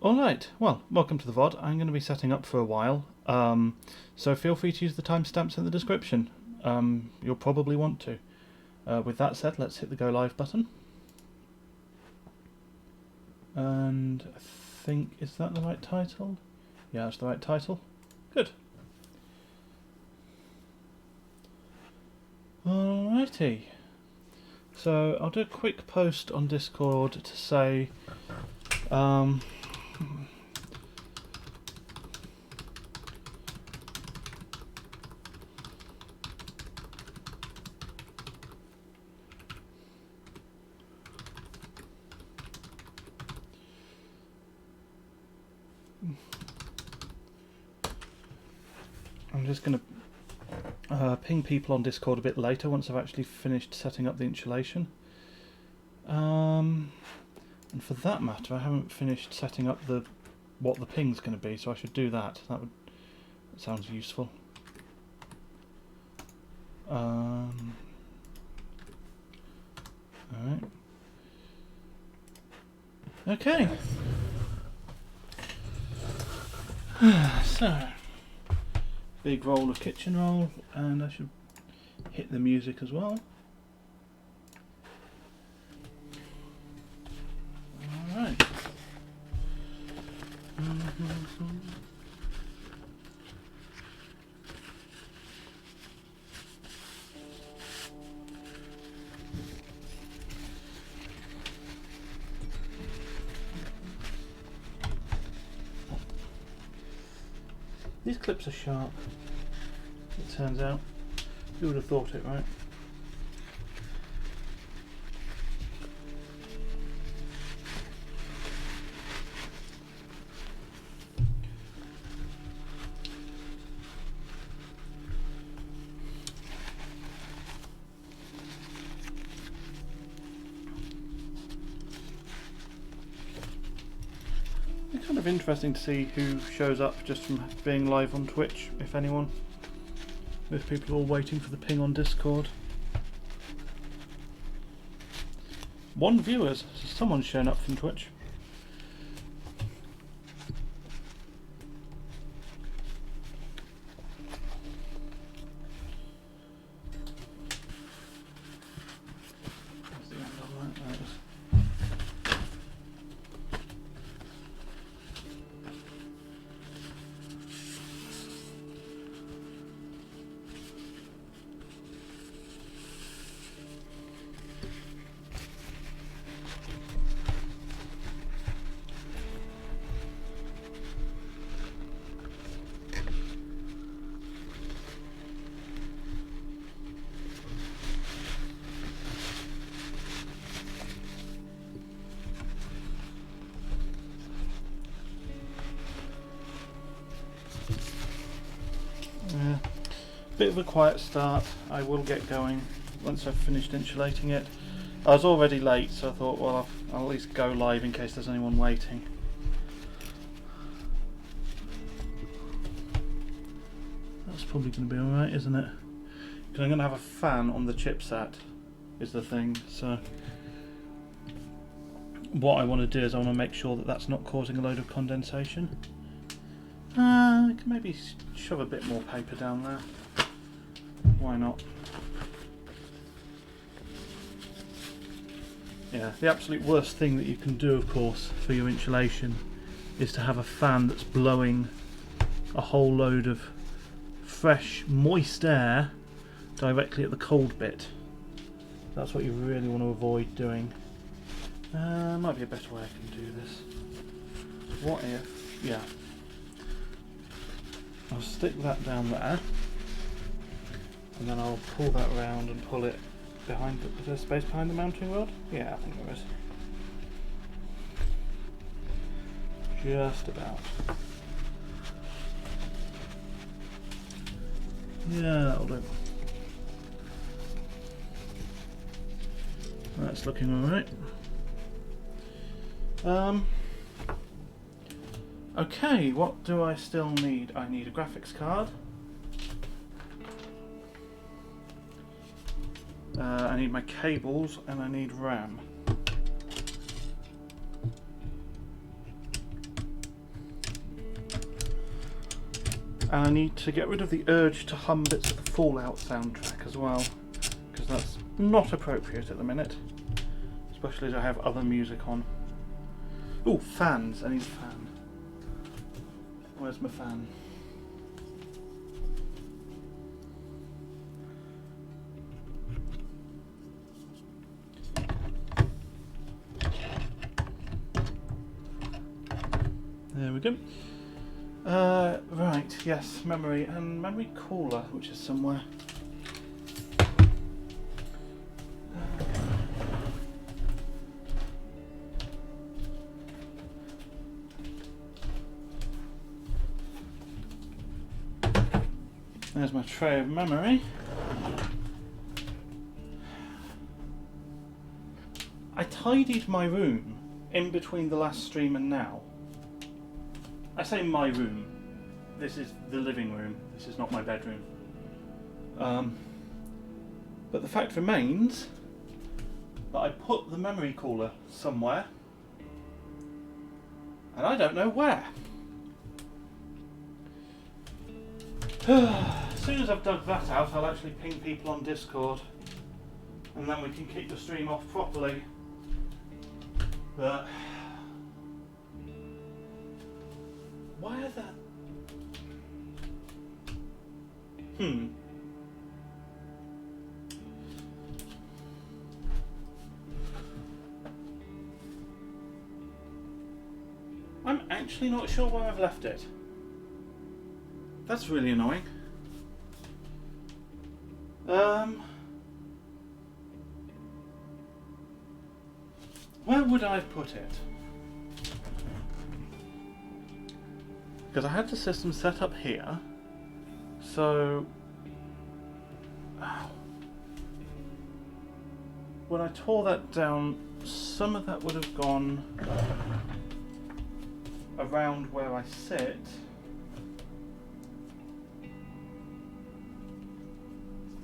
Alright, well, welcome to the VOD. I'm going to be setting up for a while, so feel free to use the timestamps in the description. You'll probably want to. With that said, let's hit the go live button. And I think, is that the right title? Yeah, that's the right title. Good. Alrighty. So I'll do a quick post on Discord to say I'm just going to ping people on Discord a bit later once I've actually finished setting up the insulation. And for that matter, I haven't finished setting up what the ping's going to be, so I should do that. That sounds useful. Alright. Okay. So, big roll of kitchen roll, and I should hit the music as well. Alright. These clips are sharp, it turns out. Who would have thought it, right? It's kind of interesting to see who shows up just from being live on Twitch, if anyone. Most people are all waiting for the ping on Discord. 1 viewer, so someone's shown up from Twitch. Where's the end on that? There it is. Bit of a quiet start. I will get going once I've finished insulating it. I was already late, so I thought, well, I'll at least go live in case there's anyone waiting. That's probably going to be alright, isn't it? Because I'm going to have a fan on the chipset, is the thing. So what I want to do is I want to make sure that that's not causing a load of condensation. I can maybe shove a bit more paper down there. Why not? Yeah, the absolute worst thing that you can do, of course, for your insulation is to have a fan that's blowing a whole load of fresh, moist air directly at the cold bit. That's what you really want to avoid doing. Might be a better way I can do this. What if, yeah, I'll stick that down there, and then I'll pull that round and pull it behind. Is there space behind the mounting rod? Yeah, I think there is. Just about. Yeah, that'll do. That's looking alright. Okay, what do I still need? I need a graphics card. I need my cables and I need RAM. And I need to get rid of the urge to hum bits of the Fallout soundtrack as well, because that's not appropriate at the minute, especially as I have other music on. Ooh, fans. I need a fan. Where's my fan? There we go. Right, yes, memory and memory cooler, which is somewhere. There's my tray of memory. I tidied my room in between the last stream and now. I say my room. This is the living room. This is not my bedroom. But the fact remains that I put the memory cooler somewhere, and I don't know where. As soon as I've dug that out, I'll actually ping people on Discord, and then we can keep the stream off properly. But why are that? I'm actually not sure where I've left it. That's really annoying. Where would I put it? Because I had the system set up here, so when I tore that down, some of that would have gone around where I sit.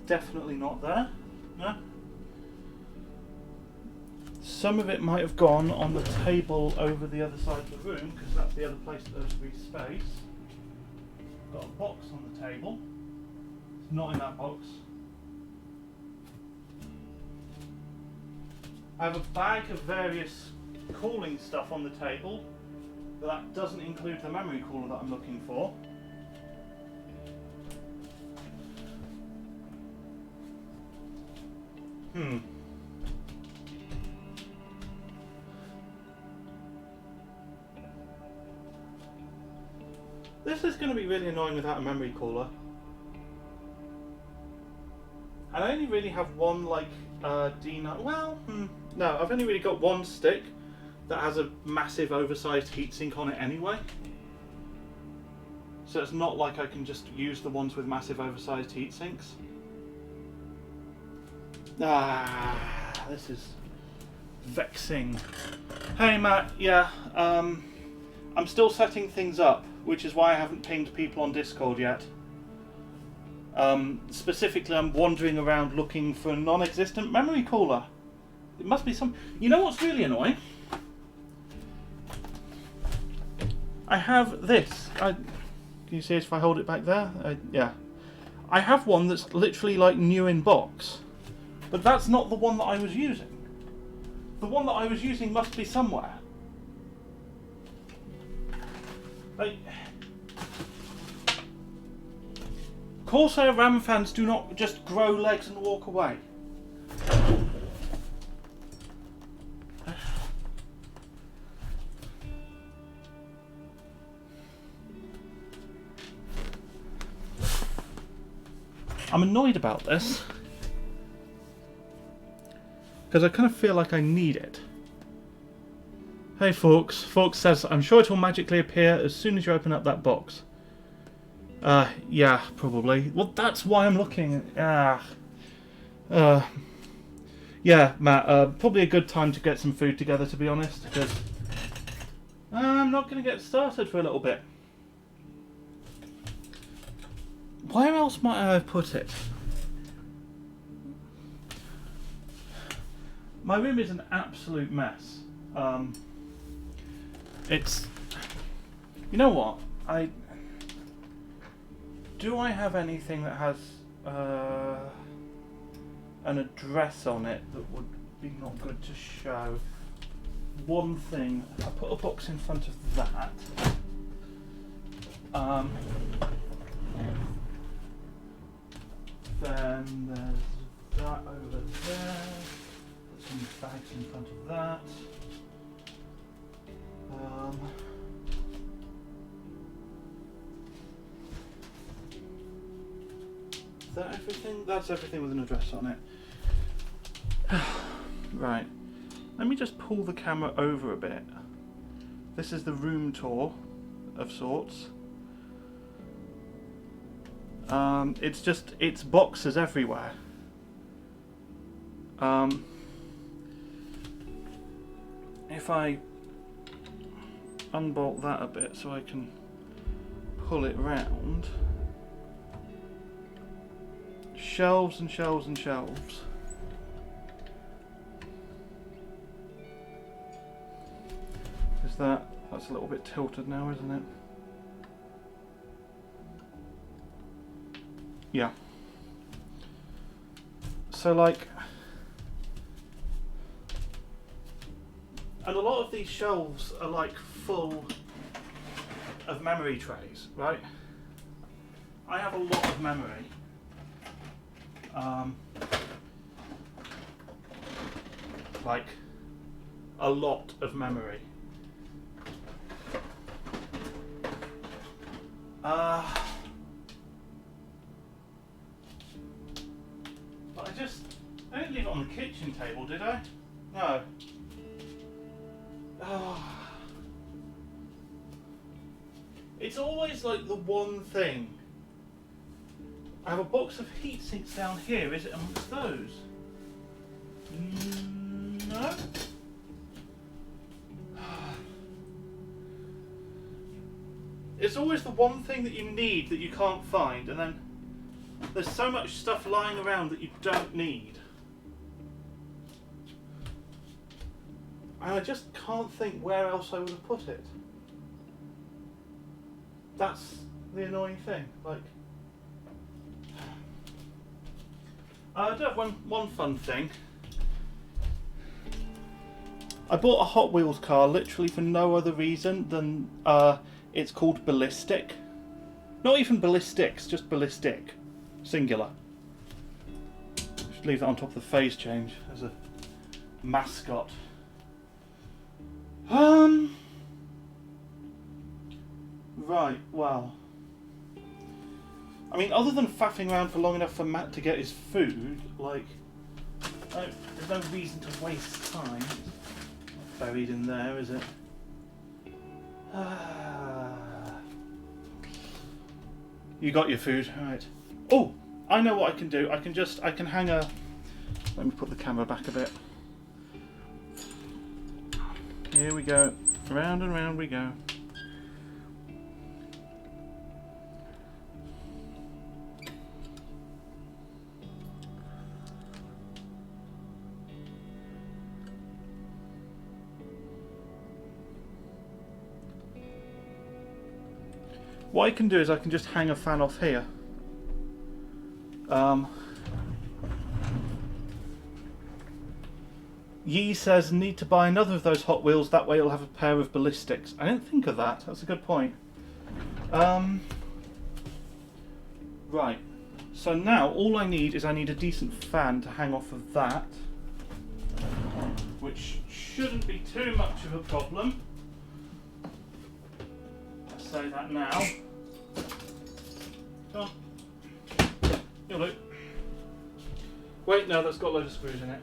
Definitely not there. No. Some of it might have gone on the table over the other side of the room, because that's the other place that there's free space. Got a box on the table. It's not in that box. I have a bag of various cooling stuff on the table, but that doesn't include the memory cooler that I'm looking for. This is going to be really annoying without a memory cooler. And I only really have one, like, D9. Well, no, I've only really got one stick that has a massive oversized heatsink on it anyway. So it's not like I can just use the ones with massive oversized heatsinks. This is vexing. Hey Matt, yeah, I'm still setting things up, which is why I haven't pinged people on Discord yet. Specifically, I'm wandering around looking for a non-existent memory cooler. It must be some... You know what's really annoying? I have this. Can you see it if I hold it back there? Yeah. I have one that's literally like new in box. But that's not the one that I was using. The one that I was using must be somewhere. Like, Corsair RAM fans do not just grow legs and walk away. I'm annoyed about this because I kind of feel like I need it. Hey Forks. Forks says, I'm sure it will magically appear as soon as you open up that box. Yeah, probably. Well, that's why I'm looking. Yeah, Matt, probably a good time to get some food together, to be honest, because I'm not going to get started for a little bit. Where else might I have put it? My room is an absolute mess. It's... You know what? do I have anything that has an address on it that would be not good to show? One thing, I put a box in front of that. Then there's that over there. Put some bags in front of that. Is that everything? That's everything with an address on it. Right. Let me just pull the camera over a bit. This is the room tour of sorts. It's boxes everywhere. If I unbolt that a bit so I can pull it round. Shelves and shelves and shelves. Is that's a little bit tilted now, isn't it? Yeah. So like, and a lot of these shelves are like full of memory trays, right? I have a lot of memory. Like a lot of memory. But I didn't leave it on the kitchen table, did I? No. It's always like the one thing. I have a box of heat sinks down here. Is it amongst those? No. It's always the one thing that you need that you can't find, and then there's so much stuff lying around that you don't need. And I just can't think where else I would have put it. That's the annoying thing. Like, I do have one fun thing. I bought a Hot Wheels car literally for no other reason than it's called Ballistic. Not even Ballistics, just Ballistic. Singular. Just leave that on top of the phase change as a mascot. Right, well. I mean, other than faffing around for long enough for Matt to get his food, like, there's no reason to waste time. It's not buried in there, is it? You got your food, alright. Oh, I know what I can do. I can hang a... Let me put the camera back a bit. Here we go. Round and round we go. What I can do is I can just hang a fan off here. Yee says need to buy another of those Hot Wheels, that way you'll have a pair of Ballistics. I didn't think of that, that's a good point. Right, so now all I need is a decent fan to hang off of that, which shouldn't be too much of a problem. Let's say that now. Come on. You'll do. Wait, no, that's got a load of screws in it.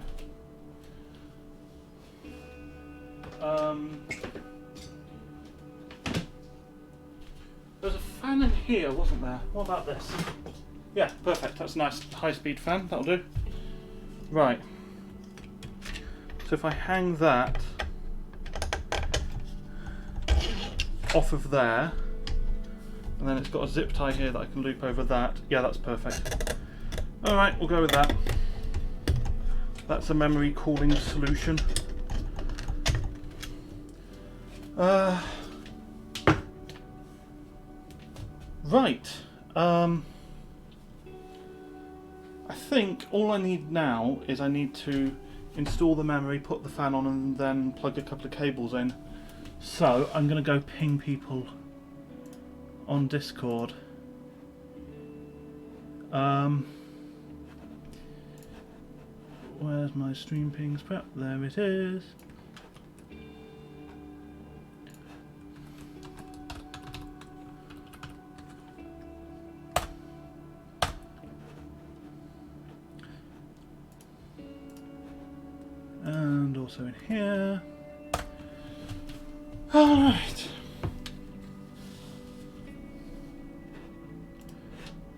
There's a fan in here, wasn't there? What about this? Yeah, perfect. That's a nice high-speed fan. That'll do. Right. So if I hang that off of there, and then it's got a zip tie here that I can loop over that. Yeah, that's perfect. Alright, we'll go with that. That's a memory cooling solution. Right. I think all I need now is I need to install the memory, put the fan on, and then plug a couple of cables in. So I'm going to go ping people on Discord. Where's my stream pings prep? There it is. And also in here. Alright.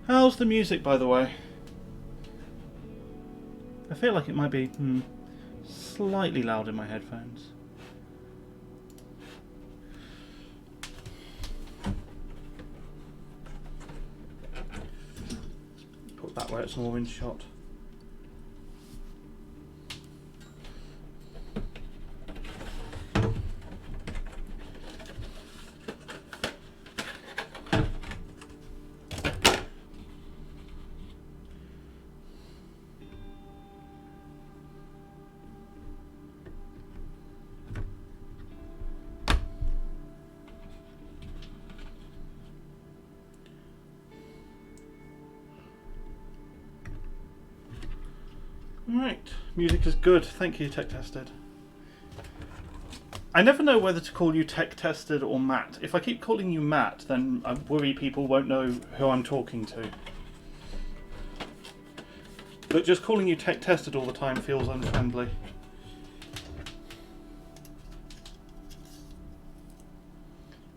How's the music, by the way? I feel like it might be slightly loud in my headphones. Put that where it's more in shot. Right, music is good. Thank you, Tech Tested. I never know whether to call you Tech Tested or Matt. If I keep calling you Matt, then I worry people won't know who I'm talking to. But just calling you Tech Tested all the time feels unfriendly.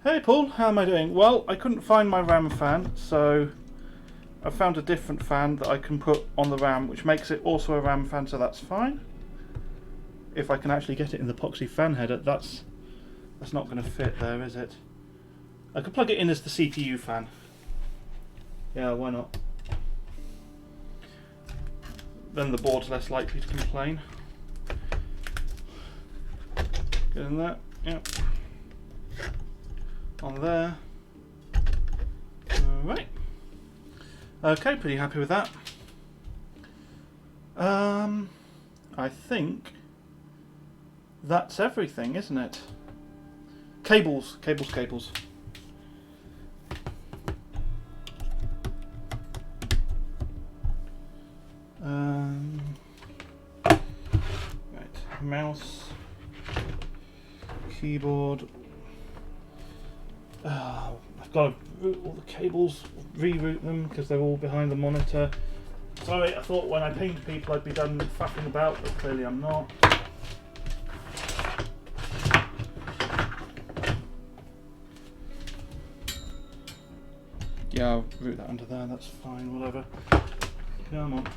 Hey Paul, how am I doing? Well, I couldn't find my RAM fan, so I found a different fan that I can put on the RAM, which makes it also a RAM fan, so that's fine. If I can actually get it in the epoxy fan header, that's not going to fit there, is it? I could plug it in as the CPU fan. Yeah, why not? Then the board's less likely to complain. Get in there, yep. On there. Alright. Okay, pretty happy with that. I think that's everything, isn't it? Cables. Right, mouse, keyboard. I've got to route all the cables, reroute them because they're all behind the monitor. Sorry, I thought when I pinged people I'd be done faffing about, but clearly I'm not. Yeah, I'll route that under there, that's fine, whatever. Come on.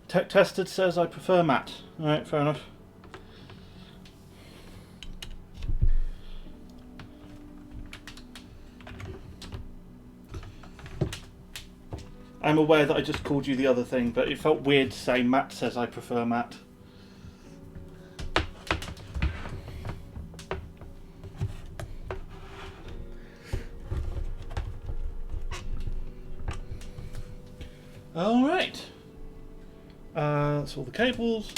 Tech Tested says I prefer matte. Alright, fair enough. I'm aware that I just called you the other thing, but it felt weird to say Matt says I prefer matte. Alright. That's all the cables.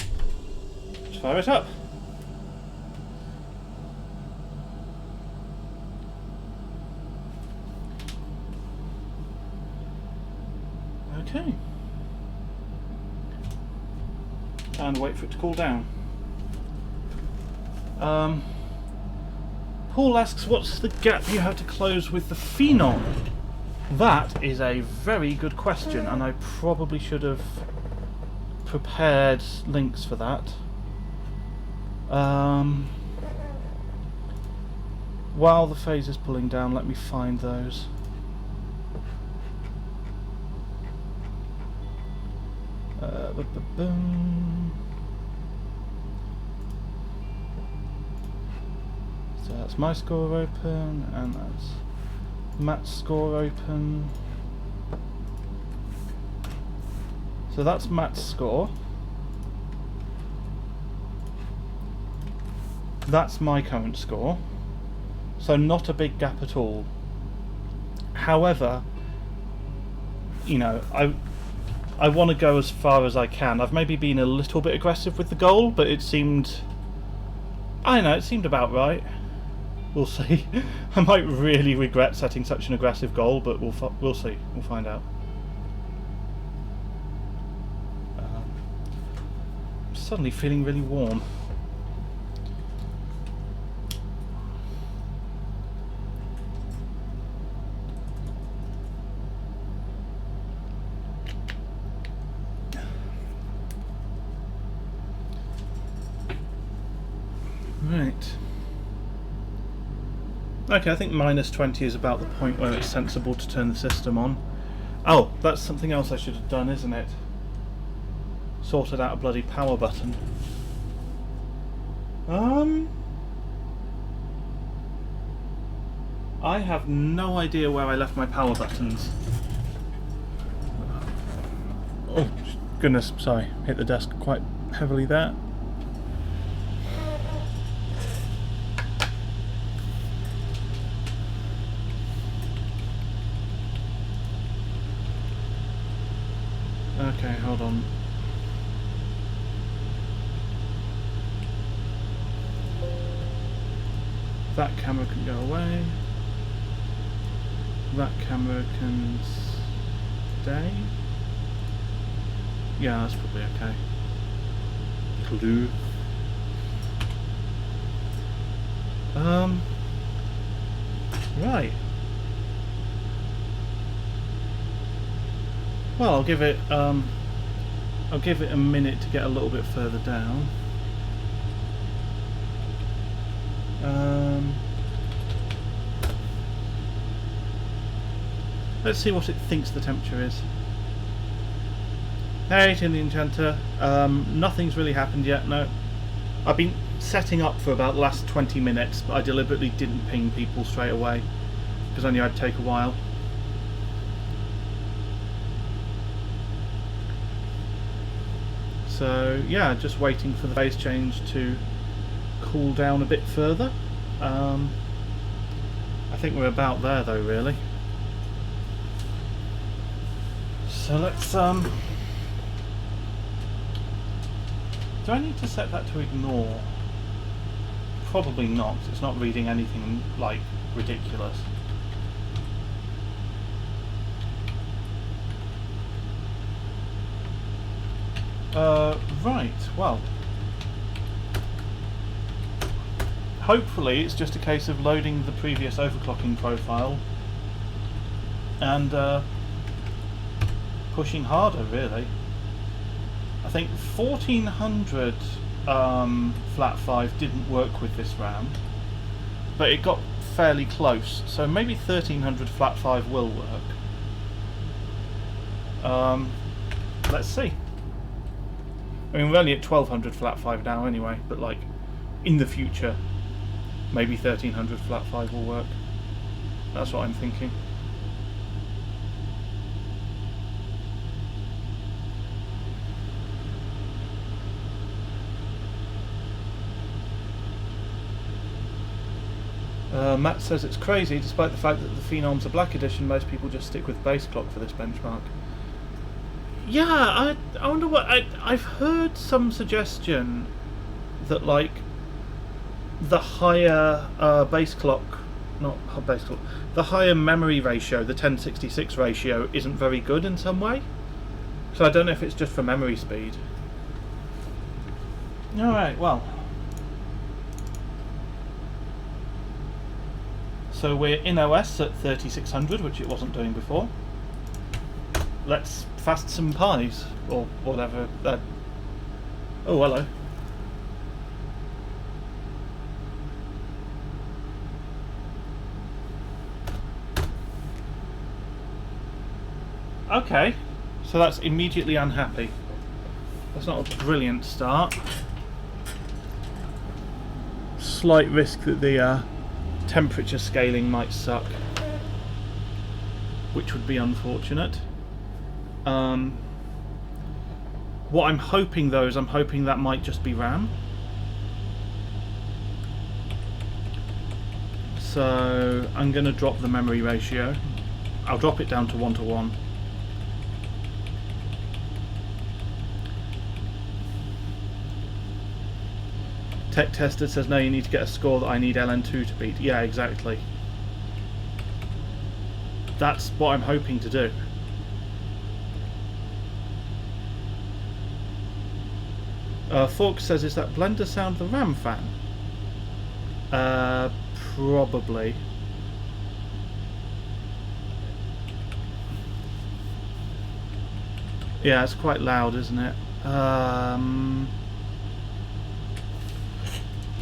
Let's fire it up. Okay. And wait for it to cool down. Paul asks, what's the gap you have to close with the Phenom? That is a very good question, and I probably should have prepared links for that. While the phase is pulling down, let me find those. So that's my score open, and that's Matt's score open. So that's Matt's score. That's my current score. So not a big gap at all. However, you know, I want to go as far as I can. I've maybe been a little bit aggressive with the goal, but it seemed... I don't know, it seemed about right. We'll see. I might really regret setting such an aggressive goal, but we'll see. We'll find out. I'm suddenly feeling really warm. Right. Okay, I think -20 is about the point where it's sensible to turn the system on. Oh, that's something else I should have done, isn't it? Sorted out a bloody power button. I have no idea where I left my power buttons. Oh, goodness, sorry. Hit the desk quite heavily there. Okay, hold on. That camera can go away. That camera can stay. Yeah, that's probably okay. Clue. Right. Well, I'll give it a minute to get a little bit further down. Let's see what it thinks the temperature is. Hey, Tim the Enchanter. Nothing's really happened yet, no. I've been setting up for about the last 20 minutes, but I deliberately didn't ping people straight away, because I knew I'd take a while. So yeah, just waiting for the phase change to cool down a bit further. I think we're about there though, really. So let's do I need to set that to ignore? Probably not, 'cause it's not reading anything like ridiculous. Right, well, hopefully it's just a case of loading the previous overclocking profile and pushing harder, really. I think 1400 flat 5 didn't work with this RAM, but it got fairly close, so maybe 1300 flat 5 will work. Let's see. I mean, we're only at 1200 flat 5 now anyway, but like, in the future, maybe 1300 flat 5 will work. That's what I'm thinking. Matt says it's crazy, despite the fact that the Phenom's a black edition, most people just stick with base clock for this benchmark. Yeah, I wonder what... I've heard some suggestion that, like, the higher base clock... Not base clock... The higher memory ratio, the 1066 ratio, isn't very good in some way. So I don't know if it's just for memory speed. Alright, well... So we're in OS at 3600, which it wasn't doing before. Let's fast some pies, or whatever. Oh, hello. Okay, so that's immediately unhappy. That's not a brilliant start. Slight risk that the temperature scaling might suck, which would be unfortunate. What I'm hoping though is I'm hoping that might just be RAM. So I'm going to drop the memory ratio. I'll drop it down to 1:1. Tech Tester says no, you need to get a score that I need LN2 to beat. Yeah, exactly. That's what I'm hoping to do. Fork says, is that blender sound the RAM fan? Probably. Yeah, it's quite loud, isn't it?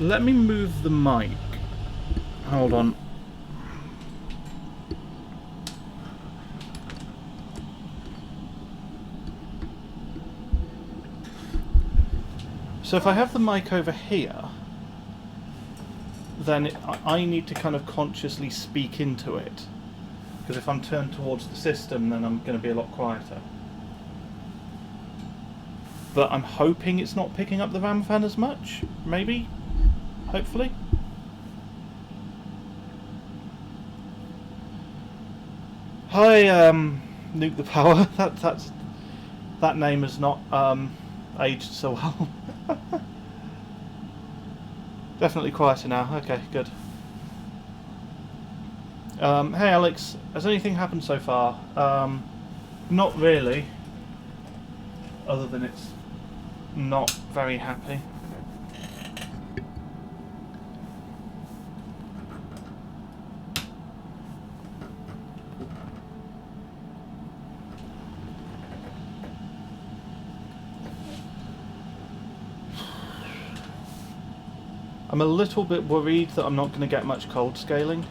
Let me move the mic. Hold on. So if I have the mic over here, then I need to kind of consciously speak into it. Because if I'm turned towards the system, then I'm going to be a lot quieter. But I'm hoping it's not picking up the RAM fan as much. Maybe. Hopefully. Hi, Nuke the Power. That name has not aged so well. Definitely quieter now. Okay, good. Hey Alex, has anything happened so far? Not really. Other than it's not very happy. I'm a little bit worried that I'm not going to get much cold scaling.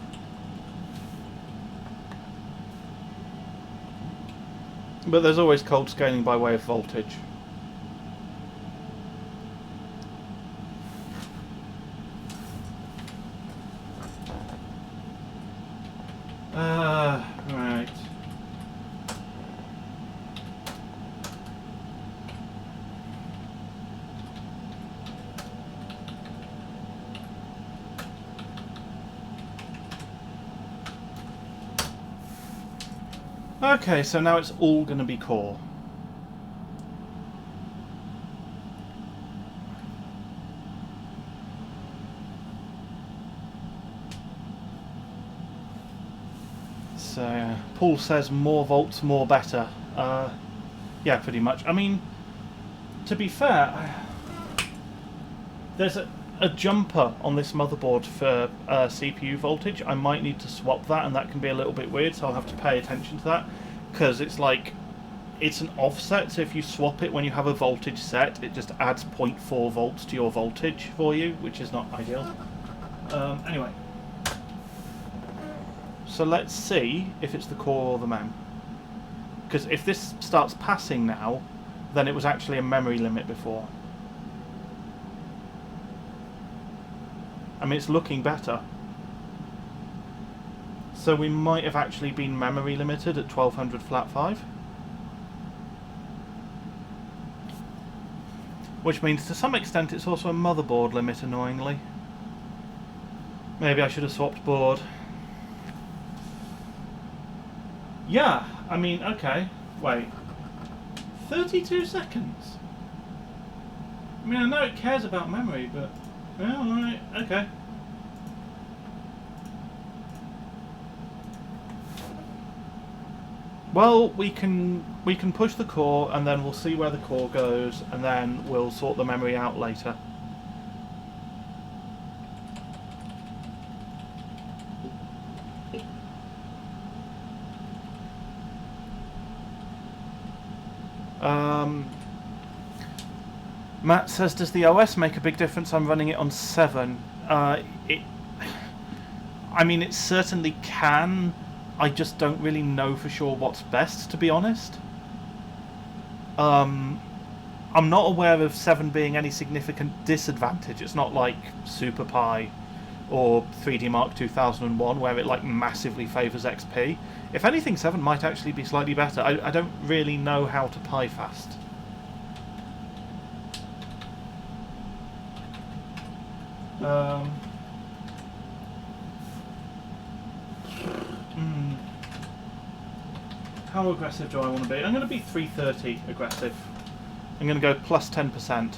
But there's always cold scaling by way of voltage. Right. Okay, so now it's all going to be core. So, Paul says more volts, more better. Yeah, pretty much. I mean, to be fair, there's a jumper on this motherboard for CPU voltage. I might need to swap that, and that can be a little bit weird, so I'll have to pay attention to that, because it's like, it's an offset, so if you swap it when you have a voltage set, it just adds 0.4 volts to your voltage for you, which is not ideal. Anyway. So let's see if it's the core or the MEM. Because if this starts passing now, then it was actually a memory limit before. I mean, it's looking better. So we might have actually been memory limited at 1200 flat 5. Which means to some extent it's also a motherboard limit, annoyingly. Maybe I should have swapped board. Yeah, I mean, okay. Wait. 32 seconds? I mean, I know it cares about memory, but... yeah, alright, okay. Well, we can push the core, and then we'll see where the core goes, and then we'll sort the memory out later. Matt says, does the OS make a big difference? I'm running it on 7. I mean, it certainly can. I just don't really know for sure what's best, to be honest. I'm not aware of 7 being any significant disadvantage. It's not like Super Pi or 3D Mark 2001 where it like massively favours XP. If anything, 7 might actually be slightly better. I don't really know how to PiFast. How aggressive do I want to be? I'm going to be 330 aggressive. I'm going to go plus 10%,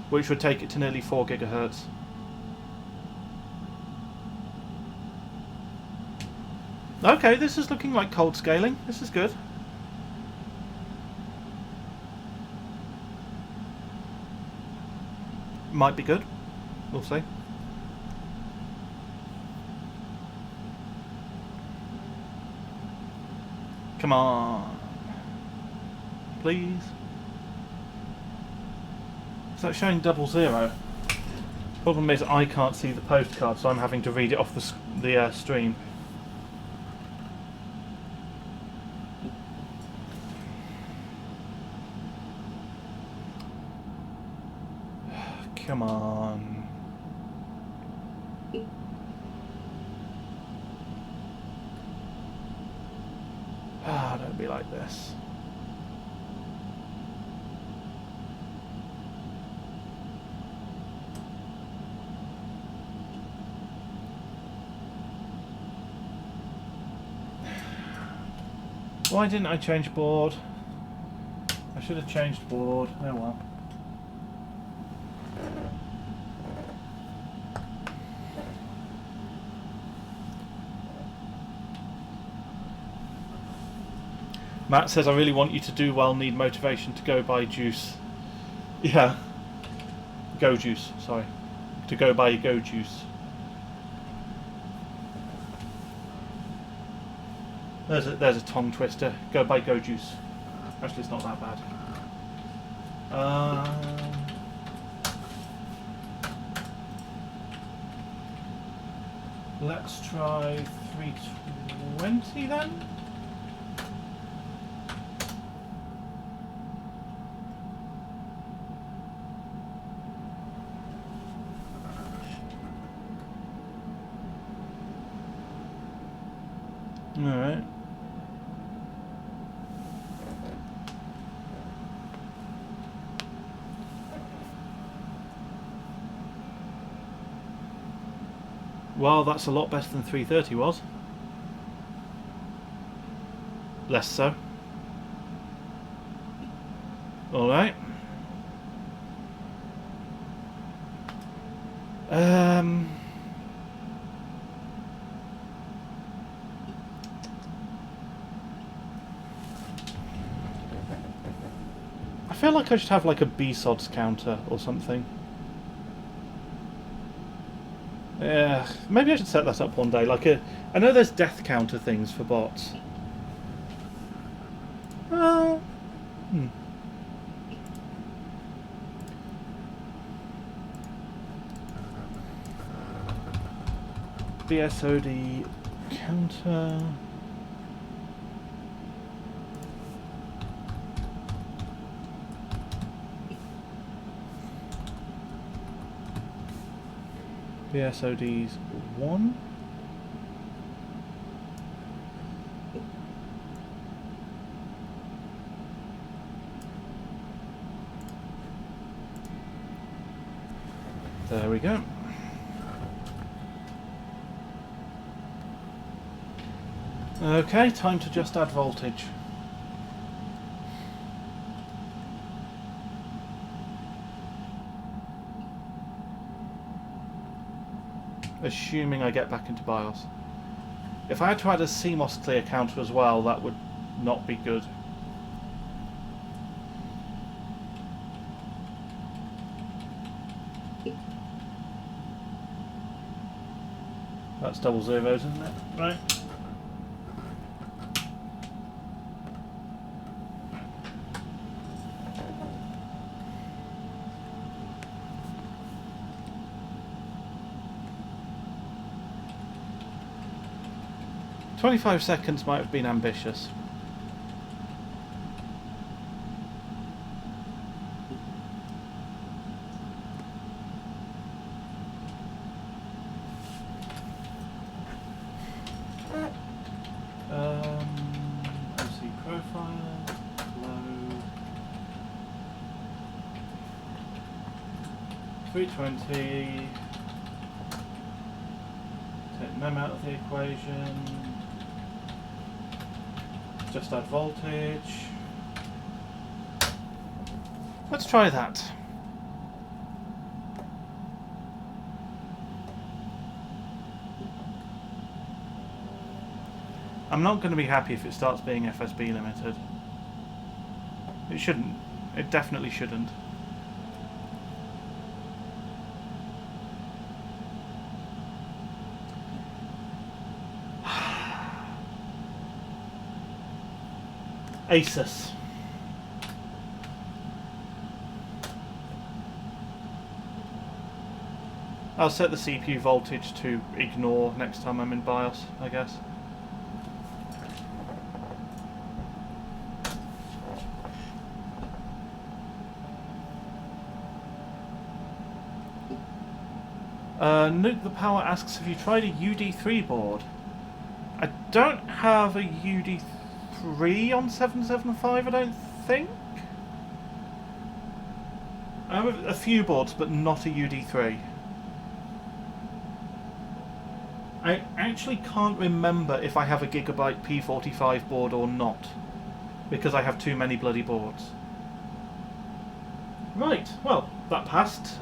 which would take it to nearly 4 gigahertz. Okay, this is looking like cold scaling. This is good. Might be good. We'll see. Come on. Please. Is that showing 00? Problem is I can't see the postcard, so I'm having to read it off the stream. Come on. Ah, don't be like this. Why didn't I change board? I should have changed board. Oh well. Matt says, I really want you to do well, need motivation to go buy juice. Yeah. Go juice, sorry. To go buy go juice. There's a tongue twister. Go buy go juice. Actually, it's not that bad. Let's try 320 then. Alright. Well, that's a lot better than 330 was. Less so. Alright. I feel like I should have like a BSODs counter or something. Yeah, maybe I should set that up one day. Like I know there's death counter things for bots. Well, BSOD counter. BSOD's 1. There we go. Okay, time to just add voltage. Assuming I get back into BIOS. If I had to add a CMOS clear counter as well, that would not be good. That's double zeros, isn't it? Right. "25 seconds might have been ambitious." OC profile, load, 320, mem out of the equation. Just add voltage. Let's try that. I'm not going to be happy if it starts being FSB limited. It shouldn't. It definitely shouldn't. Asus. I'll set the CPU voltage to ignore next time I'm in BIOS, I guess. Nuke the Power asks, have you tried a UD3 board? I don't have a UD3 on 775, I don't think. I have a few boards, but not a UD3. I actually can't remember if I have a Gigabyte P45 board or not, because I have too many bloody boards. Right, well, that passed.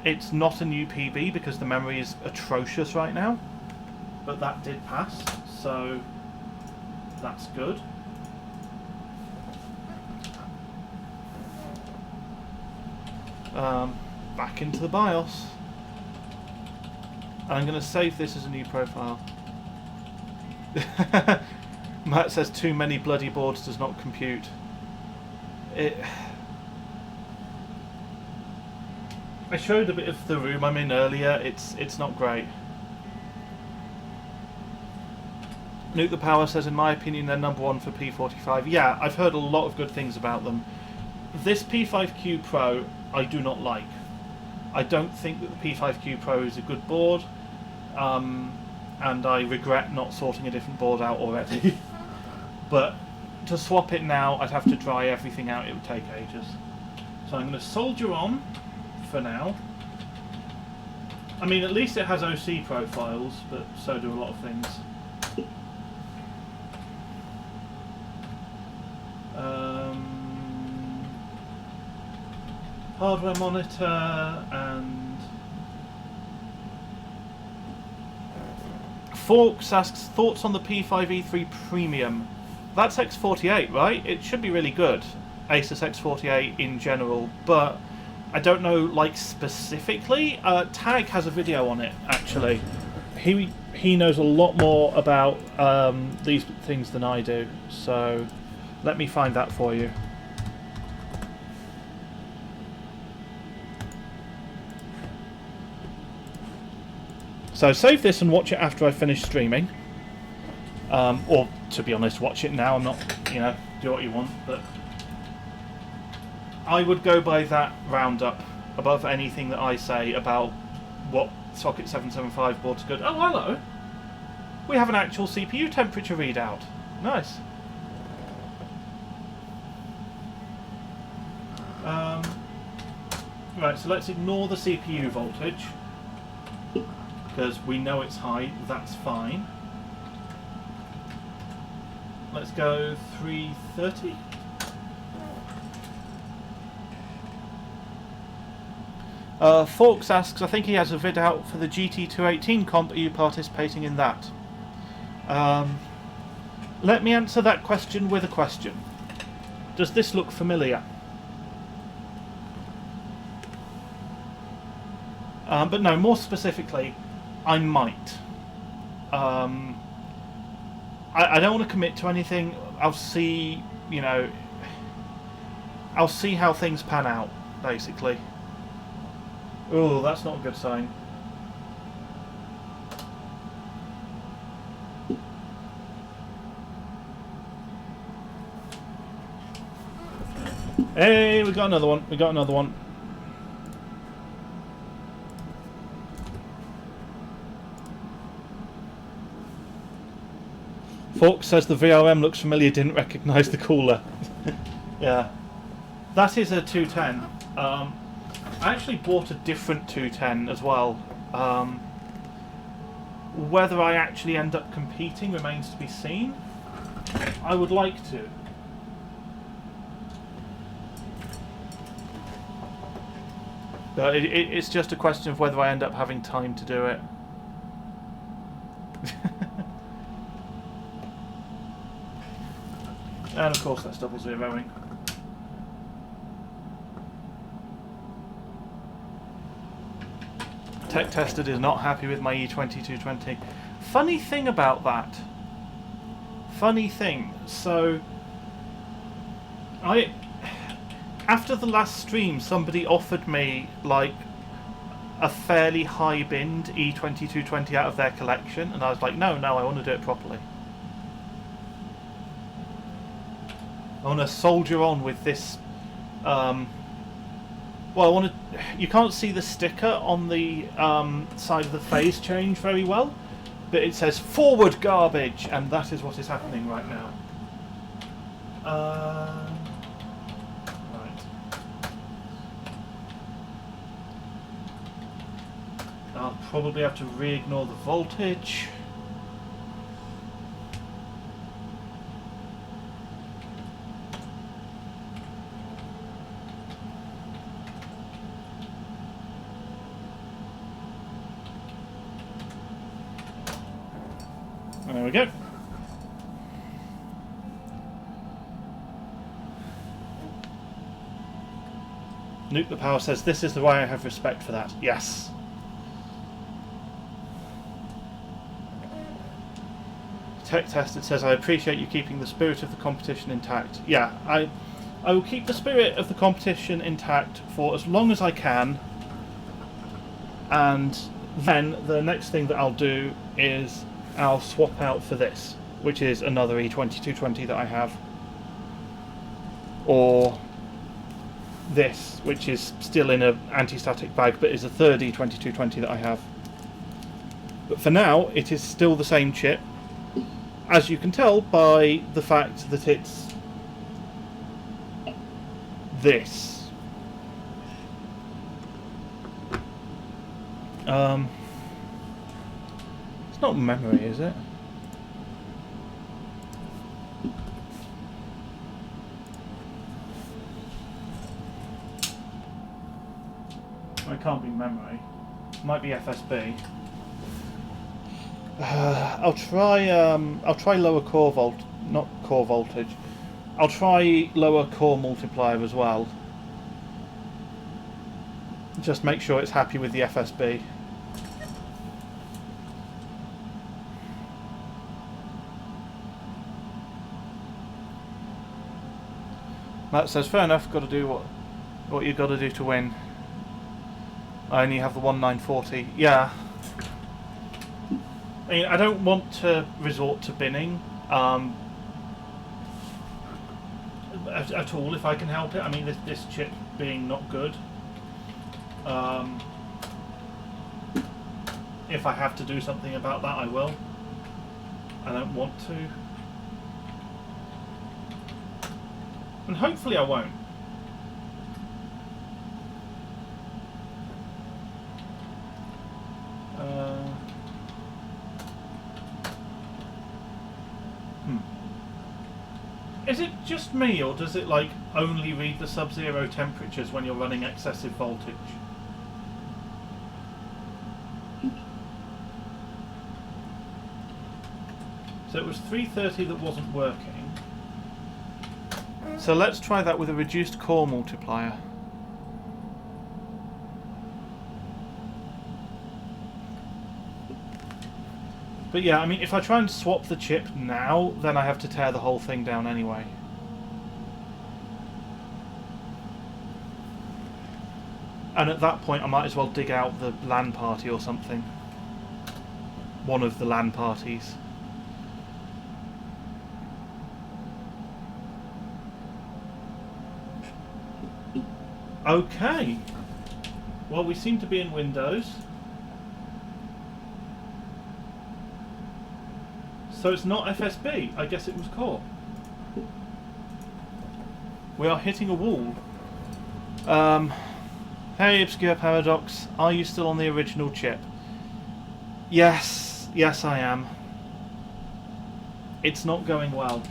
It's not a new PB because the memory is atrocious right now, but that did pass, so that's good. Back into the BIOS. I'm going to save this as a new profile. Matt says too many bloody boards does not compute. I showed a bit of the room I'm in earlier. It's not great. Nuke the Power says, in my opinion, they're #1 for P45. Yeah, I've heard a lot of good things about them. This P5Q Pro, I do not like. I don't think that the P5Q Pro is a good board, and I regret not sorting a different board out already. But to swap it now, I'd have to dry everything out. It would take ages. So I'm going to solder on for now. I mean, at least it has OC profiles, but so do a lot of things. Hardware monitor and Forks asks thoughts on the P5E3 Premium. That's X48, right? It should be really good. Asus X48 in general, but I don't know, like, specifically. Tag has a video on it, actually. He knows a lot more about these things than I do, so let me find that for you. So save this and watch it after I finish streaming. Or, to be honest, watch it now. I'm not, you know, do what you want, but I would go by that roundup above anything that I say about what Socket 775 board's good. Oh, hello! We have an actual CPU temperature readout. Nice. Right, so let's ignore the CPU voltage, because we know it's high, that's fine. Let's go 330. Forks asks, I think he has a vid out for the GT218 comp. Are you participating in that? Let me answer that question with a question. Does this look familiar? But no, more specifically, I might. I don't want to commit to anything. I'll see, you know, I'll see how things pan out, basically. Oh, that's not a good sign. Hey, we got another one. We got another one. Forks says the VRM looks familiar, didn't recognise the cooler. Yeah. That is a 210. I actually bought a different 210 as well, Whether I actually end up competing remains to be seen. I would like to. But it's just a question of whether I end up having time to do it. And of course that's double zeroing. Tech Tested is not happy with my E2220. Funny thing about that. Funny thing. So, after the last stream, somebody offered me like a fairly high binned E2220 out of their collection, and I was like, no, I want to do it properly. I want to soldier on with this. Well, I want to. You can't see the sticker on the side of the phase change very well, but it says "forward garbage," and that is what is happening right now. Right. I'll probably have to re-ignore the voltage. There we go. Nuke the Power says, this is the way I have respect for that. Yes. Tech Tested says, I appreciate you keeping the spirit of the competition intact. Yeah, I will keep the spirit of the competition intact for as long as I can. And then the next thing that I'll do is I'll swap out for this, which is another E2220 that I have, or this, which is still in an anti-static bag but is a third E2220 that I have. But for now it is still the same chip, as you can tell by the fact that it's this. It's not memory, is it? Well, it can't be memory. It might be FSB. I'll try lower core not core voltage. I'll try lower core multiplier as well. Just make sure it's happy with the FSB. Matt says, fair enough, got to do what you got to do to win. I only have the 1940. Yeah. I mean, I don't want to resort to binning at all if I can help it. I mean, this chip being not good. If I have to do something about that, I will. I don't want to. And hopefully I won't. Is it just me, or does it like only read the Subzero temperatures when you're running excessive voltage? So it was 330 that wasn't working. So let's try that with a reduced core multiplier. But yeah, I mean, if I try and swap the chip now, then I have to tear the whole thing down anyway. And at that point I might as well dig out the LAN party or something. One of the LAN parties. Okay. Well, we seem to be in Windows. So it's not FSB. I guess it was core. We are hitting a wall. Hey, Obscure Paradox. Are you still on the original chip? Yes. Yes, I am. It's not going well.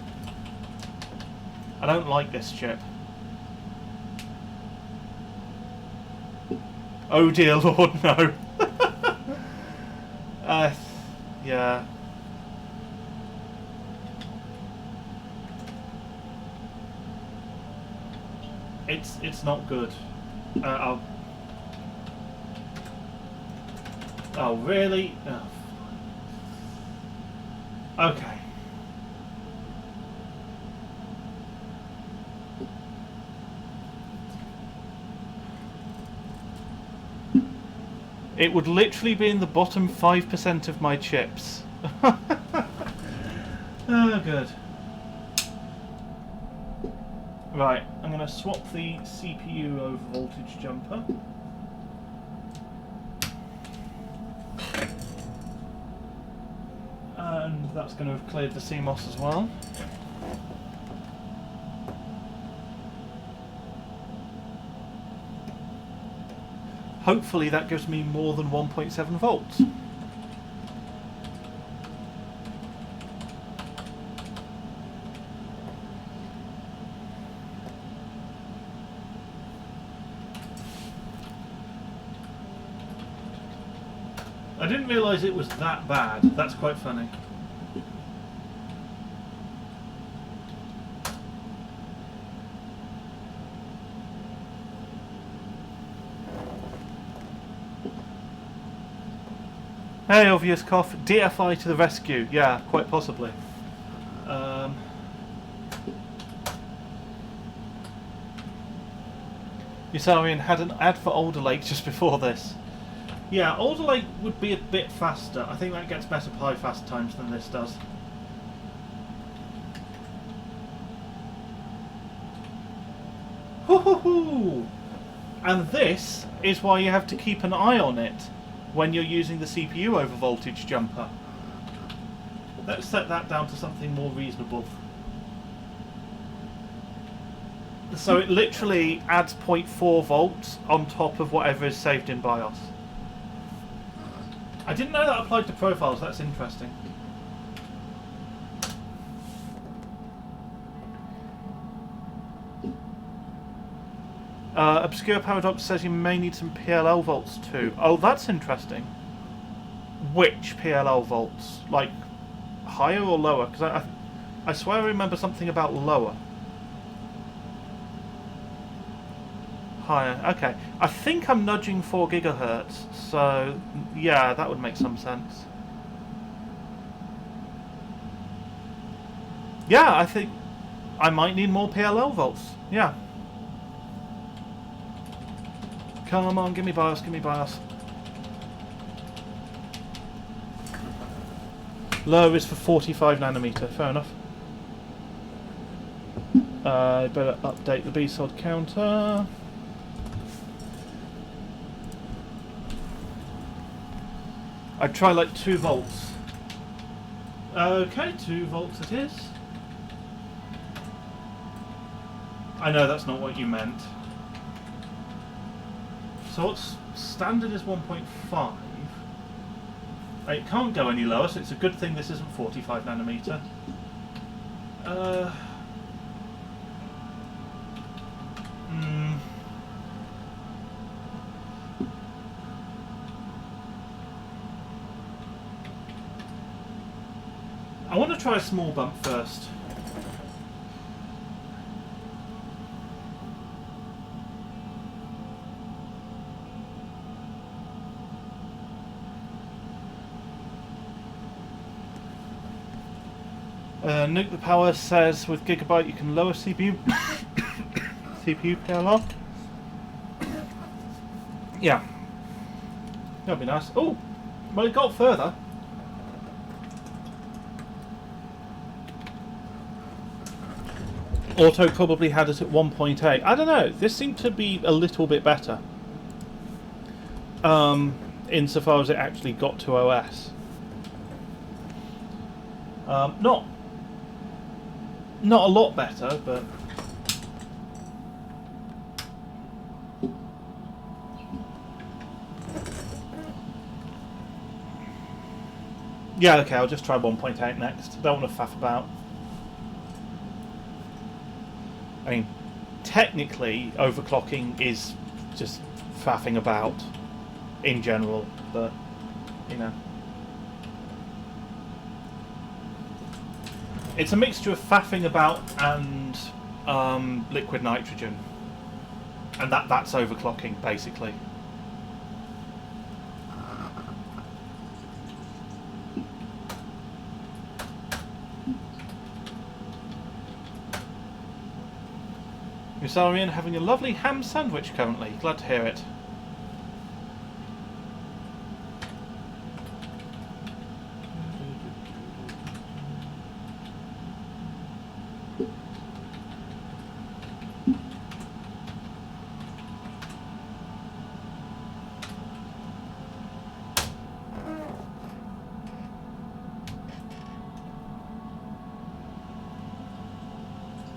I don't like this chip. Oh dear Lord, no. Yeah. It's not good. Oh really? Oh. Okay. It would literally be in the bottom 5% of my chips. Oh, good. Right, I'm going to swap the CPU over voltage jumper. And that's going to have cleared the CMOS as well. Hopefully that gives me more than 1.7 volts. I didn't realise it was that bad. That's quite funny. Hey, obvious cough. DFI to the rescue. Yeah, quite possibly. Usarian had an ad for Alder Lake just before this. Yeah, Alder Lake would be a bit faster. I think that gets better PiFast times than this does. Hoo-hoo-hoo! And this is why you have to keep an eye on it when you're using the CPU over voltage jumper. Let's set that down to something more reasonable. So it literally adds 0.4 volts on top of whatever is saved in BIOS. I didn't know that applied to profiles, that's interesting. Obscure Paradox says you may need some PLL volts too. Oh, that's interesting. Which PLL volts? Like, higher or lower? Because I swear I remember something about lower. Higher, okay. I think I'm nudging 4 gigahertz, so yeah, that would make some sense. Yeah, I think I might need more PLL volts, yeah. Come on, give me BIOS, give me BIOS. Low is for 45 nanometer, fair enough. Better update the BSOD counter. I'd try like 2 volts. Okay, 2 volts it is. I know that's not what you meant. So what's standard is 1.5. It can't go any lower, so it's a good thing this isn't 45 nanometer. I want to try a small bump first. Nuke the Power says with Gigabyte you can lower CPU CPU PLR. Yeah, that'd be nice. Oh, well, it got further. Auto probably had it at 1.8. I don't know. This seemed to be a little bit better. Insofar as it actually got to OS. Not a lot better, but Yeah, okay, I'll just try 1.8 next. I don't want to faff about. I mean, technically, overclocking is just faffing about in general, but, you know. It's a mixture of faffing about and liquid nitrogen. And that's overclocking, basically. Miss Arian having a lovely ham sandwich currently. Glad to hear it.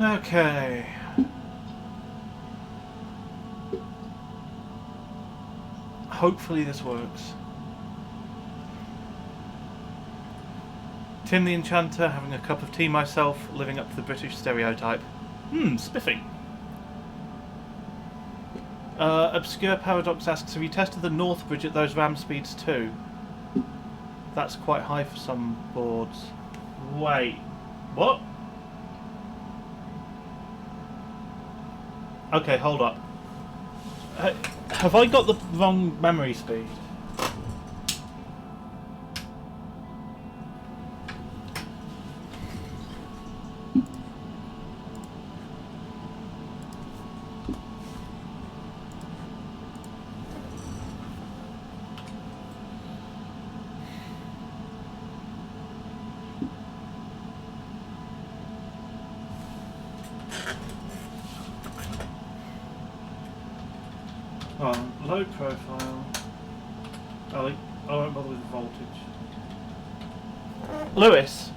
Okay. Hopefully this works. Tim the Enchanter, having a cup of tea myself, living up to the British stereotype. Spiffing. Obscure Paradox asks, have you tested the North Bridge at those RAM speeds too? That's quite high for some boards. Wait, what? Okay, hold up. Have I got the wrong memory speed? Oh, low profile. I won't bother with the voltage. Lewis.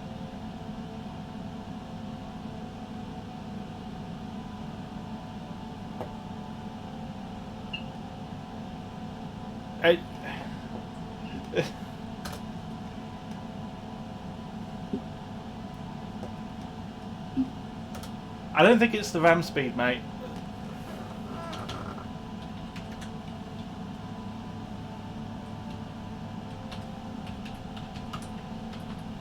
I don't think it's the RAM speed, mate.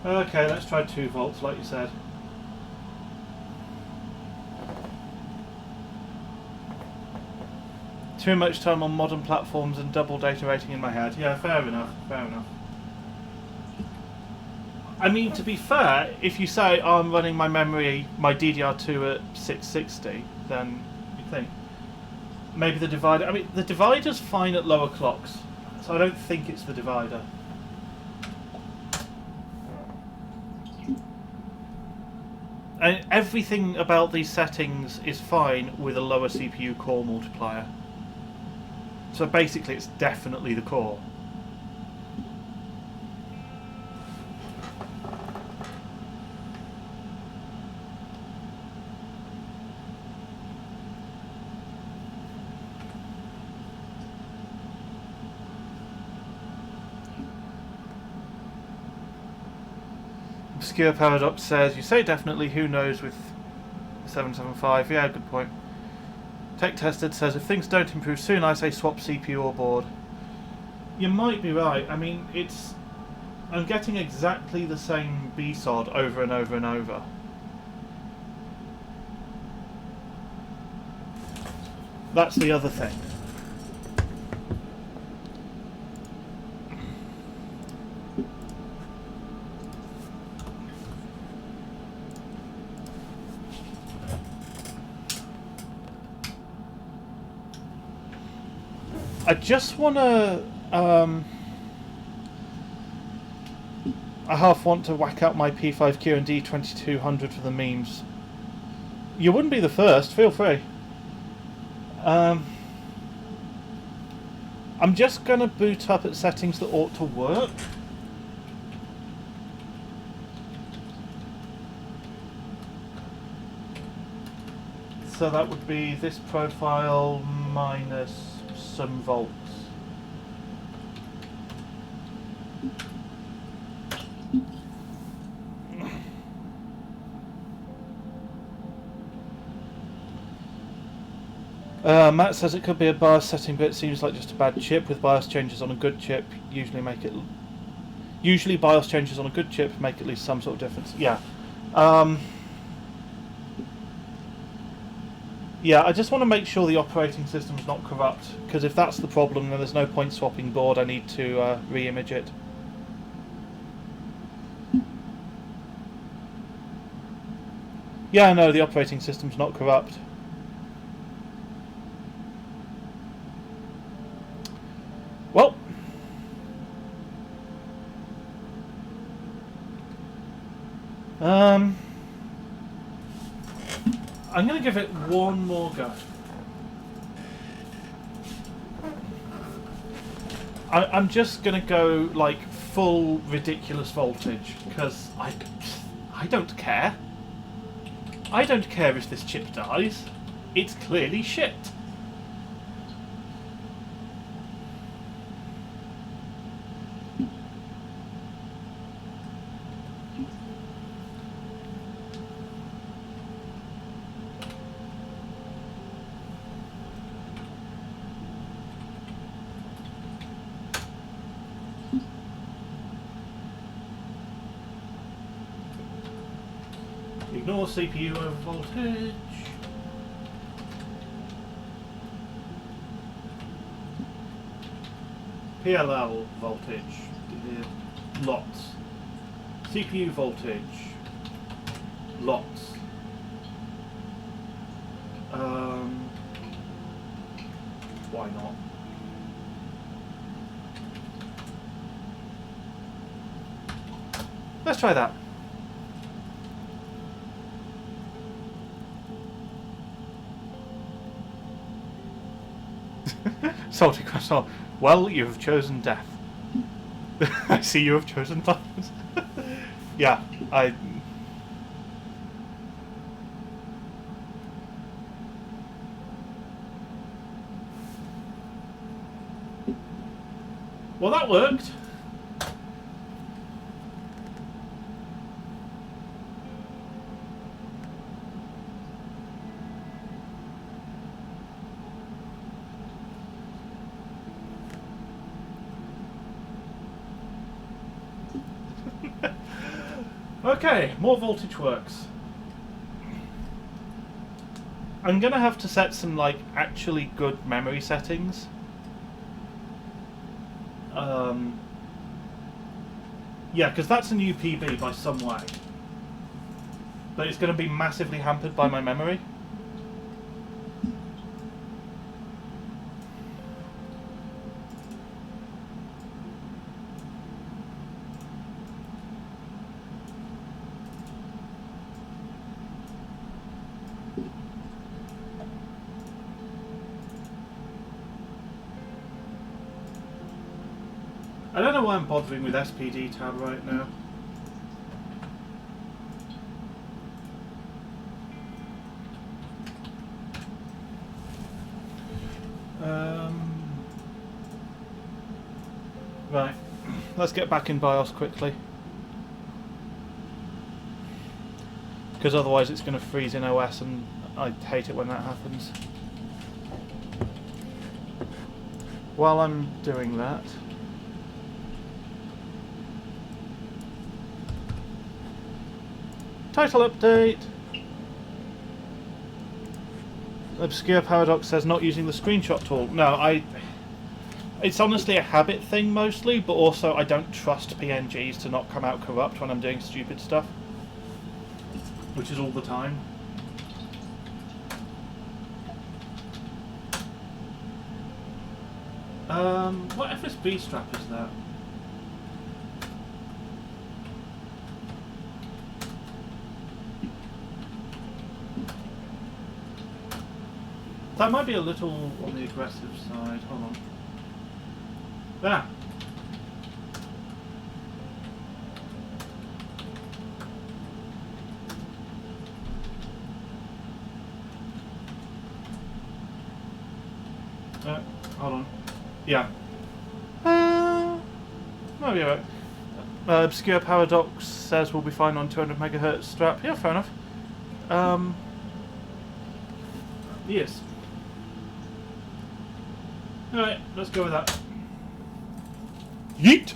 Okay, let's try 2 volts, like you said. Too much time on modern platforms and double data rating in my head. Yeah, fair enough, fair enough. I mean, to be fair, if you say, oh, I'm running my memory, my DDR2 at 660, then you think maybe the divider... I mean, the divider's fine at lower clocks, so I don't think it's the divider. And everything about these settings is fine with a lower CPU core multiplier. So basically it's definitely the core. Obscure Paradox says, you say definitely, who knows with 775. Yeah, good point. Tech Tested says, if things don't improve soon, I say swap CPU or board. You might be right. I mean, I'm getting exactly the same BSOD over and over and over. That's the other thing. I just want to... I half want to whack out my P5Q and D2200 for the memes. You wouldn't be the first, feel free. I'm just going to boot up at settings that ought to work. So that would be this profile minus some volts. Matt says it could be a BIOS setting, but it seems like just a bad chip. With BIOS changes on a good chip, usually BIOS changes on a good chip make at least some sort of difference. Yeah. Yeah, I just want to make sure the operating system's not corrupt, because if that's the problem, then there's no point swapping board. I need to re-image it. Yeah, no, the operating system's not corrupt. Well, I'm going to give it one more go. I'm just going to go like full ridiculous voltage, because I don't care. I don't care if this chip dies. It's clearly shit. Ignore CPU over voltage. PLL voltage. Lots. CPU voltage. Lots. Why not? Let's try that. Salty croissant. Well, you have chosen death. I see you have chosen violence. Yeah, well, that worked. Okay, more voltage works. I'm gonna have to set some like actually good memory settings. Yeah, because that's a new PB by some way. But it's going to be massively hampered by my memory. I don't know why I'm bothering with SPD tab right now. Right, let's get back in BIOS quickly. Because otherwise it's going to freeze in OS and I hate it when that happens. While I'm doing that, title update. Obscure Paradox says not using the screenshot tool. No, it's honestly a habit thing mostly, but also I don't trust PNGs to not come out corrupt when I'm doing stupid stuff. Which is all the time. What FSB strap is that? That might be a little on the aggressive side. Hold on. There. Hold on. Yeah. Maybe alright. Obscure Paradox says we'll be fine on 200 MHz strap. Yeah, fair enough. Yes. Alright, let's go with that. Yeet!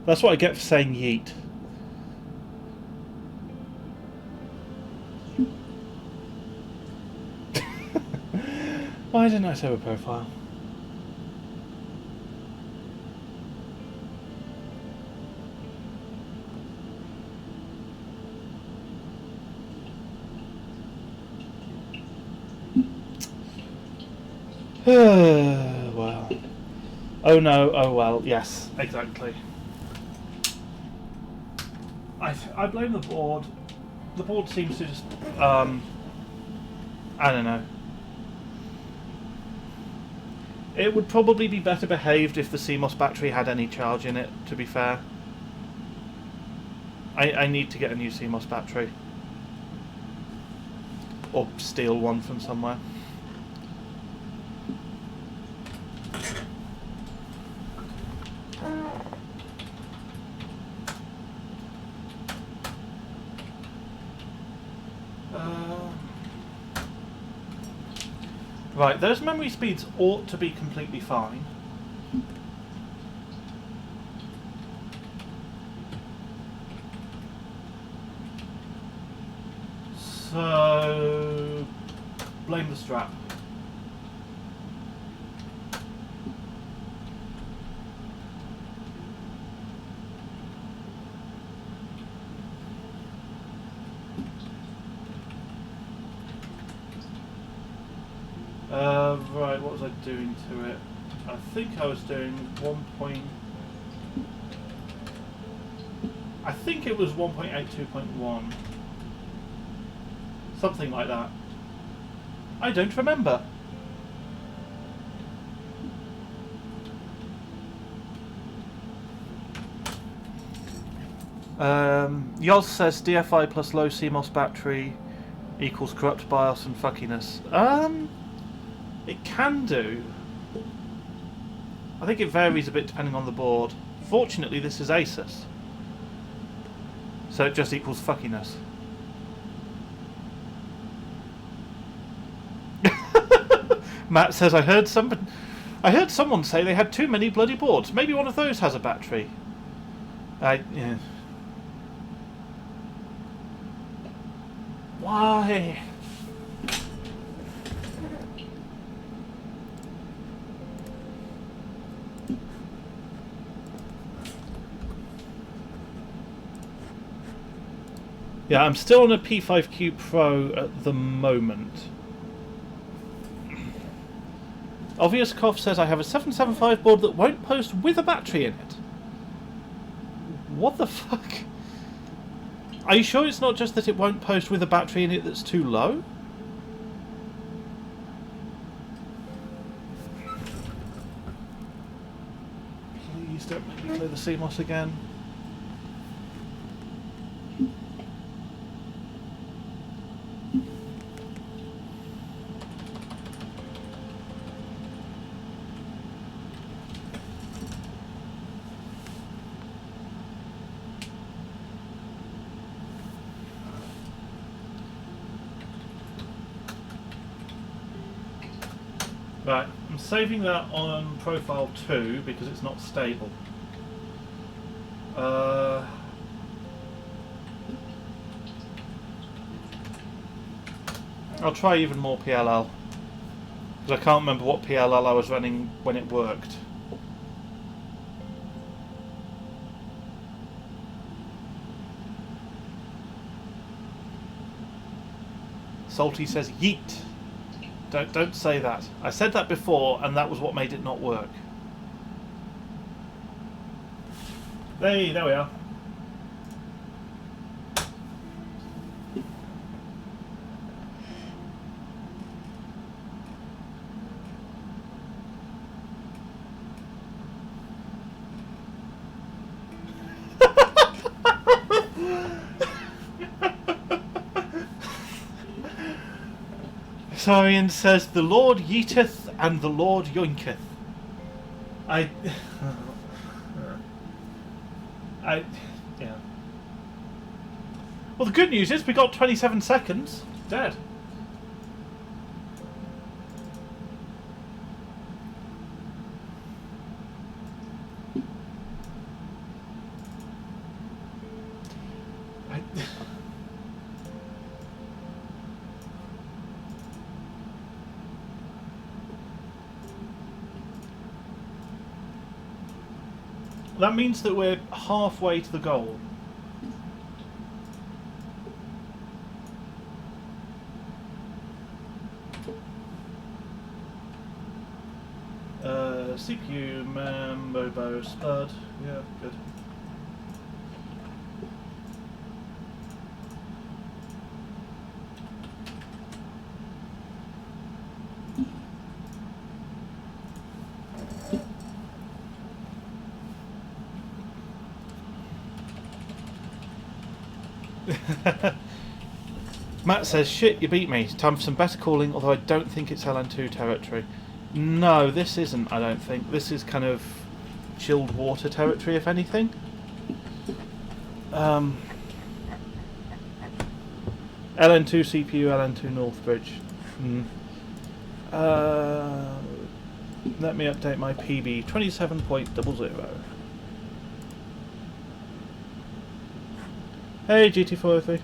That's what I get for saying yeet. Why didn't I save a profile? Well. Oh no, oh well, yes, exactly. I blame the board. The board seems to just, I don't know. It would probably be better behaved if the CMOS battery had any charge in it, to be fair. I need to get a new CMOS battery. Or steal one from somewhere. Right, those memory speeds ought to be completely fine. So, blame the strap. Right, what was I doing to it? I think I was doing 1. I think it was 1.82.1. Something like that. I don't remember. Yoz says DFI plus low CMOS battery equals corrupt BIOS and fuckiness. It can do. I think it varies a bit depending on the board. Fortunately, this is Asus, so it just equals fuckiness. Matt says, I heard someone say they had too many bloody boards. Maybe one of those has a battery. Yeah. Why? Yeah, I'm still on a P5Q Pro at the moment. Obvious Cough says I have a 775 board that won't post with a battery in it. What the fuck? Are you sure it's not just that it won't post with a battery in it that's too low? Please don't make me play the CMOS again. Right, I'm saving that on profile 2 because it's not stable. I'll try even more PLL because I can't remember what PLL I was running when it worked. Salty says yeet. Don't say that. I said that before, and that was what made it not work. Hey, there we are. Sarian says, the Lord yeeteth and the Lord yoinketh. Yeah. Well, the good news is we got 27 seconds. Dead. That means that we're halfway to the goal. CPU, Mambo, Spud. Yeah, good. Matt says, shit, you beat me. Time for some better calling, although I don't think it's LN2 territory. No, this isn't, I don't think. This is kind of chilled water territory, if anything. LN2 CPU, LN2 Northbridge. Let me update my PB. 27.00. Hey, GT403.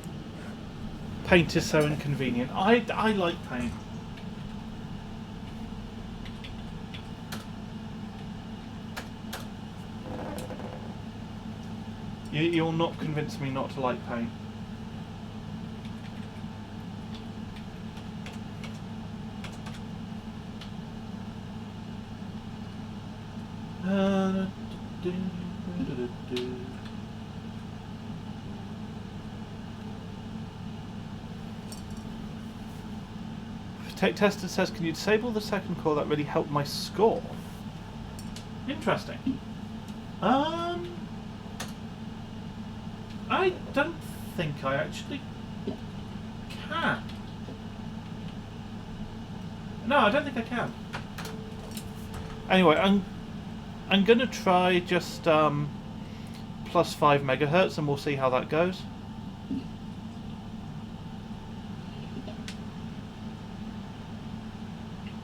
Paint is so inconvenient. I like paint. You'll not convince me not to like paint. Tech Tester says, can you disable the second core? That really helped my score. Interesting. I don't think I actually can. No, I don't think I can. Anyway, I'm gonna try just plus 5 megahertz, and we'll see how that goes.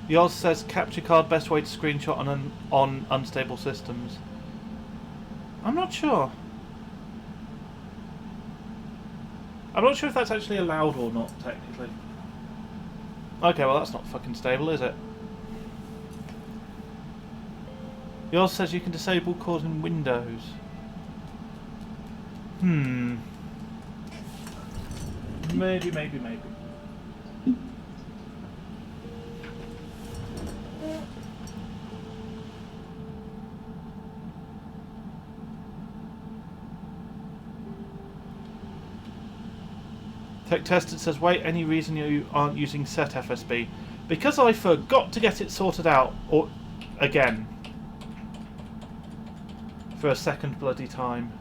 Yours says capture card best way to screenshot on unstable systems. I'm not sure. I'm not sure if that's actually allowed or not, technically. Okay, well that's not fucking stable, is it? Yours says you can disable cores in Windows. Maybe. Tech Tested says, wait, any reason you aren't using set FSB? Because I forgot to get it sorted out, or again, for a second bloody time.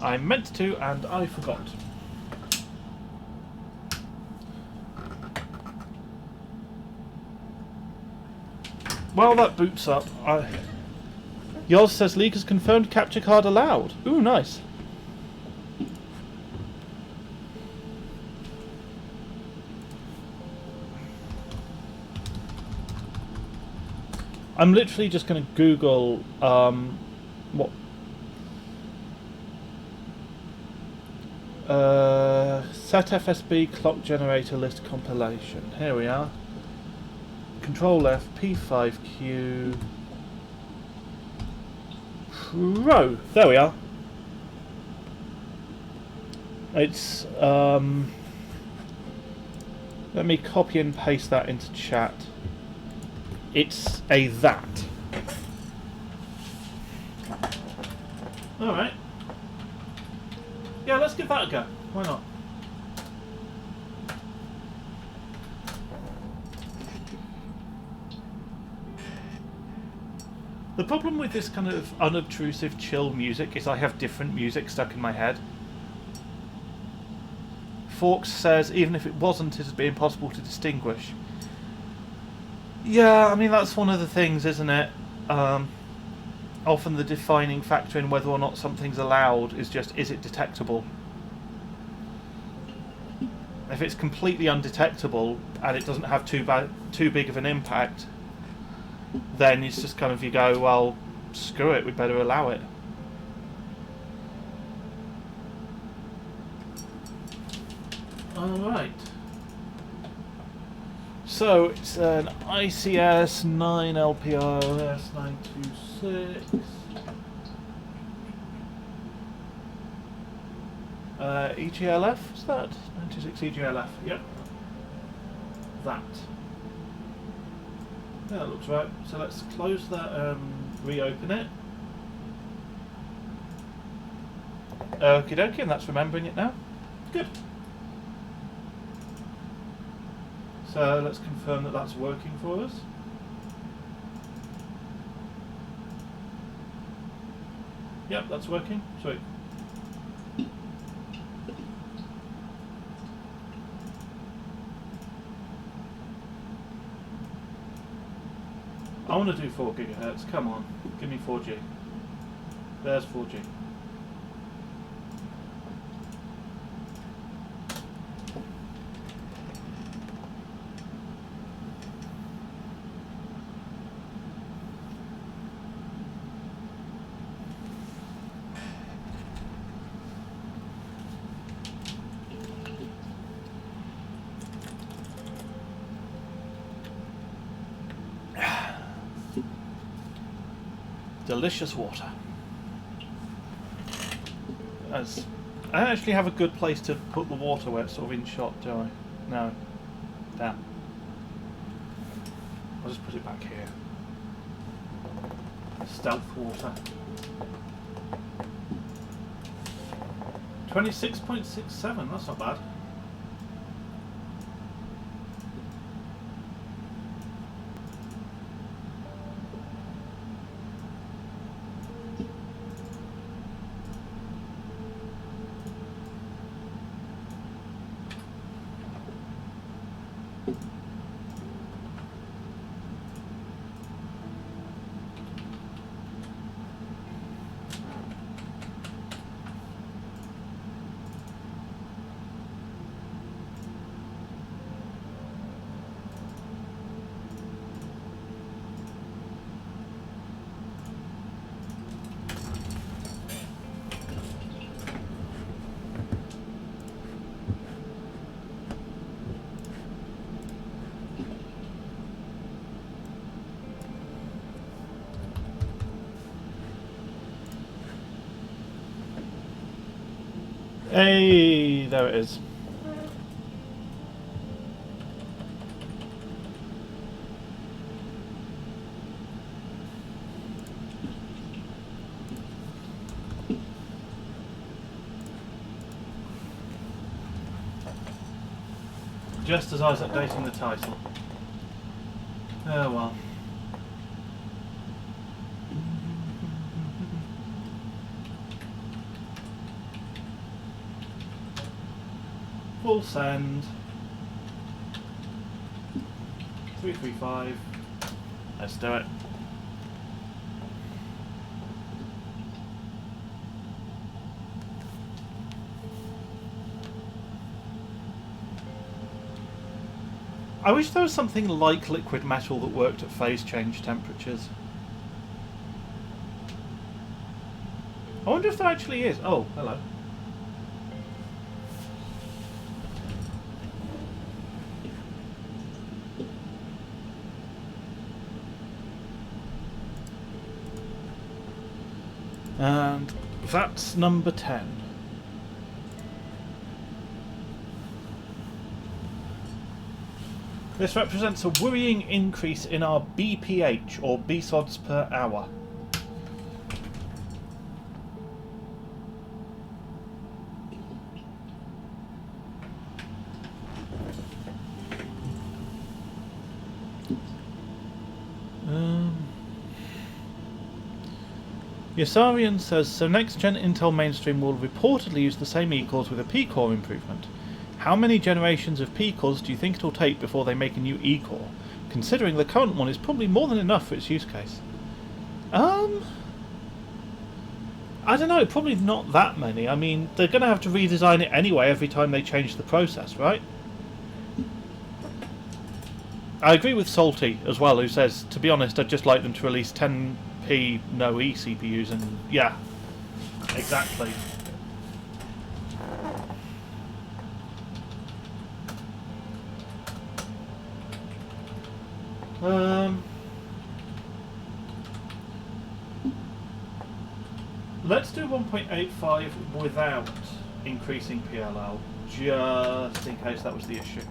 I meant to, and I forgot. While that boots up, Yoz says leak has confirmed capture card allowed. Ooh, nice. I'm literally just going to Google what set FSB clock generator list compilation. Here we are. Control F P5Q Pro. There we are. It's let me copy and paste that into chat. It's a that. Alright. Yeah, let's give that a go. Why not? The problem with this kind of unobtrusive chill music is I have different music stuck in my head. Forks says even if it wasn't, it'd be impossible to distinguish. Yeah, I mean that's one of the things, isn't it? often the defining factor in whether or not something's allowed is just, is it detectable? If it's completely undetectable and it doesn't have too big of an impact, then it's just kind of, you go, well, screw it, we'd better allow it. Alright. So it's an ICS 9 LPRS 926. EGLF, is that? 96 EGLF, yep. That. Yeah, that looks right. So let's close that, reopen it. Okie dokie, and that's remembering it now. Good. So let's confirm that that's working for us. Yep, that's working. Sweet. I want to do 4 gigahertz. Come on, give me 4G. There's 4G. Delicious water. As I don't actually have a good place to put the water where it's sort of in shot, do I? No. Damn. I'll just put it back here. Stealth water. 26.67, that's not bad. Hey, there it is. Just as I was updating the title. Oh well. Full send. 335. Let's do it. I wish there was something like liquid metal that worked at phase change temperatures. I wonder if there actually is. Oh, hello. And that's number 10. This represents a worrying increase in our BPH, or BSODs per hour. Yasarian says, so next-gen Intel mainstream will reportedly use the same E-cores with a P-core improvement. How many generations of P-cores do you think it'll take before they make a new E-core? Considering the current one is probably more than enough for its use case. I don't know, probably not that many. I mean, they're going to have to redesign it anyway every time they change the process, right? I agree with Salty as well, who says, to be honest, I'd just like them to release 10p no-E CPUs, and yeah, exactly. Let's do 1.85 without increasing PLL, just in case that was the issue.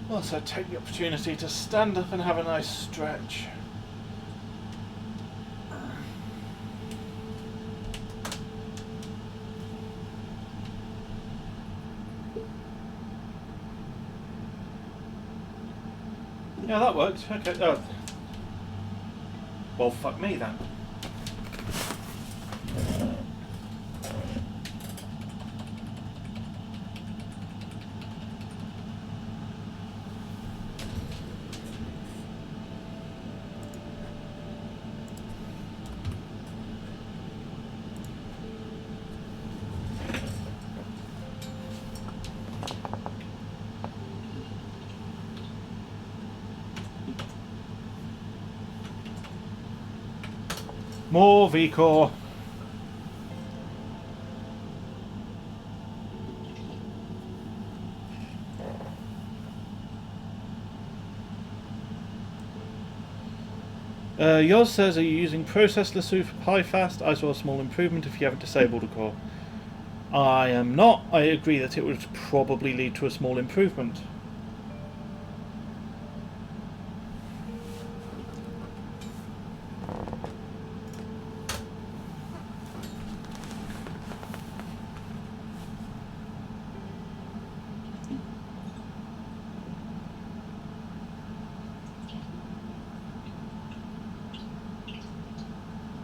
Also take the opportunity to stand up and have a nice stretch. Yeah, that worked. Okay. Oh. Well, fuck me then. More V-Core. Yoz says, are you using processless for PiFast? I saw a small improvement if you haven't disabled a core. I am not. I agree that it would probably lead to a small improvement.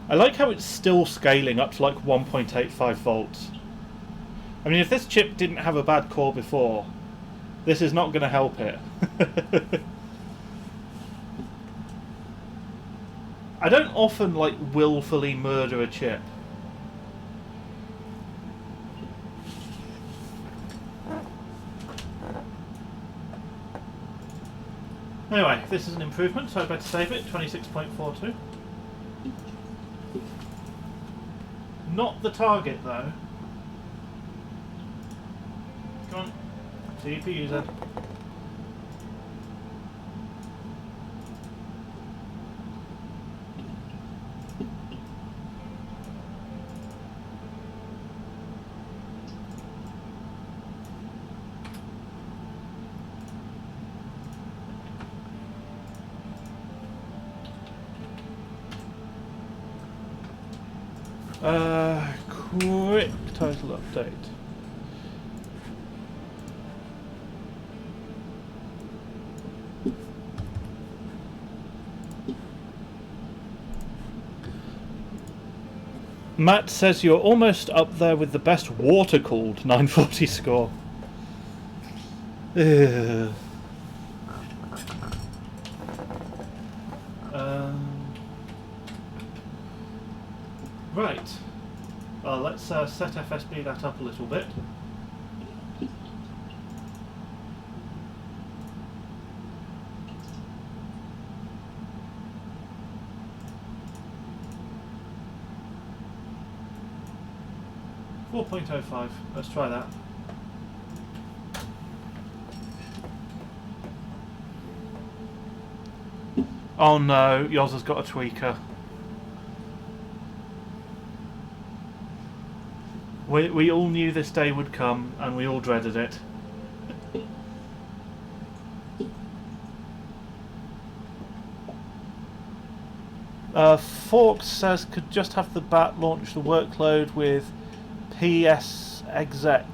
I like how it's still scaling up to like 1.85 volts. I mean, if this chip didn't have a bad core before, this is not going to help it. I don't often like willfully murder a chip. Anyway, this is an improvement, so I'd better save it. 26.42. Not the target though. Come on, CPU then. Quick title update. Matt says you're almost up there with the best water-cooled 940 score. Ugh. Right. Well, let's set FSB that up a little bit. .05. Let's try that. Oh no, yours has got a tweaker. We all knew this day would come, and we all dreaded it. Forks says could just have the bat launch the workload with PS exec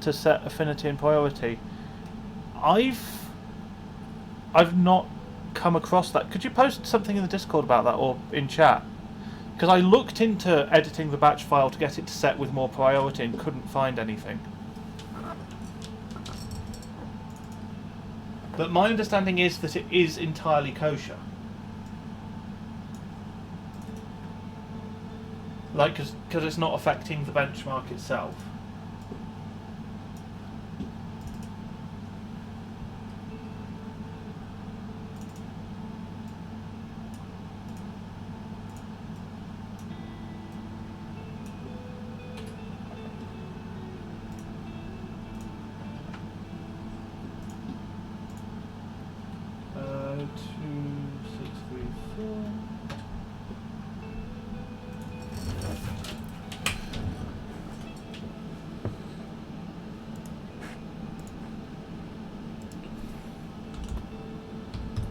to set affinity and priority. I've not come across that. Could you post something in the Discord about that or in chat? Because I looked into editing the batch file to get it to set with more priority and couldn't find anything. But my understanding is that it is entirely kosher. Like, because it's not affecting the benchmark itself.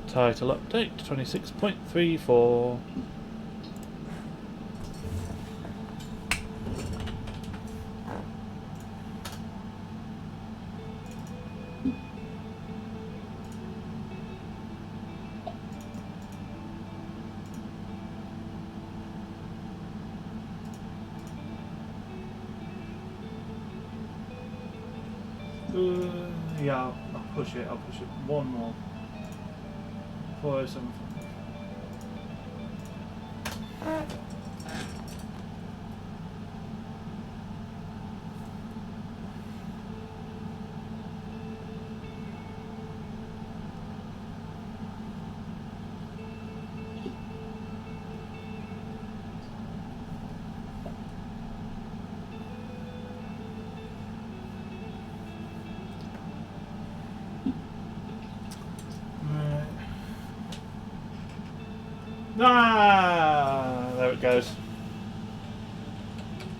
Title update 26.34. Yeah, I'll push it. I'll push it one more. 407. Ah, there it goes.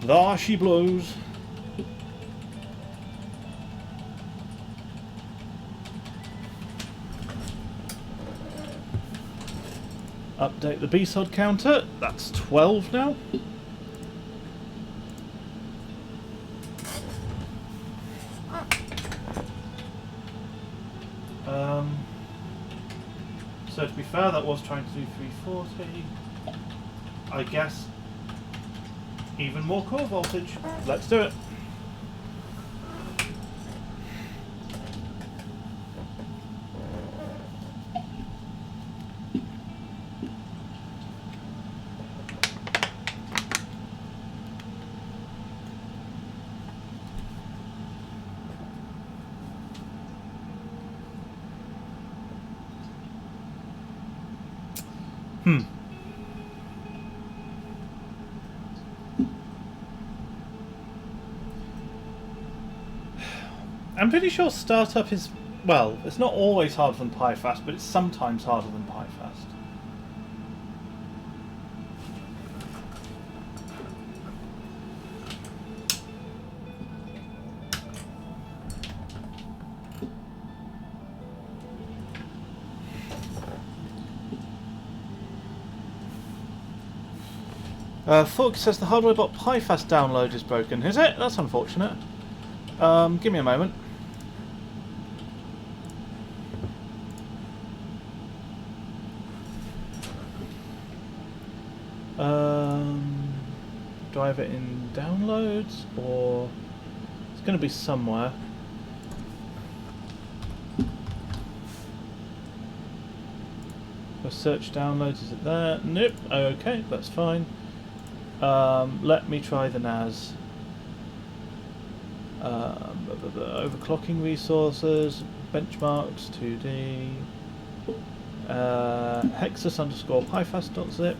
There she blows. Update the B-sod counter. That's 12 now. So to be fair, that was trying to do 340. I guess even more core voltage. Let's do it. I'm pretty sure startup is, well, it's not always harder than PiFast, but it's sometimes harder than PiFast. Fork says the hardware bot PiFast download is broken. Is it? That's unfortunate. Give me a moment. Do I have it in downloads, or it's going to be somewhere? If I search downloads, is it there? Nope. Okay, that's fine. Let me try the NAS. Overclocking resources, benchmarks, 2D, hexus underscore pifast.zip.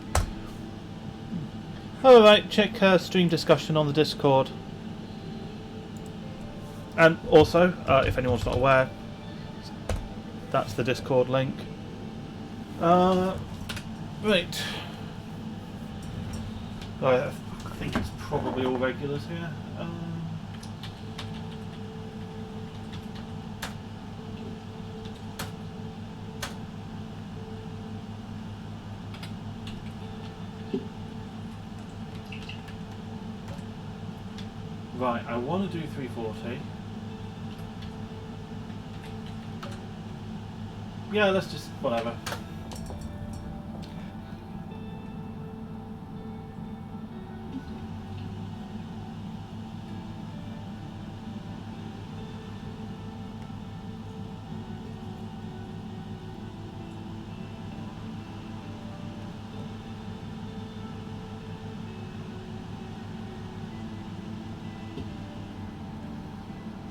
Alright, check stream discussion on the Discord. And also, if anyone's not aware, that's the Discord link. Right. I think it's probably all regulars here. Right, I want to do 340. Yeah, let's just, whatever.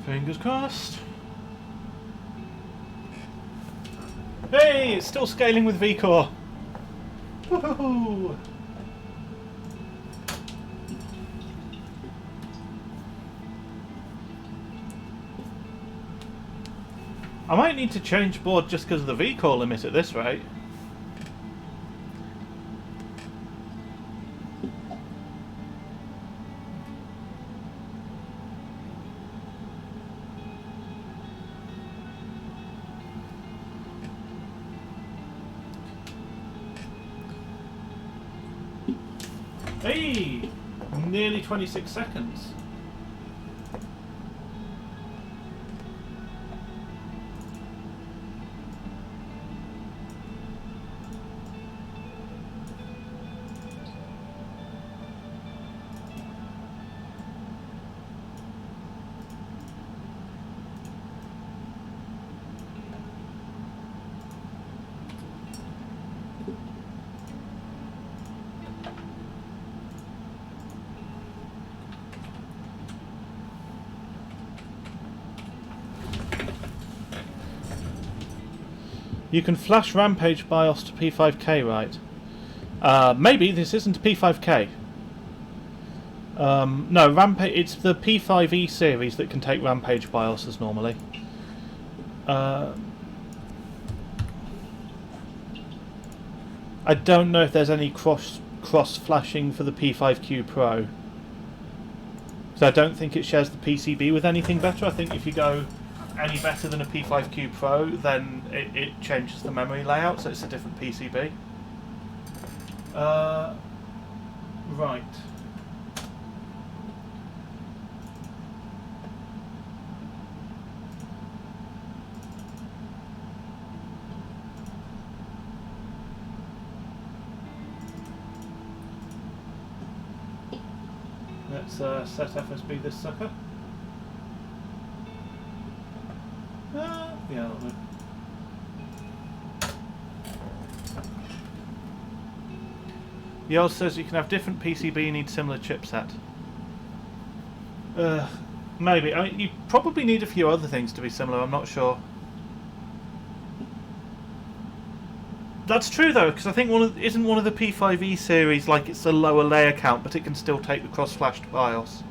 Fingers crossed. Hey, it's still scaling with VCore. Woohoo! I might need to change board just because of the VCore limit at this rate. Hey! Nearly 26 seconds. You can flash Rampage BIOS to P5K, right? Maybe this isn't a P5K. No, Rampage. It's the P5E series that can take Rampage BIOSes normally. I don't know if there's any cross flashing for the P5Q Pro. So I don't think it shares the PCB with anything better. I think if you go any better than a P5Q Pro, then it changes the memory layout, so it's a different PCB. Right. Let's set FSB this sucker. Yeah, that'll do. Yours says you can have different PCB, you need similar chipset. Maybe. I mean, you probably need a few other things to be similar, I'm not sure. That's true though, because I think isn't one of the P5E series like it's a lower layer count, but it can still take the cross-flashed BIOS.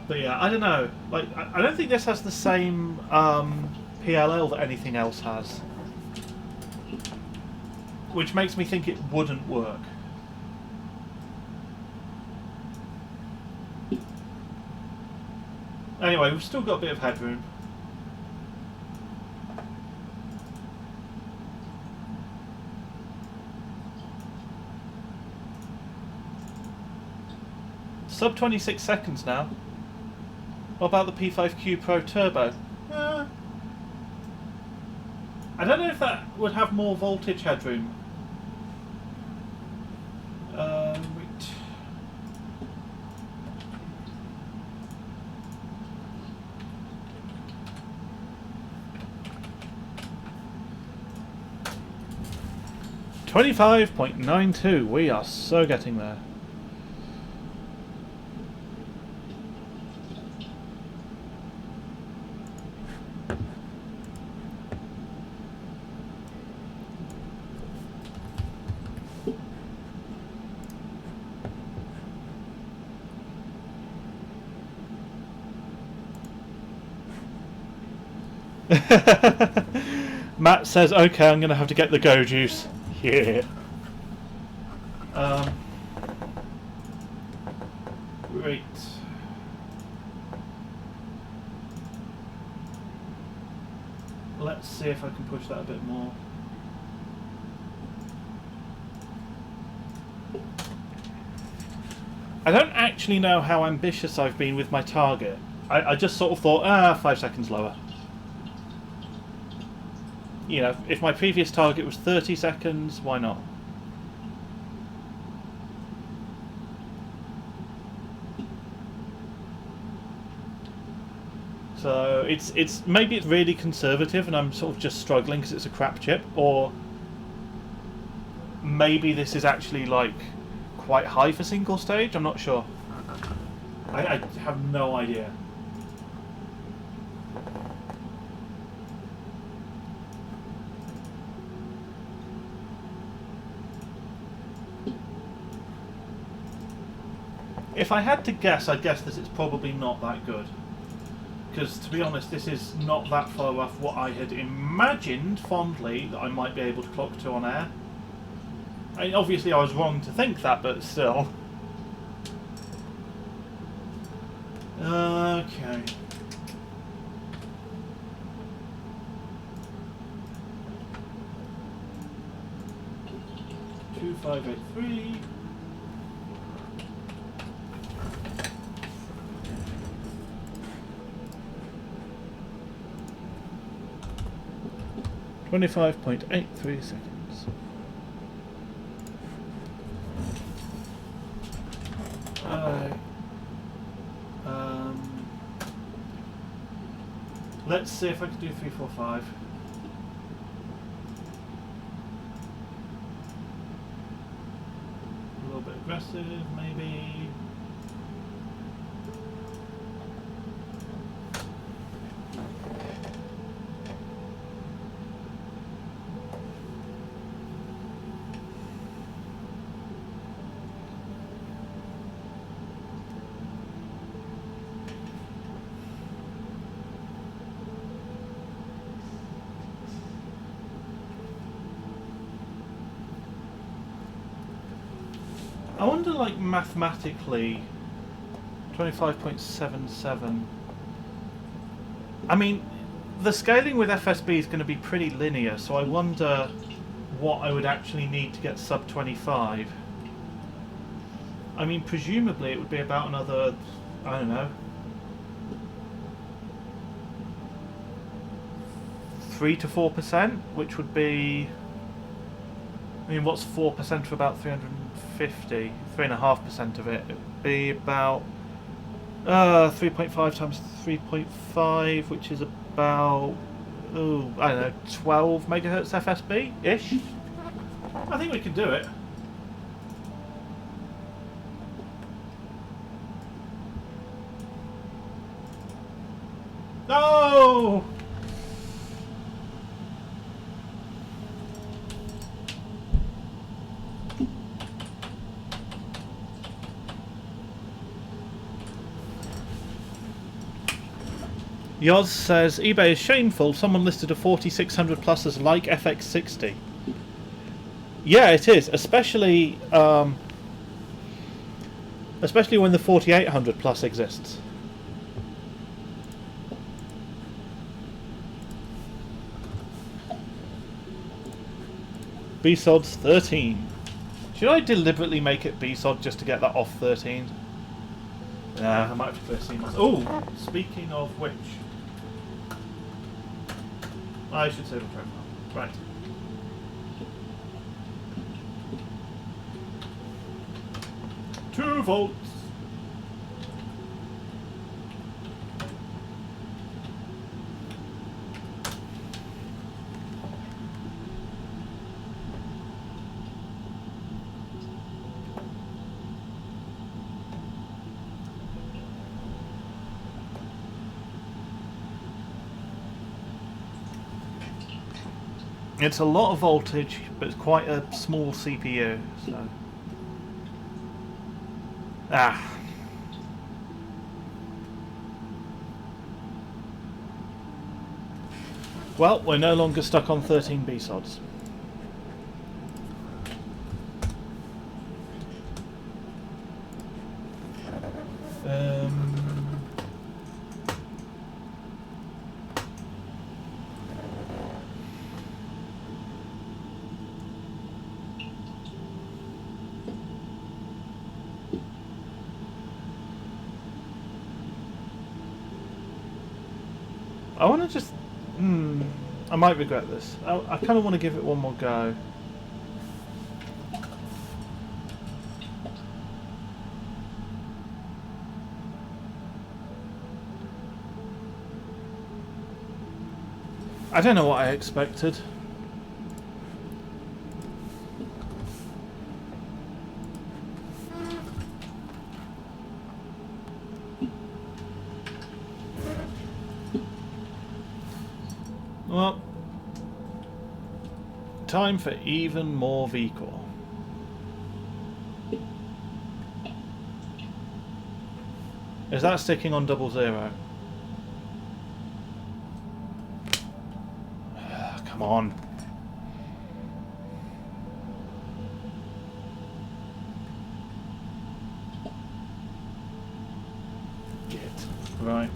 But yeah, I don't know. Like, I don't think this has the same PLL that anything else has, which makes me think it wouldn't work. Anyway, we've still got a bit of headroom. Sub 26 seconds now. What about the P5Q Pro Turbo? I don't know if that would have more voltage headroom. Wait. $25.92. We are so getting there. Matt says, okay, I'm going to have to get the Go Juice. Yeah. Right. Let's see if I can push that a bit more. I don't actually know how ambitious I've been with my target. I just sort of thought, 5 seconds lower. You know, if my previous target was 30 seconds, why not? So it's maybe it's really conservative and I'm sort of just struggling because it's a crap chip, or maybe this is actually like quite high for single stage, I'm not sure. I have no idea. If I had to guess, I'd guess that it's probably not that good. Because, to be honest, this is not that far off what I had imagined fondly that I might be able to clock to on air. I mean, obviously I was wrong to think that, but still. Okay. Two 583. .83 seconds. Let's see if I can do 345. A little bit aggressive, maybe. I wonder, like, mathematically, 25.77. I mean, the scaling with FSB is going to be pretty linear, so I wonder what I would actually need to get sub 25. I mean, presumably it would be about another, I don't know, 3 to 4%, which would be, I mean, what's 4% for about 350? 3.5% of it. It would be about 3.5 times 3.5, which is about, oh, I don't know, 12 megahertz FSB-ish. I think we can do it. No! Yoz says, eBay is shameful. Someone listed a 4600 plus as like FX60. Yeah, it is. Especially when the 4800 plus exists. BSOD's 13. Should I deliberately make it BSOD just to get that off 13? Nah, I might have to clear CMOS. Oh, speaking of which, I should save a profile. Right. Two volts. It's a lot of voltage, but it's quite a small CPU, so... Ah. Well, we're no longer stuck on 13 BSODs. I want to just... I might regret this. I kind of want to give it one more go. I don't know what I expected. time for even more V-Core. Is that sticking on 00? Come on. Get right.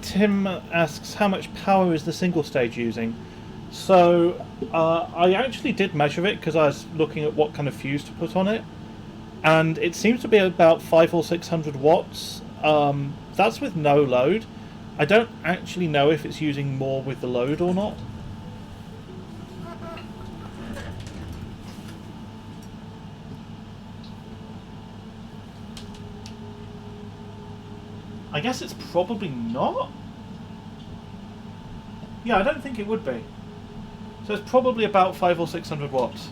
Tim asks, how much power is the single stage using? So, I actually did measure it because I was looking at what kind of fuse to put on it, and it seems to be about 500 or 600 watts. That's with no load. I don't actually know if it's using more with the load or not. I guess it's probably not. Yeah, I don't think it would be. So it's probably about 500 or 600 watts.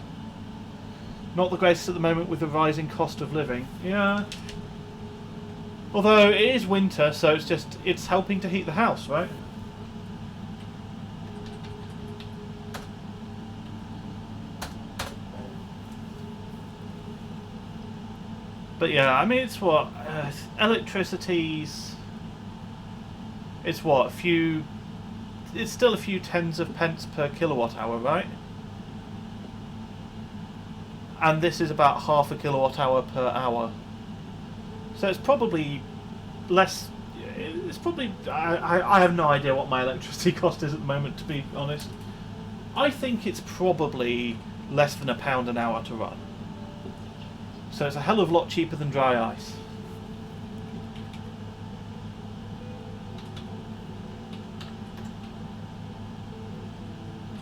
Not the greatest at the moment with the rising cost of living. Yeah. Although it is winter, so it's helping to heat the house, right? But yeah, I mean, it's what? Electricity's... It's what? It's still a few tens of pence per kilowatt hour, right? And this is about half a kilowatt hour per hour. So it's probably less... It's probably... I have no idea what my electricity cost is at the moment, to be honest. I think it's probably less than £1 an hour to run. So it's a hell of a lot cheaper than dry ice.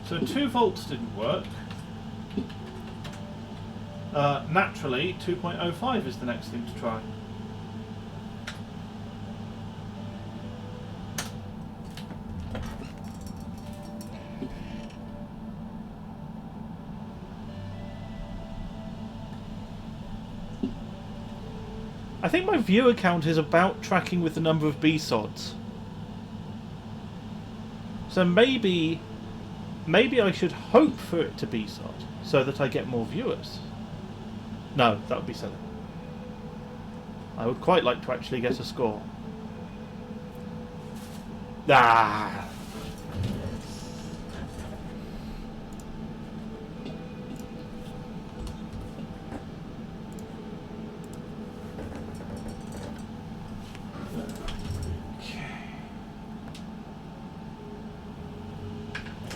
So 2 volts didn't work. Naturally, 2.05 is the next thing to try. I think my viewer count is about tracking with the number of B-sods. So maybe I should hope for it to B-sod so that I get more viewers. No, that would be silly. I would quite like to actually get a score. Ah!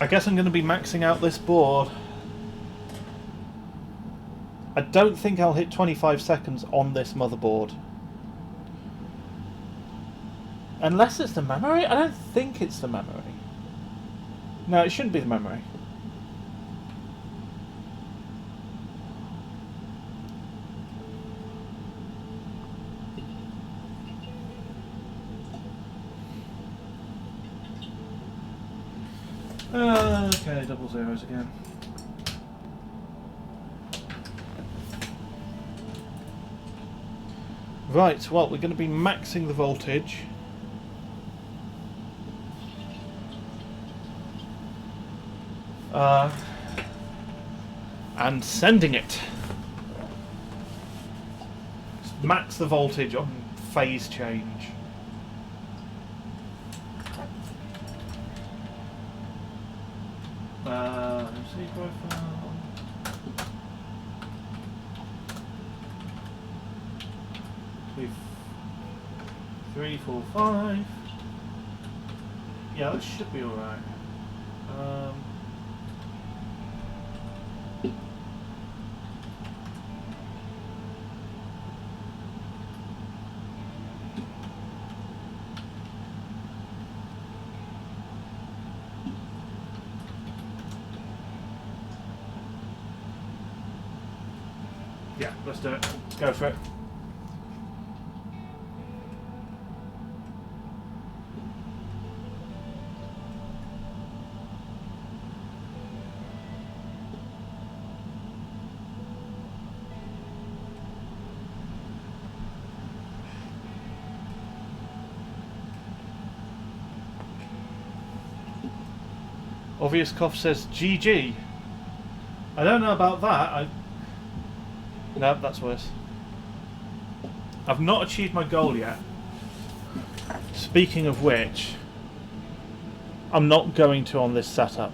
I guess I'm going to be maxing out this board. I don't think I'll hit 25 seconds on this motherboard. Unless it's the memory? I don't think it's the memory. No, it shouldn't be the memory. Okay, double zeros again. Right, well, we're going to be maxing the voltage. And sending it. Max the voltage on phase change. MC profile. 3, 4, 5. Yeah, that should be alright. Yeah, let's do it. Let's go for it. Obvious Cough says GG. I don't know about that. No, that's worse. I've not achieved my goal yet. Speaking of which, I'm not going to on this setup.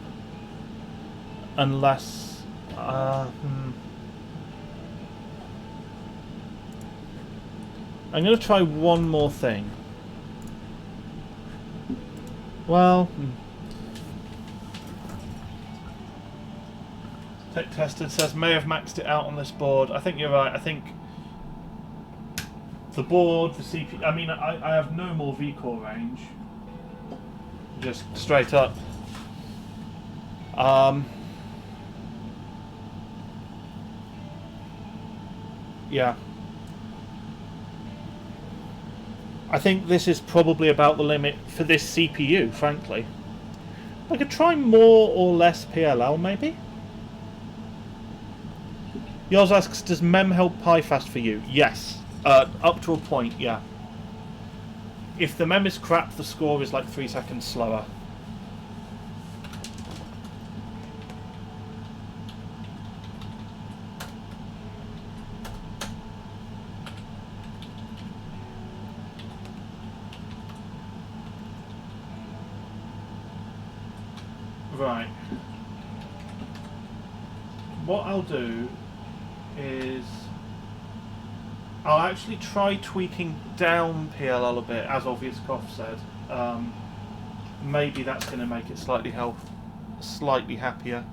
Unless... I'm going to try one more thing. Well... Tech Tested says, may have maxed it out on this board. I think you're right. I think the board, the CPU... I mean, I have no more V-core range. Just straight up. Yeah. I think this is probably about the limit for this CPU, frankly. I could try more or less PLL, maybe? Yours asks, does MEM help PiFast for you? Yes. Up to a point, yeah. If the MEM is crap, the score is like 3 seconds slower. Right. What I'll do is I'll actually try tweaking down PLL a bit, as Obvious Cough said. Maybe that's going to make it slightly happier.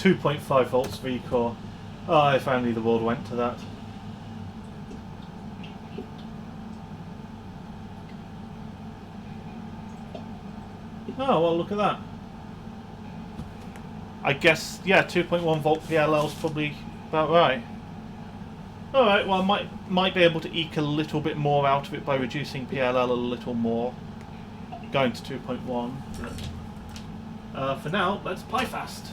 .5 volts V-core. Oh, if only the world went to that. Oh, well, look at that. I guess, yeah, 2.1 volt PLL is probably about right. Alright, well, I might be able to eke a little bit more out of it by reducing PLL a little more. Going to 2.1. But, for now, let's PiFast.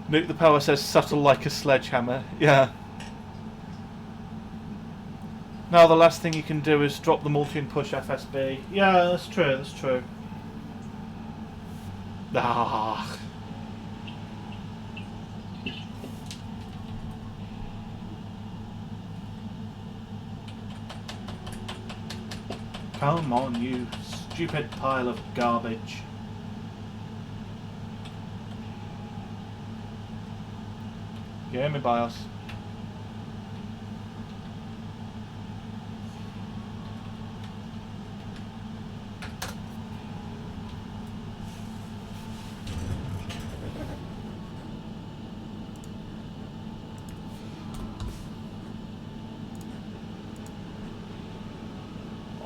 Nuke the Power says subtle like a sledgehammer. Yeah. Now the last thing you can do is drop the multi and push FSB. Yeah, that's true, that's true. Ah. Come on, you stupid pile of garbage. Give me BIOS.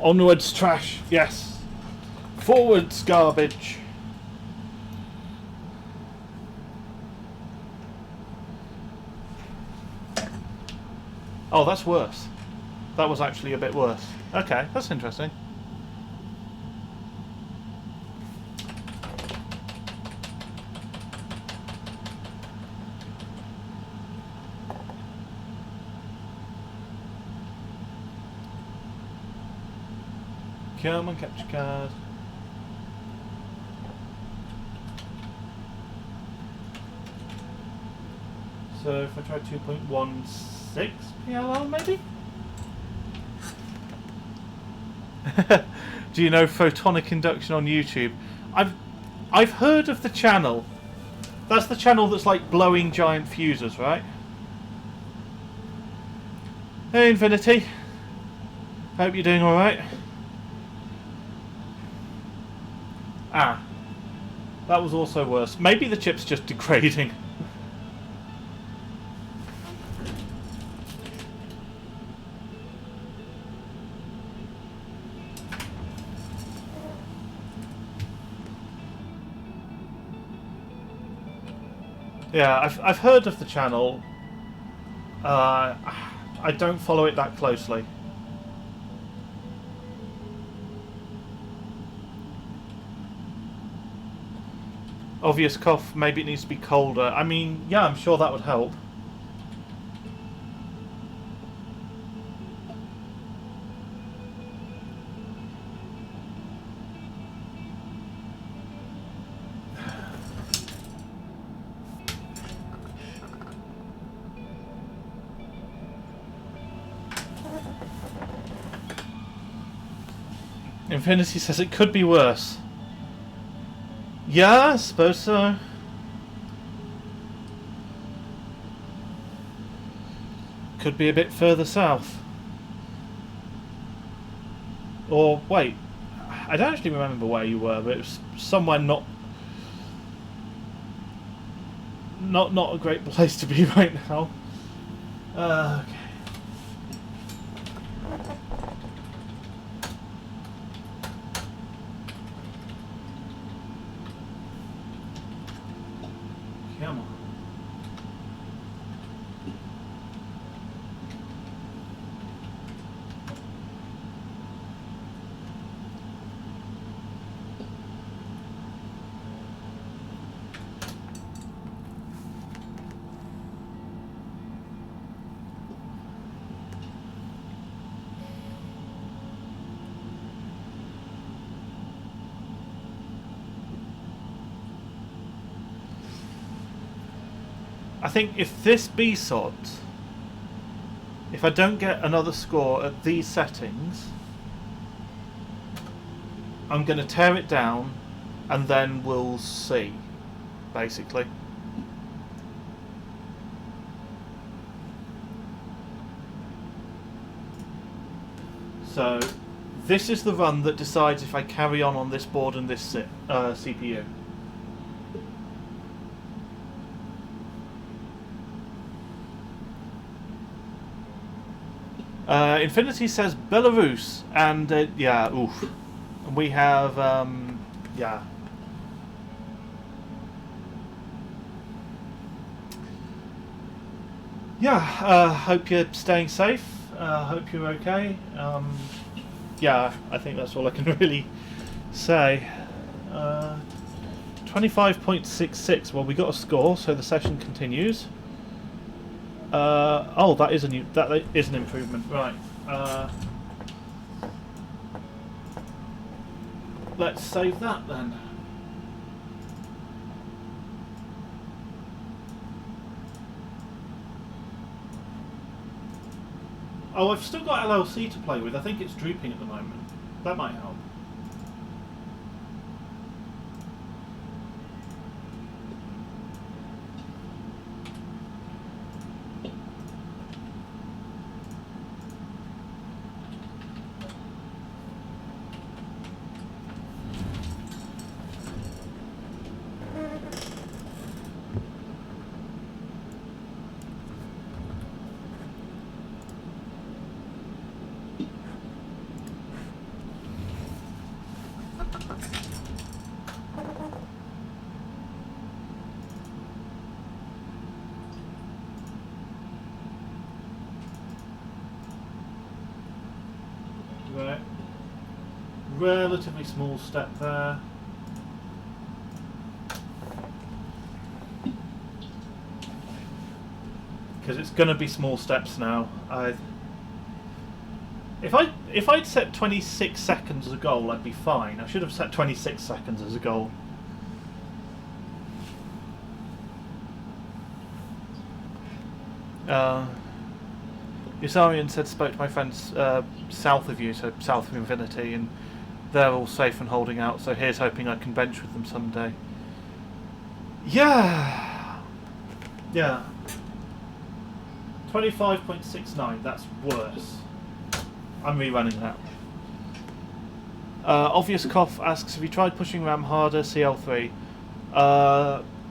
Onwards, trash. Yes. Forwards, garbage. Oh, that's worse. That was actually a bit worse. Okay, that's interesting. Come on, capture card. So if I try 2.16 PLL maybe? Do you know Photonic Induction on YouTube? I've heard of the channel. That's the channel that's like blowing giant fuses, right? Hey Infinity. Hope you're doing alright. Ah. That was also worse. Maybe the chip's just degrading. Yeah, I've heard of the channel. I don't follow it that closely. Obvious cough, maybe it needs to be colder. I mean, yeah, I'm sure that would help. Infinity says it could be worse. Yeah, I suppose so. Could be a bit further south. Or, wait, I don't actually remember where you were, but it was somewhere not a great place to be right now. Okay. Come on. I think if this B-sod, if I don't get another score at these settings, I'm going to tear it down and then we'll see, basically. So this is the run that decides if I carry on this board and this CPU. Infinity says Belarus, and yeah, oof. And we have, yeah. Yeah, hope you're staying safe. Hope you're okay. Yeah, I think that's all I can really say. 25.66. Well, we got a score, so the session continues. Oh, that is an improvement, right? Let's save that then. Oh, I've still got LLC to play with. I think it's drooping at the moment. That might help. Right. Relatively small step there. Because it's going to be small steps now. If I'd set 26 seconds as a goal, I'd be fine. I should have set 26 seconds as a goal. Yusarian said spoke to my friends south of you, so south of Infinity, and they're all safe and holding out, so here's hoping I can bench with them someday. Yeah! Yeah. 25.69, that's worse. I'm rerunning that. Obvious Cough asks, have you tried pushing RAM harder, CL3?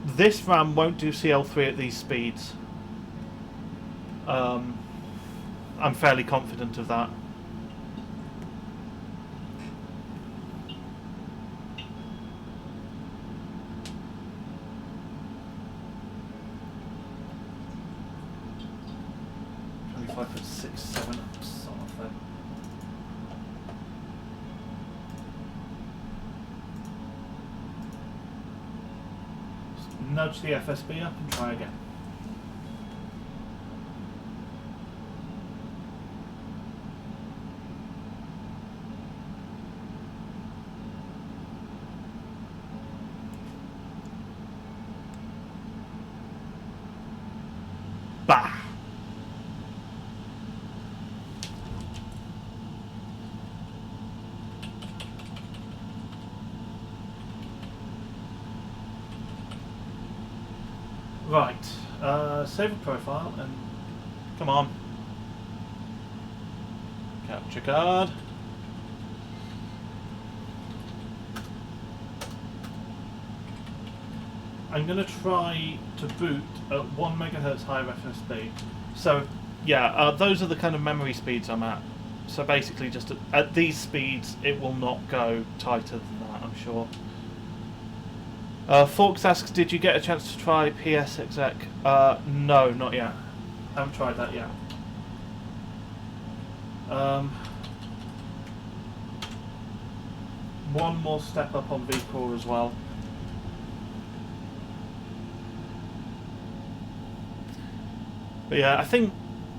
This RAM won't do CL3 at these speeds. I'm fairly confident of that. if I put 6-7 ups on off then. Just nudge the FSB up and try again. Bah! Right, save a profile and come on. Capture card. I'm going to try to boot at 1 MHz high reference speed. So, yeah, those are the kind of memory speeds I'm at. So basically, just at these speeds, it will not go tighter than that, I'm sure. Forks asks, did you get a chance to try PS exec? No, not yet. I haven't tried that yet. One more step up on vCore as well. But yeah, I think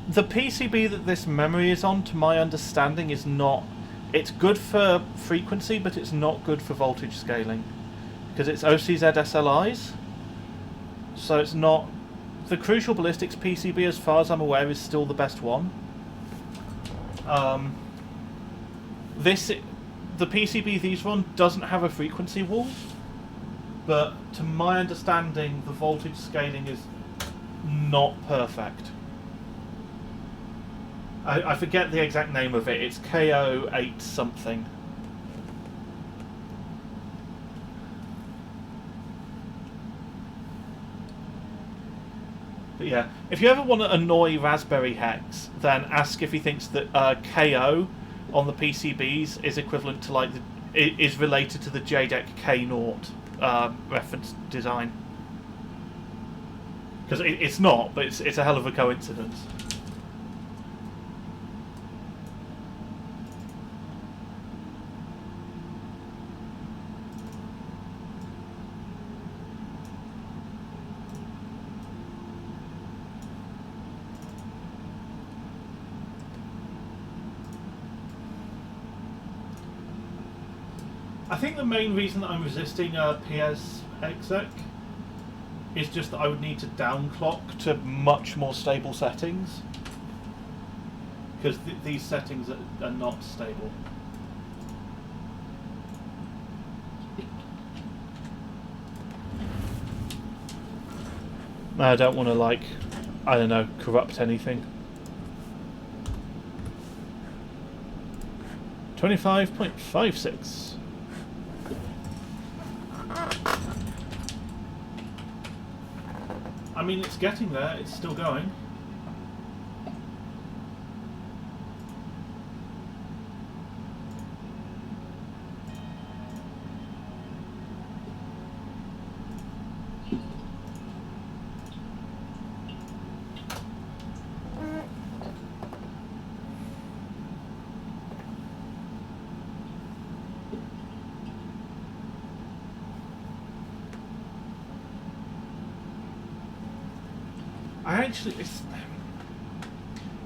the PCB that this memory is on, to my understanding, is not... It's good for frequency, but it's not good for voltage scaling. Because it's OCZ SLIs. So it's not... The Crucial Ballistics PCB, as far as I'm aware, is still the best one. The PCB these run doesn't have a frequency wall. But to my understanding, the voltage scaling is not perfect. I forget the exact name of it. It's KO8 something. But yeah, if you ever want to annoy Raspberry Hex, then ask if he thinks that KO on the PCBs is equivalent to is related to the JDEC K0 reference design. Because it's not, but it's a hell of a coincidence. I think the main reason that I'm resisting PS exec is just that I would need to downclock to much more stable settings, because these settings are not stable. I don't want to, I don't know, corrupt anything. 25.56. I mean, it's getting there, it's still going.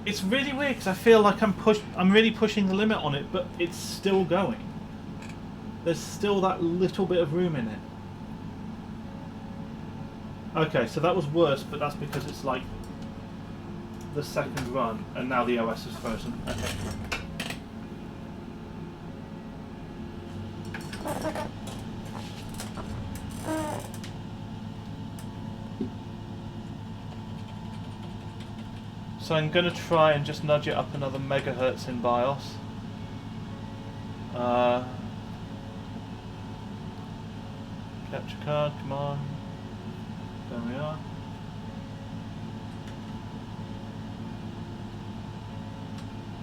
It's really weird because I feel like I'm really pushing the limit on it, but it's still going. There's still that little bit of room in it. Okay, so that was worse, but that's because it's like the second run, and now the OS is frozen. Okay. So I'm going to try and just nudge it up another megahertz in BIOS. Capture card, come on. There we are.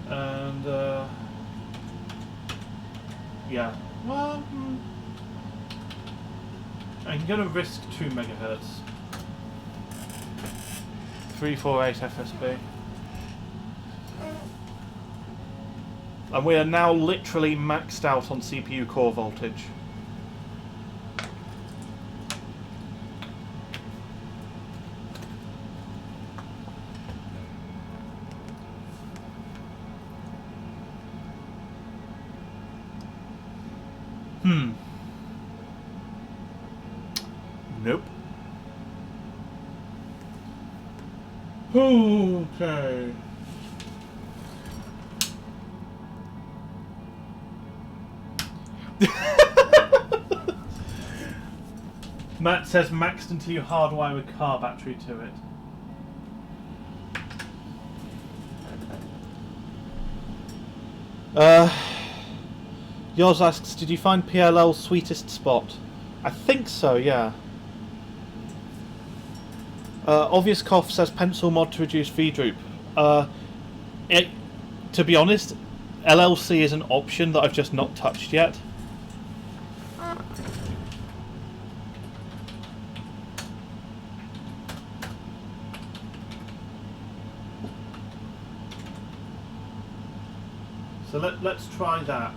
And yeah, well, I'm going to risk 2 megahertz. 348 FSB. And we are now literally maxed out on CPU core voltage. Nope. Okay. Matt says maxed until you hardwire a car battery to it. Yours asks, did you find PLL's sweetest spot? I think so, yeah. Obvious Cough says pencil mod to reduce V-droop. To be honest, LLC is an option that I've just not touched yet. So let's try that.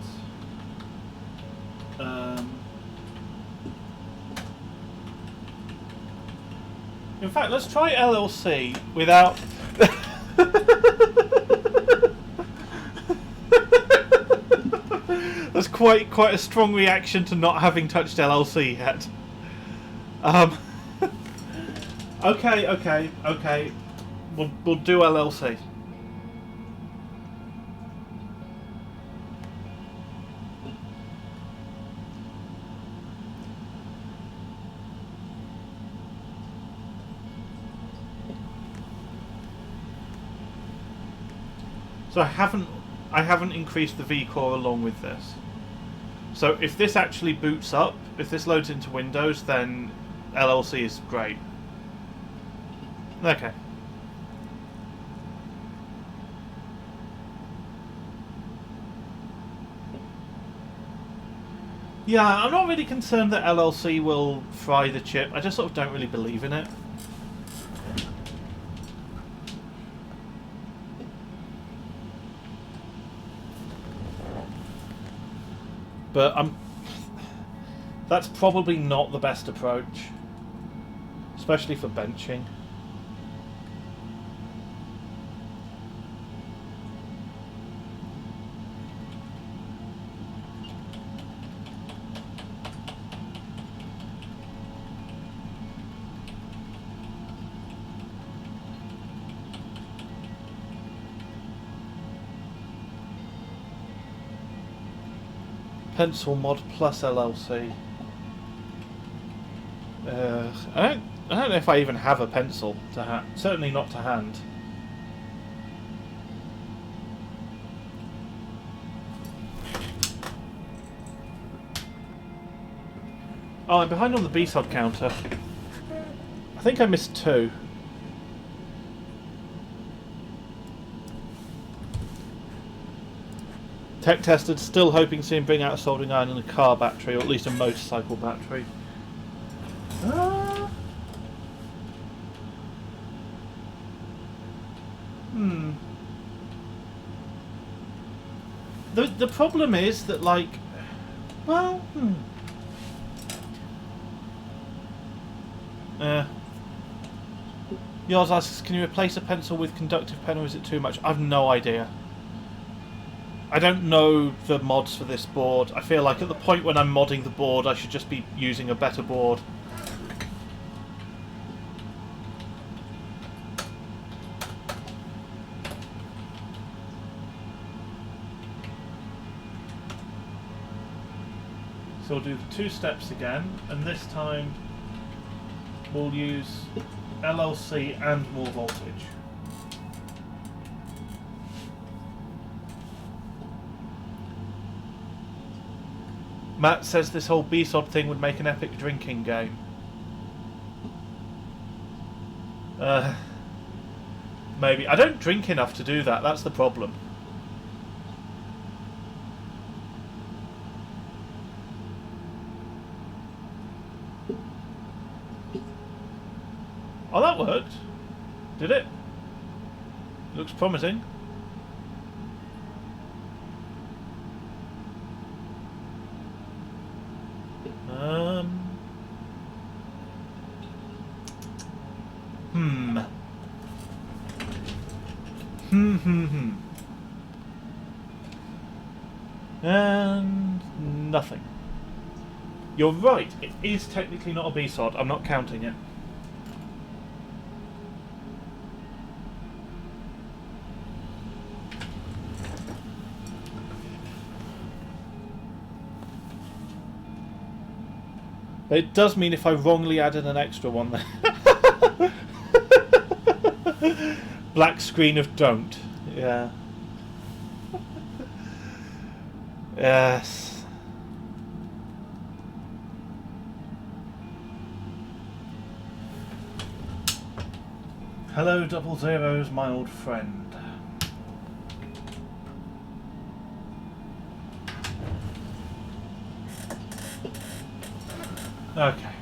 In fact, let's try LLC without... That's quite a strong reaction to not having touched LLC yet. Okay. We'll do LLC. So I haven't increased the V-core along with this. So if this actually boots up, if this loads into Windows, then LLC is great. Okay. Yeah, I'm not really concerned that LLC will fry the chip. I just sort of don't really believe in it. But that's probably not the best approach, especially for benching. Pencil mod plus LLC. I don't know if I even have a pencil to hand. Certainly not to hand. Oh, I'm behind on the B-sod counter. I think I missed 2. Tech tested, still hoping to see him bring out a soldering iron and a car battery, or at least a motorcycle battery. The problem is that, like, well, Yours asks, can you replace a pencil with conductive pen, or is it too much? I've no idea. I don't know the mods for this board. I feel like at the point when I'm modding the board, I should just be using a better board. So we'll do the 2 steps again, and this time we'll use LLC and more voltage. Matt says this whole B-sod thing would make an epic drinking game. Maybe. I don't drink enough to do that, that's the problem. Oh, that worked. Did it? Looks promising. And nothing. You're right, it is technically not a B-sod, I'm not counting it. But it does mean if I wrongly added an extra one there. Black screen of don't. Yeah. Yes. Hello, Double Zeros, my old friend. Okay.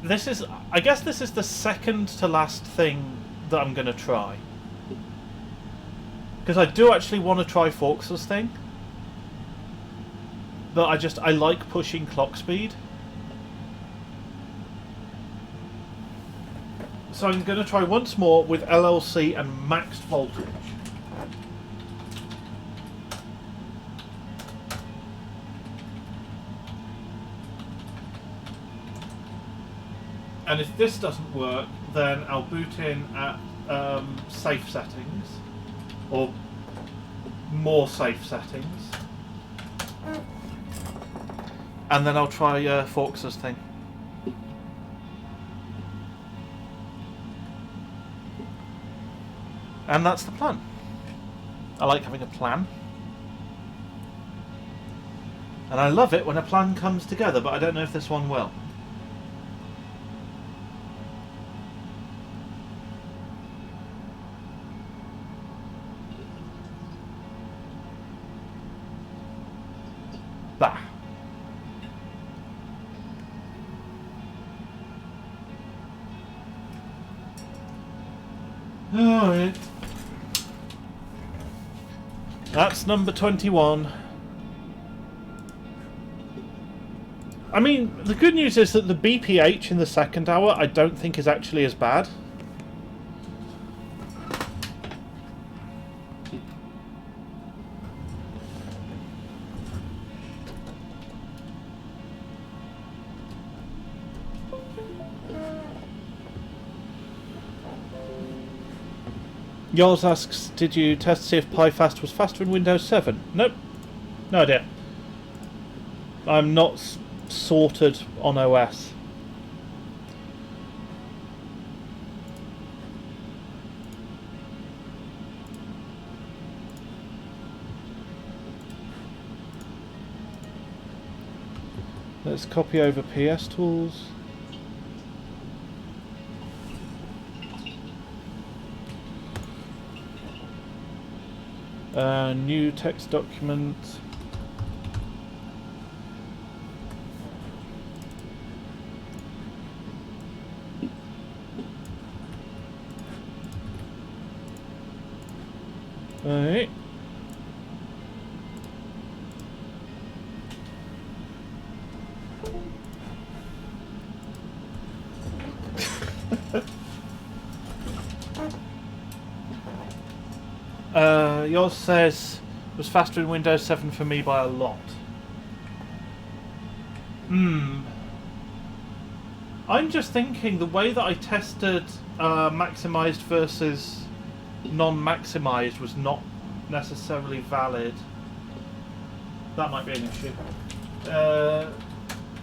This is, I guess this is the second to last thing that I'm going to try. Because I do actually want to try Forks's thing. But I like pushing clock speed. So I'm going to try once more with LLC and maxed voltage. And if this doesn't work, then I'll boot in at safe settings, or more safe settings, and then I'll try Forks's thing. And that's the plan. I like having a plan. And I love it when a plan comes together, but I don't know if this one will. Bah. Alright. That's number 21. I mean, the good news is that the BPH in the second hour I don't think is actually as bad. Yours asks, did you test to see if PiFast was faster in Windows 7? Nope. No idea. I'm not sorted on OS. Let's copy over PS tools. New text document. Right. Yours says it was faster in Windows 7 for me by a lot. I'm just thinking the way that I tested maximised versus non-maximised was not necessarily valid. That might be an issue.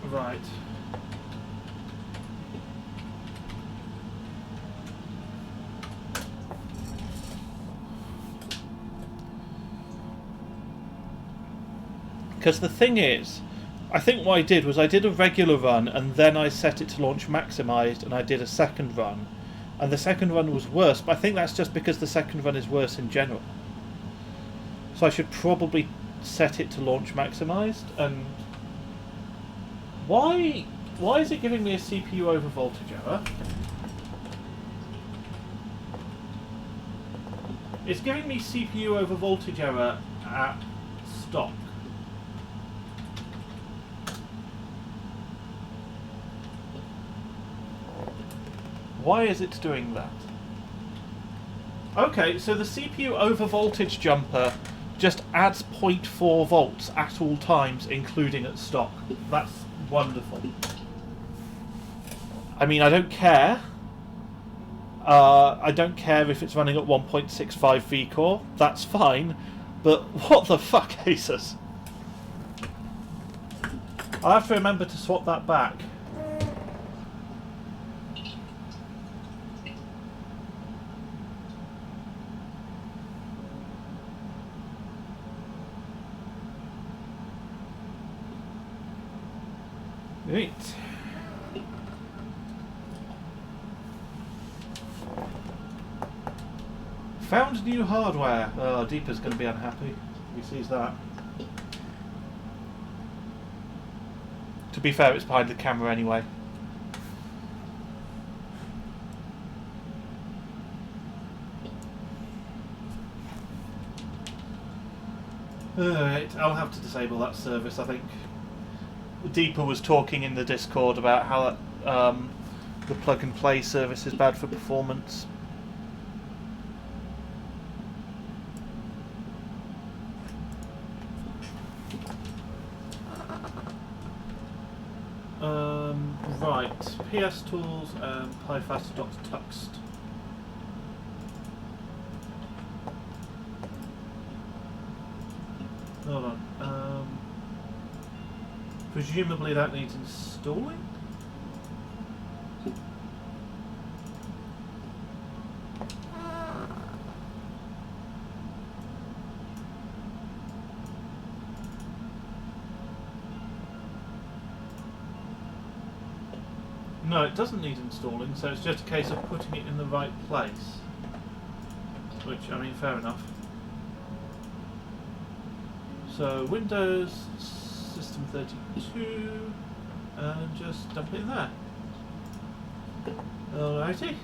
Right. Because the thing is, I think what I did was I did a regular run and then I set it to launch maximised and I did a second run. And the second run was worse, but I think that's just because the second run is worse in general. So I should probably set it to launch maximised. And why is it giving me a CPU over voltage error? It's giving me CPU over voltage error at stock. Why is it doing that? Okay, so the CPU overvoltage jumper just adds 0.4 volts at all times, including at stock. That's wonderful. I mean, I don't care. I don't care if it's running at 1.65 vCore. That's fine. But what the fuck, Asus? I have to remember to swap that back. Right. Found new hardware. Oh, Deepa's going to be unhappy if he sees that. To be fair, it's behind the camera anyway. Alright, I'll have to disable that service, I think. Deepa was talking in the Discord about how the plug-and-play service is bad for performance. Right, PS Tools and PiFast.txt. Hold on. Presumably that needs installing? No, it doesn't need installing, so it's just a case of putting it in the right place. Which, I mean, fair enough. So, Windows, System 32, and just dump it in there. Alrighty.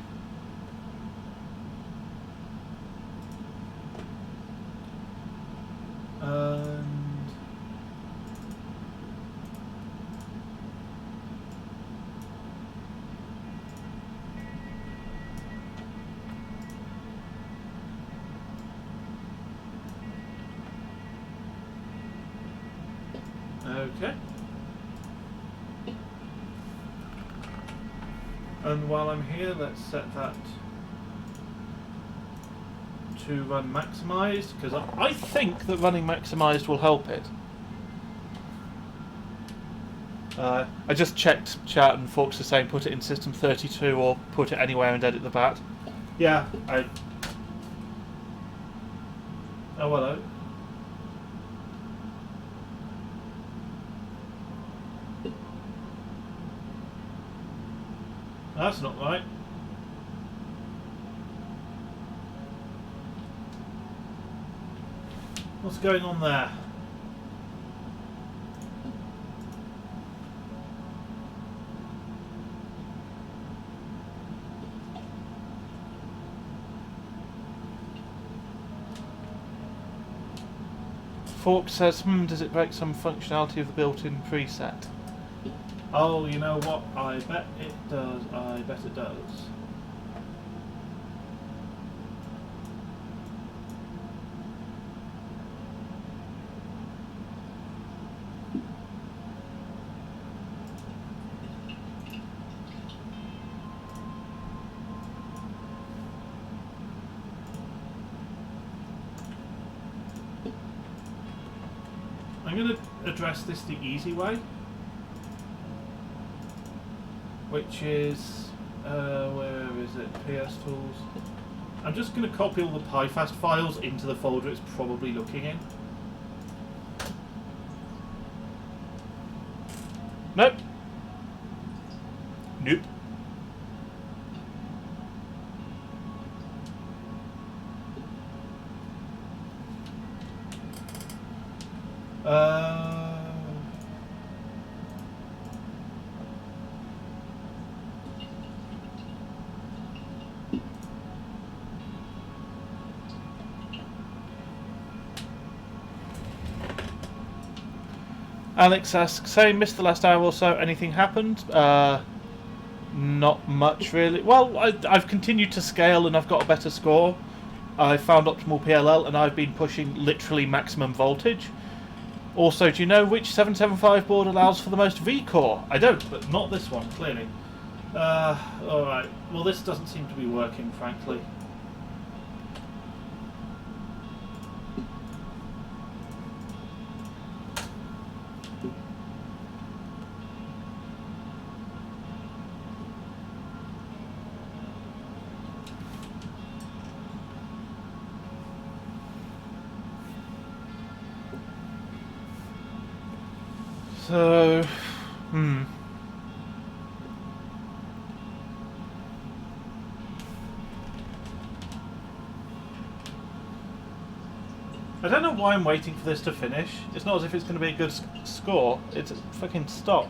Okay. And while I'm here, let's set that to run maximised, because I think that running maximised will help it. I just checked chat and folks are saying put it in System 32 or put it anywhere and edit the bat. Yeah, Oh, hello. That's not right. What's going on there? Fork says, does it break some functionality of the built-in preset? Oh, you know what? I bet it does. I bet it does. I'm going to address this the easy way. Which is, where is it? PS Tools. I'm just going to copy all the PiFast files into the folder it's probably looking in. Nope. Nope. Alex asks, say, missed the last hour or so, anything happened? Not much really. Well, I've continued to scale and I've got a better score. I found optimal PLL and I've been pushing literally maximum voltage. Also, do you know which 775 board allows for the most V-core? I don't, but not this one, clearly. Alright. Well, this doesn't seem to be working, frankly. So, I don't know why I'm waiting for this to finish. It's not as if it's going to be a good score. It's fucking stock.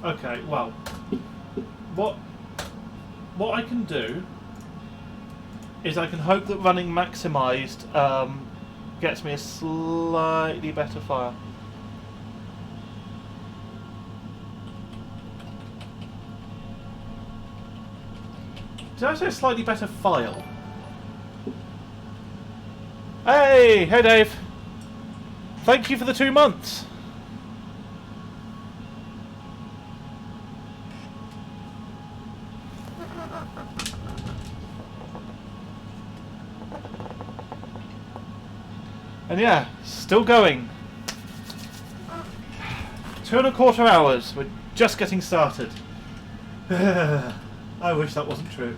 Okay, well, what I can do is I can hope that running maximised gets me a slightly better fire. Did I say slightly better file? Hey Dave! Thank you for the 2 months! And yeah, still going. 2¼ hours. We're just getting started. I wish that wasn't true.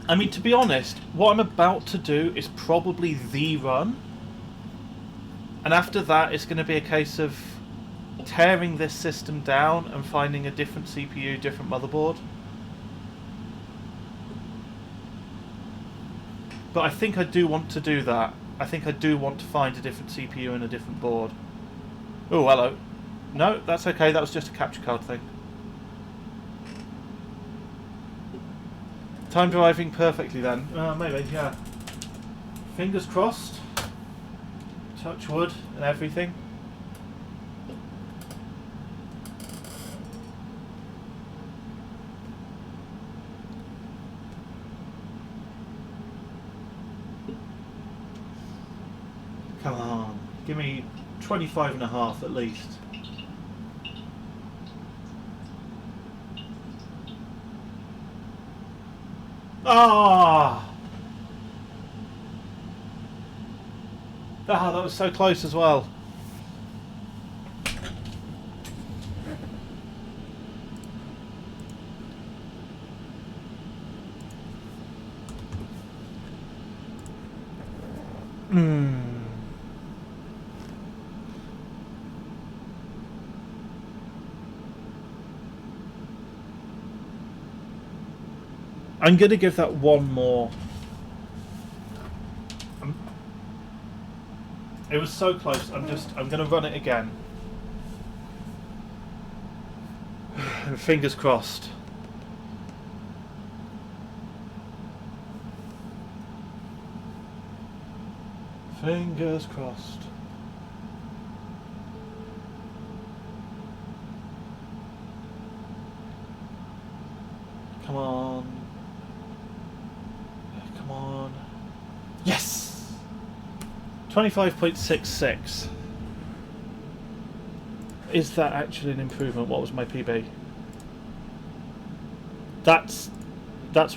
I mean, to be honest, what I'm about to do is probably the run. And after that, it's going to be a case of tearing this system down and finding a different CPU, different motherboard. But I think I do want to do that. I think I do want to find a different CPU and a different board. Oh, hello. No, that's okay. That was just a capture card thing. Time driving perfectly then. Maybe, yeah. Fingers crossed. Touch wood and everything. Come on. Give me 25.5 at least. Ah! Ah, that was so close as well. I'm going to give that one more. It was so close. I'm going to run it again. Fingers crossed. Fingers crossed. Come on. Come on. Yes! 25.66. Is that actually an improvement? What was my PB? That's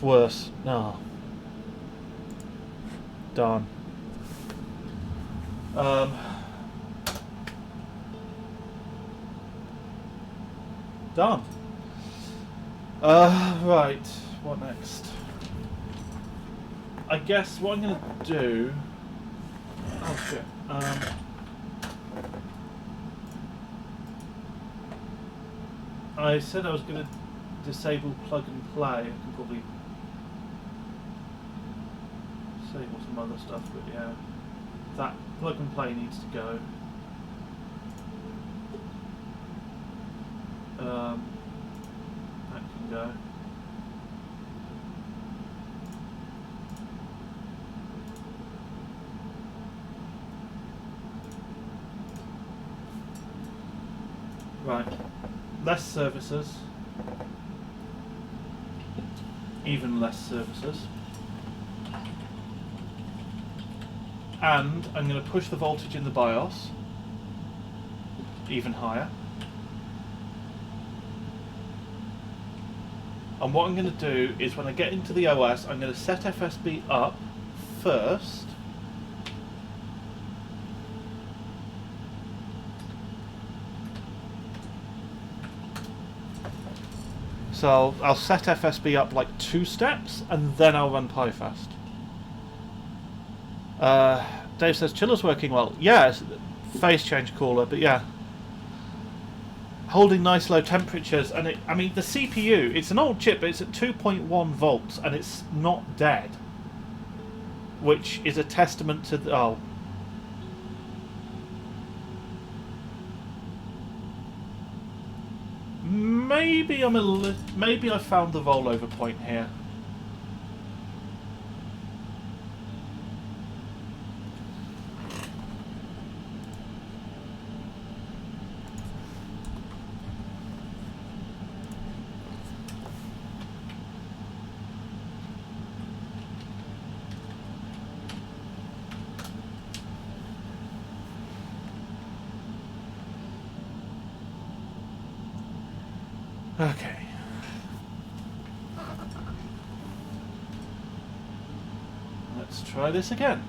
worse. No. Darn. Darn. Right. What next? I guess what I'm going to do... Oh shit. I said I was going to disable plug and play. I can probably disable some other stuff, but yeah, that plug and play needs to go. That can go. Right, less services, even less services, and I'm going to push the voltage in the BIOS even higher. And what I'm going to do is when I get into the OS, I'm going to set FSB up first. So I'll set FSB up like 2 steps and then I'll run PiFast. Dave says chiller's working well. Yeah, it's phase change cooler, but yeah. Holding nice low temperatures, and it, I mean the CPU, it's an old chip, but it's at 2.1 volts and it's not dead. Which is a testament to the, oh. Maybe maybe I found the rollover point here. Okay. Let's try this again.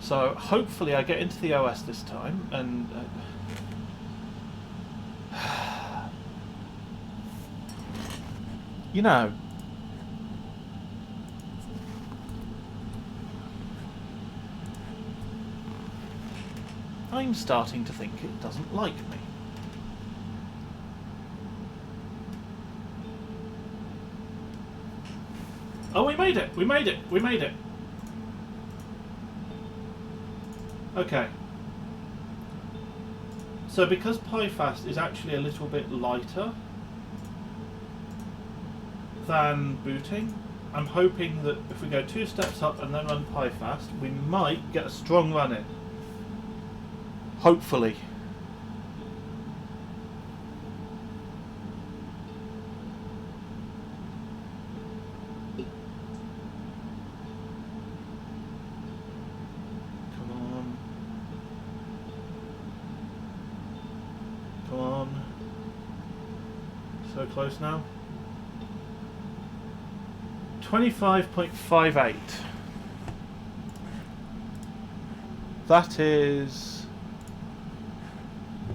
So hopefully I get into the OS this time and you know, I'm starting to think it doesn't like me. Oh, we made it! We made it! We made it! Okay. So because PiFast is actually a little bit lighter than booting, I'm hoping that if we go 2 steps up and then run PiFast, we might get a strong run in. Hopefully. Come on. Come on. So close now. 25.58. That is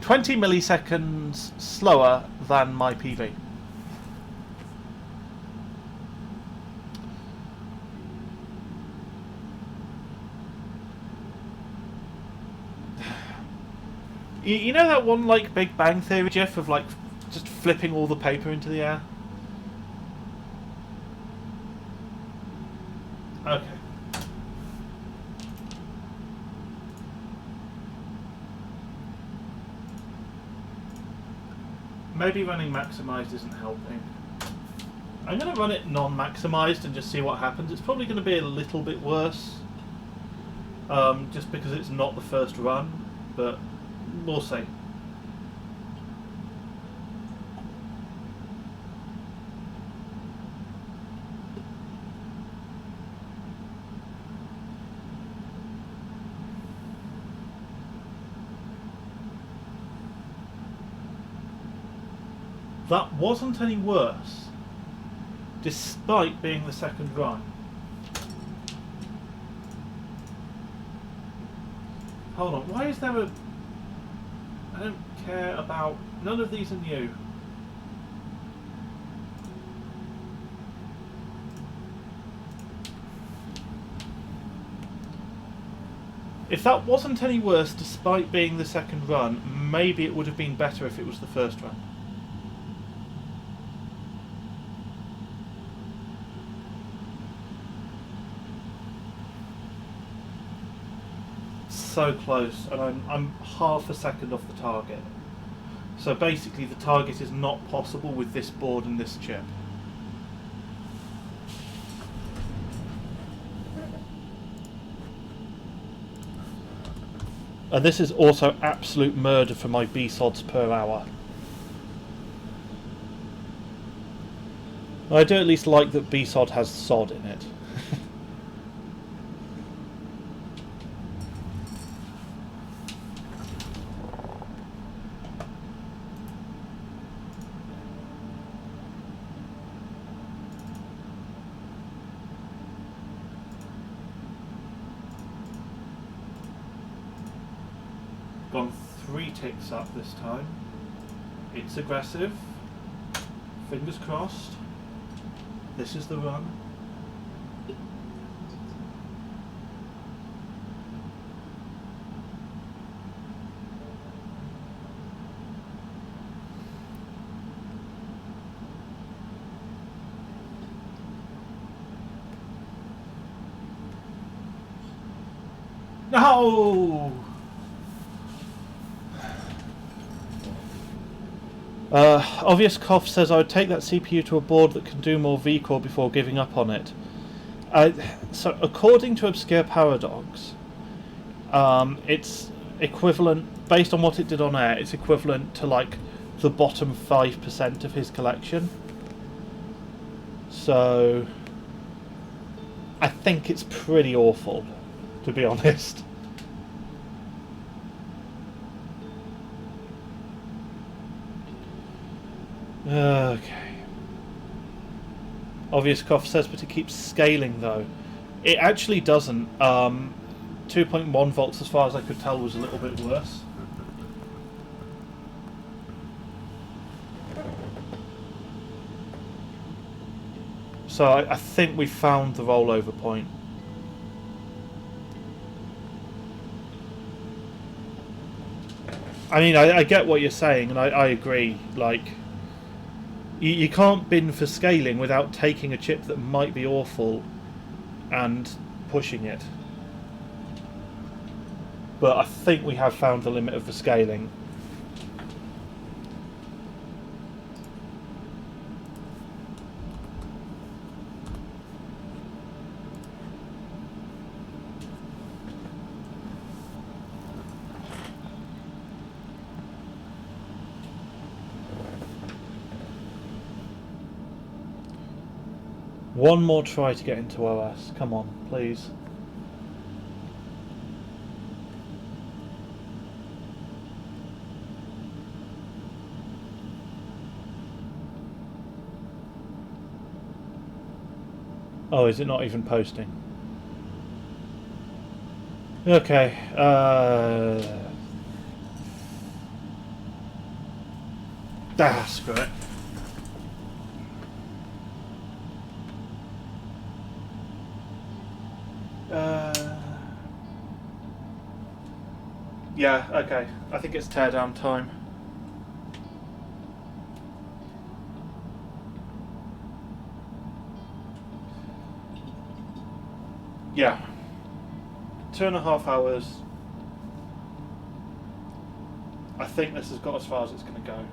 20 milliseconds slower than my PV. You know that one like Big Bang Theory gif of like just flipping all the paper into the air? Okay. Maybe running maximised isn't helping. I'm going to run it non-maximised and just see what happens. It's probably going to be a little bit worse, just because it's not the first run, but we'll see. That wasn't any worse, despite being the second run. Hold on, why is there a... I don't care about... None of these are new. If that wasn't any worse, despite being the second run, maybe it would have been better if it was the first run. So close, and I'm half a second off the target. So basically the target is not possible with this board and this chip. And this is also absolute murder for my BSODs per hour. I do at least like that BSOD has SOD in it. Gone 3 ticks up this time. It's aggressive. Fingers crossed. This is the run. No! Obvious Cough says I would take that CPU to a board that can do more vCore before giving up on it. So according to Obscure Paradox, it's equivalent, based on what it did on air, it's equivalent to like the bottom 5% of his collection. So I think it's pretty awful, to be honest. Okay. Obvious Cough says, but it keeps scaling though. It actually doesn't. 2.1 volts, as far as I could tell, was a little bit worse. So I think we found the rollover point. I mean, I get what you're saying, and I agree. Like, you can't bin for scaling without taking a chip that might be awful and pushing it. But I think we have found the limit of the scaling. One more try to get into OS. Come on, please. Oh, is it not even posting? Okay. Screw it. Yeah, okay. I think it's teardown time. Yeah. 2.5 hours. I think this has got as far as it's going to go.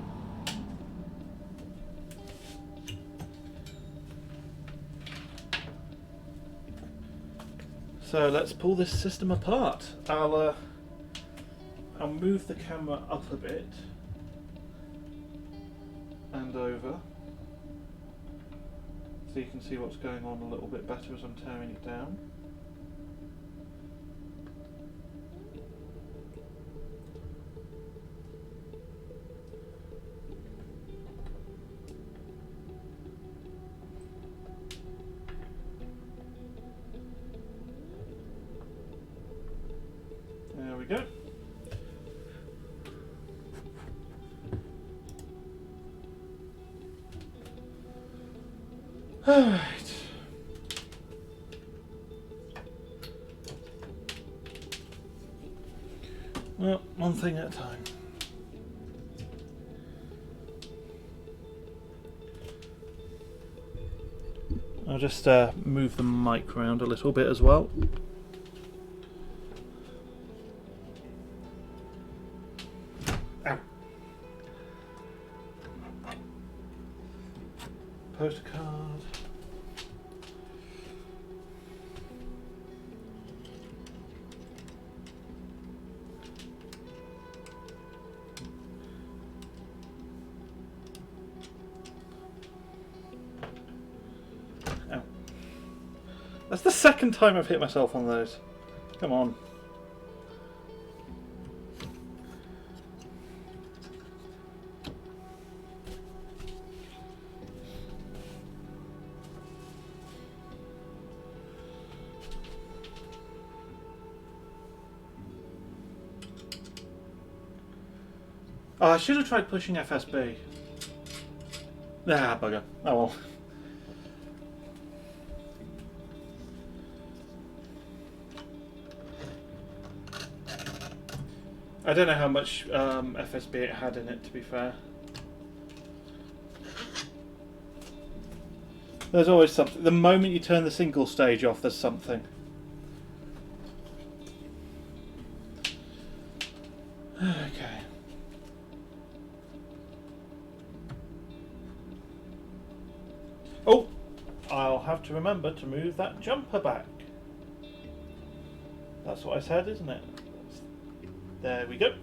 So let's pull this system apart. I'll move the camera up a bit and over so you can see what's going on a little bit better as I'm tearing it down. There we go. Alright. one thing at a time. I'll just move the mic around a little bit as well. Ow. Postcard. That's the second time I've hit myself on those. Come on. Oh, I should have tried pushing FSB. Ah, bugger. Oh well. I don't know how much FSB it had in it, to be fair. There's always something. The moment you turn the single stage off, there's something. Okay. Oh! I'll have to remember to move that jumper back. That's what I said, isn't it? There we go.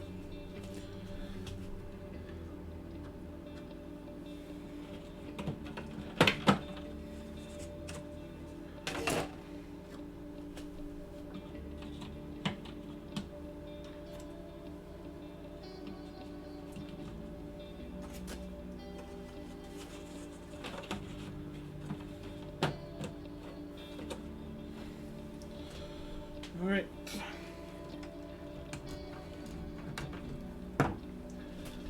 All right.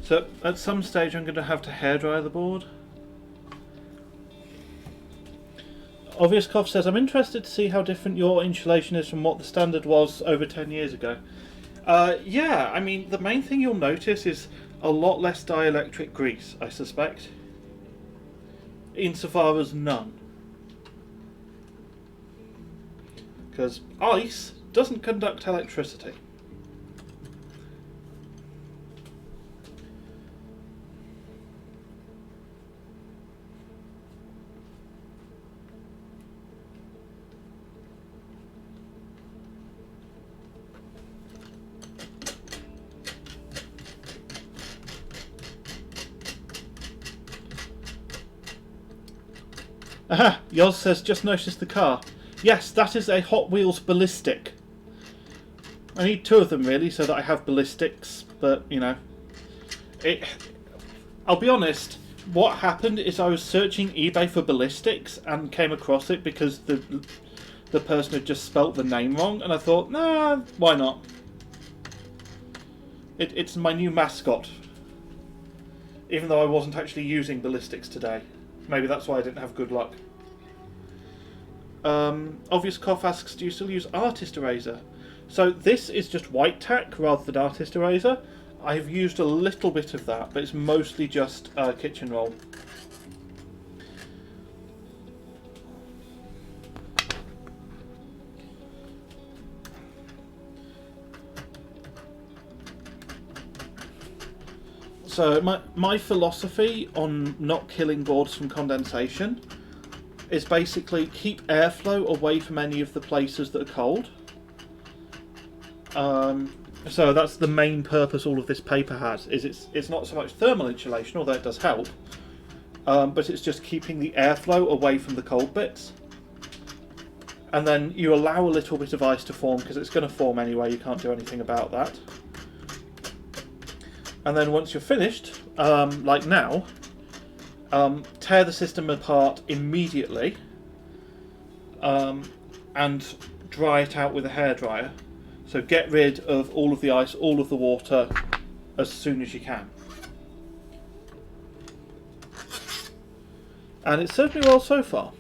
So at some stage I'm going to have to hairdry the board. Obvious Cough says, I'm interested to see how different your insulation is from what the standard was over 10 years ago. Yeah, I mean, the main thing you'll notice is a lot less dielectric grease, I suspect. Insofar as none. Because ice doesn't conduct electricity. Aha! Yoz says, just noticed the car. Yes, that is a Hot Wheels ballistic. I need two of them really, so that I have ballistics, but, you know. I'll be honest, what happened is I was searching eBay for ballistics and came across it because the person had just spelt the name wrong, and I thought, nah, why not? It's my new mascot. Even though I wasn't actually using ballistics today. Maybe that's why I didn't have good luck. Obvious Cough asks, do you still use Artist Eraser? So this is just white tack rather than Artist Eraser. I've used a little bit of that, but it's mostly just kitchen roll. So my philosophy on not killing boards from condensation is basically keep airflow away from any of the places that are cold. So that's the main purpose all of this paper has. Is it's not so much thermal insulation, although it does help, but it's just keeping the airflow away from the cold bits. And then you allow a little bit of ice to form because it's going to form anyway. You can't do anything about that. And then once you're finished, like now, tear the system apart immediately and dry it out with a hairdryer. So get rid of all of the ice, all of the water as soon as you can. And it's certainly well so far.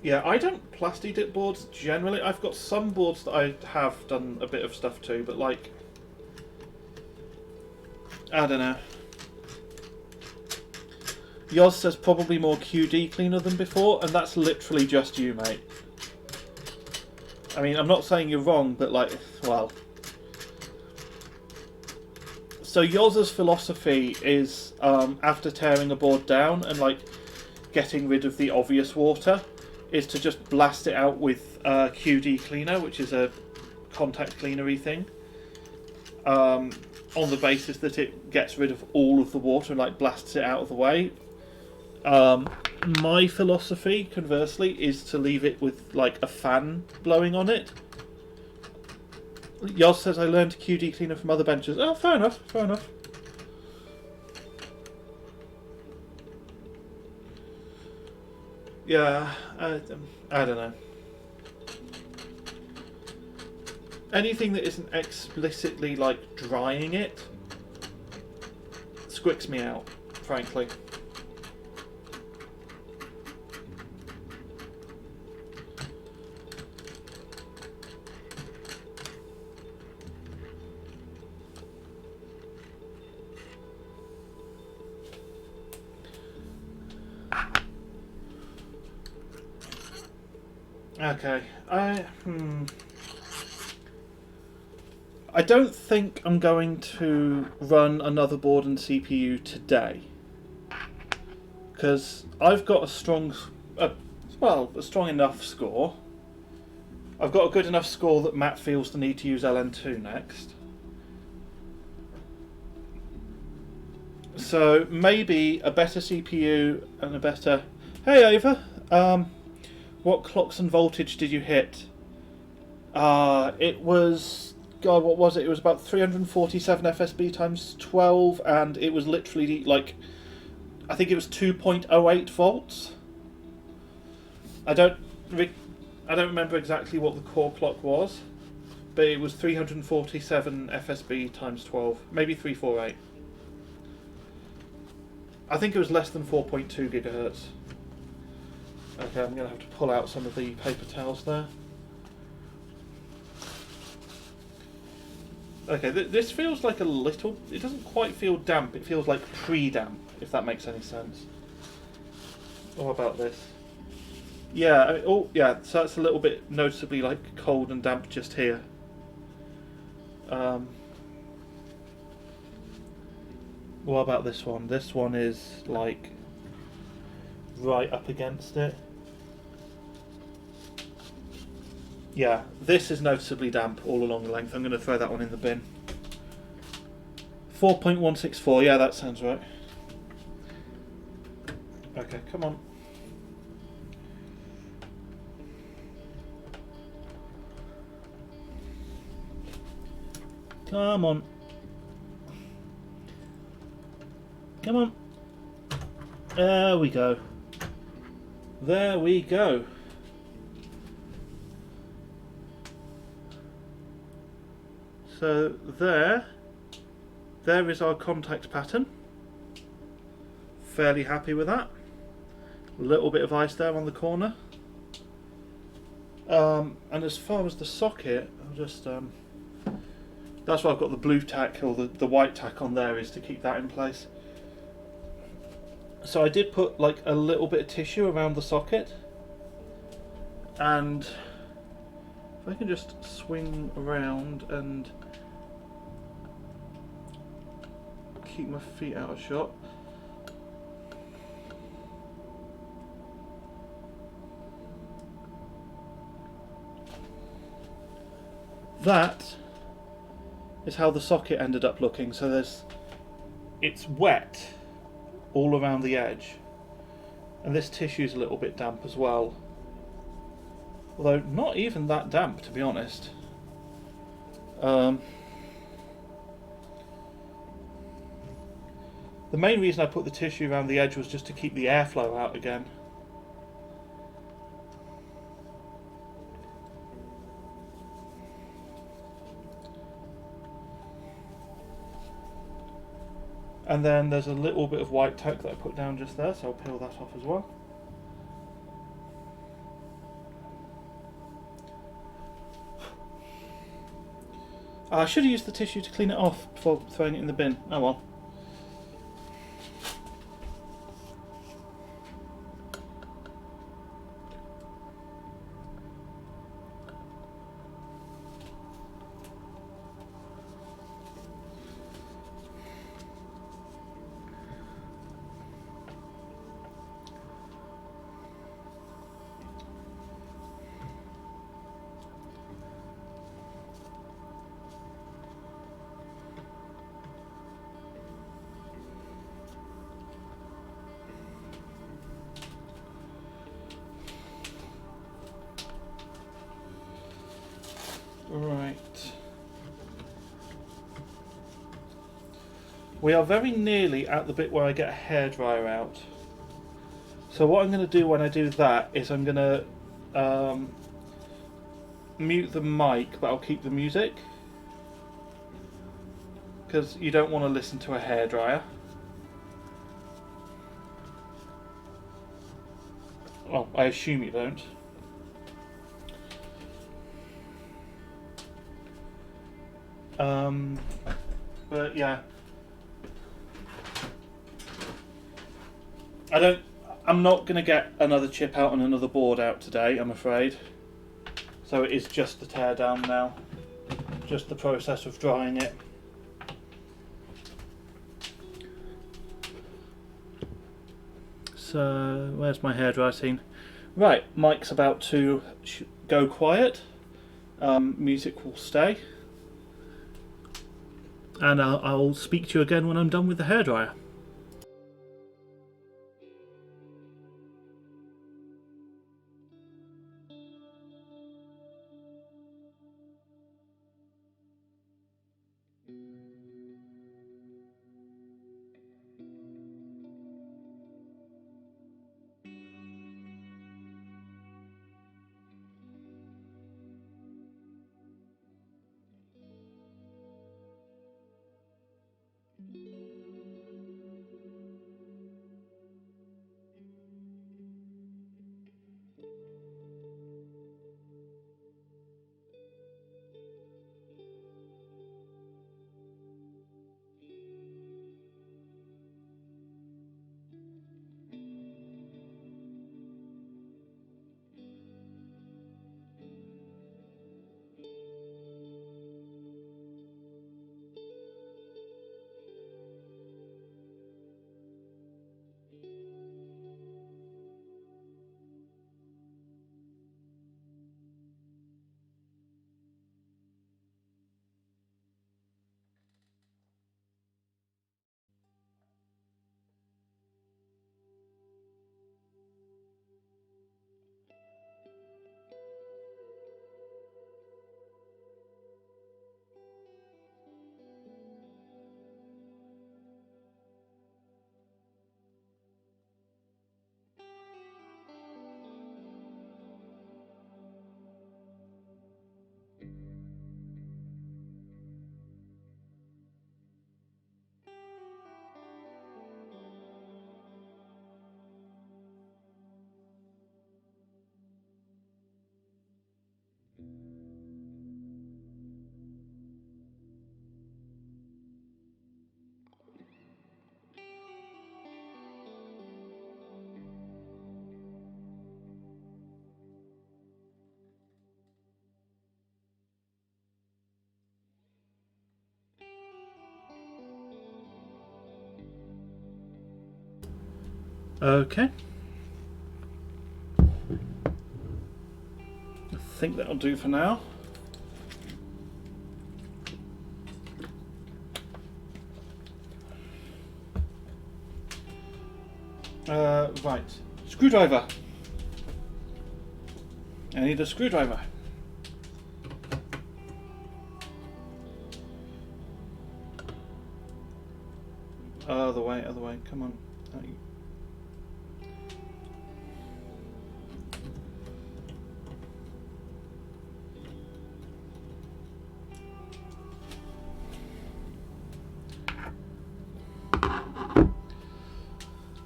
Yeah, I don't plasti dip boards generally. I've got some boards that I have done a bit of stuff to, but like, I don't know. Yoz says probably more QD cleaner than before, and that's literally just you, mate. I mean, I'm not saying you're wrong, but like, well. So Yoz's philosophy is, after tearing a board down and like getting rid of the obvious water, is to just blast it out with QD cleaner, which is a contact cleanery thing, on the basis that it gets rid of all of the water and like blasts it out of the way. My philosophy, conversely, is to leave it with like a fan blowing on it. Yoz says I learned QD cleaner from other benches. Oh, fair enough, fair enough. Yeah, I don't know. Anything that isn't explicitly like drying it squicks me out, frankly. Okay, I don't think I'm going to run another board and CPU today, because I've got a strong enough score. I've got a good enough score that Matt feels the need to use LN2 next. So maybe a better CPU and a better... Hey Ava! What clocks and voltage did you hit? It was... God, what was it? It was about 347 FSB times 12, and it was literally like... I think it was 2.08 volts. I don't remember exactly what the core clock was, but it was 347 FSB times 12, maybe 348. I think it was less than 4.2 gigahertz. Okay, I'm going to have to pull out some of the paper towels there. Okay, this feels like a little... It doesn't quite feel damp, it feels like pre-damp, if that makes any sense. What about this? Yeah, oh yeah, so that's a little bit noticeably like cold and damp just here. What about this one? This one is like right up against it. Yeah, this is noticeably damp all along the length. I'm going to throw that one in the bin. 4.164, yeah, that sounds right. Okay, come on. Come on. Come on. There we go. There we go. So there is our contact pattern. Fairly happy with that. A little bit of ice there on the corner. And as far as the socket, I'll just that's why I've got the blue tack or the white tack on there, is to keep that in place. So I did put like a little bit of tissue around the socket, and if I can just swing around and keep my feet out of shot. That is how the socket ended up looking. So it's wet all around the edge, and this tissue is a little bit damp as well, although not even that damp, to be honest. The main reason I put the tissue around the edge was just to keep the airflow out again. And then there's a little bit of white tack that I put down just there, so I'll peel that off as well. I should have used the tissue to clean it off before throwing it in the bin. Oh well. Right. We are very nearly at the bit where I get a hairdryer out. So what I'm going to do when I do that is I'm going to mute the mic, but I'll keep the music. Because you don't want to listen to a hairdryer. Well, I assume you don't. But yeah, I'm not going to get another chip out and another board out today, I'm afraid. So it is just the teardown now, just the process of drying it. So where's my hairdryer scene? Right, mic's about to go quiet. Music will stay. And I'll speak to you again when I'm done with the hairdryer. Okay. I think that'll do for now. Right. Screwdriver. I need a screwdriver. Other way, come on.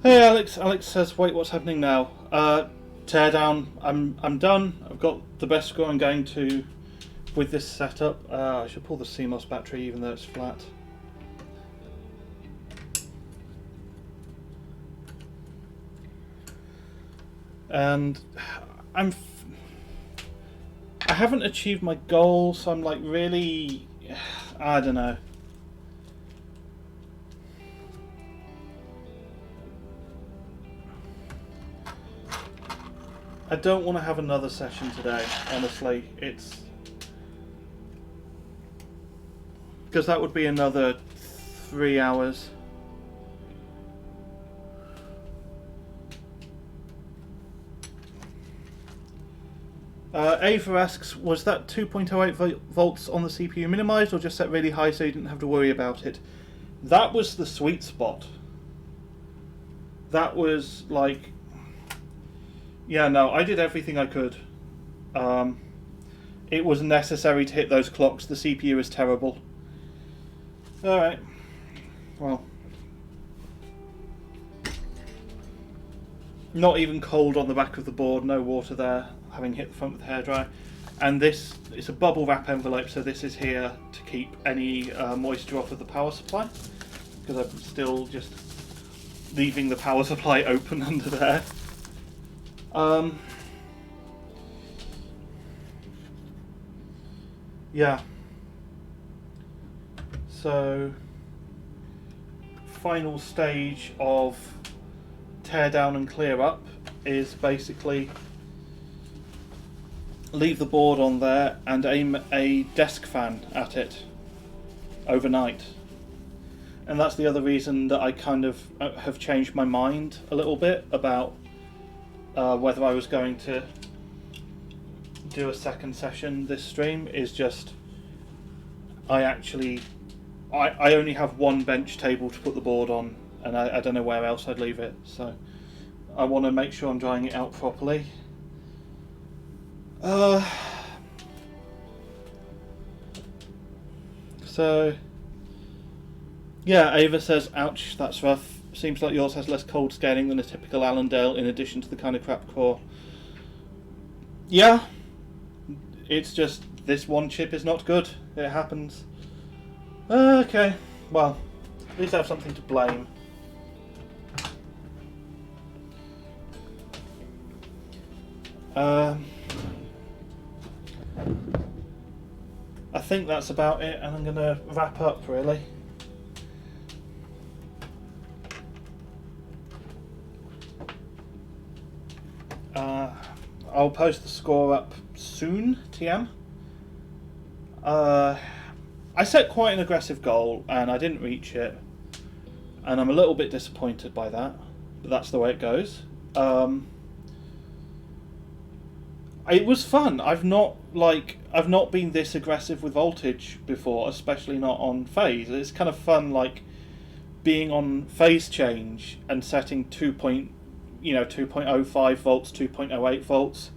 Hey Alex. Alex says, wait, what's happening now? Teardown. I'm done. I've got the best score I'm going to with this setup, I should pull the CMOS battery even though it's flat. And I haven't achieved my goal, so I'm like really, I don't know. I don't want to have another session today, honestly. It's because that would be another 3 hours. Ava asks, was that 2.08 volts on the CPU minimized or just set really high so you didn't have to worry about it? That was the sweet spot. That was like, yeah, no, I did everything I could. It was necessary to hit those clocks. The CPU is terrible. Alright. Well. Not even cold on the back of the board, no water there, having hit the front with the hairdryer. And this, it's a bubble wrap envelope, so this is here to keep any moisture off of the power supply. Because I'm still just leaving the power supply open under there. Yeah. So, final stage of teardown and clear up is basically leave the board on there and aim a desk fan at it overnight. And that's the other reason that I kind of have changed my mind a little bit about whether I was going to do a second session this stream. Is just I only have one bench table to put the board on, and I don't know where else I'd leave it, so I want to make sure I'm drying it out properly. So yeah, Ava says, ouch, that's rough. Seems like yours has less cold scaling than a typical Allendale, in addition to the kind of crap core. Yeah, it's just this one chip is not good. It happens. Okay, well, at least I have something to blame. I think that's about it, and I'm going to wrap up really. I'll post the score up soon, TM. I set quite an aggressive goal and I didn't reach it, and I'm a little bit disappointed by that, but that's the way it goes. It was fun. I've not been this aggressive with voltage before, especially not on phase. It's kind of fun, like being on phase change and setting 2.05 volts, 2.08 volts,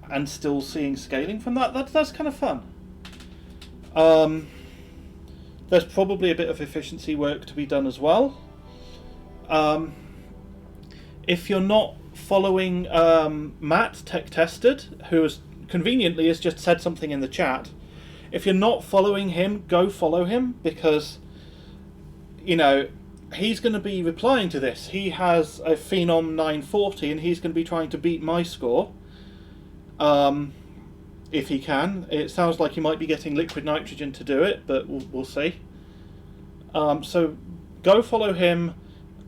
and still seeing scaling from that. That's kind of fun. There's probably a bit of efficiency work to be done as well. If you're not following Matt, Tech Tested, who has conveniently has just said something in the chat, if you're not following him, go follow him, because he's going to be replying to this. He has a Phenom 940 and he's going to be trying to beat my score. If he can. It sounds like he might be getting liquid nitrogen to do it, but we'll see. So go follow him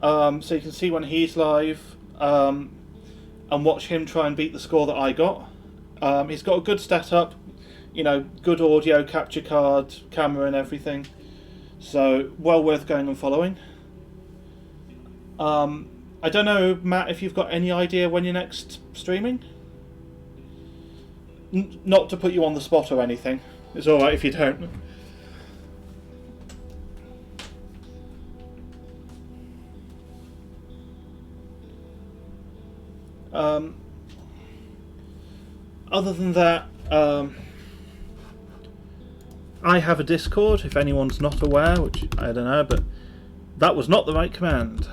so you can see when he's live, and watch him try and beat the score that I got. He's got a good setup, good audio, capture card, camera and everything. So well worth going and following. I don't know, Matt, if you've got any idea when you're next streaming? Not to put you on the spot or anything. It's alright if you don't. Other than that, I have a Discord, if anyone's not aware, which I don't know, but that was not the right command.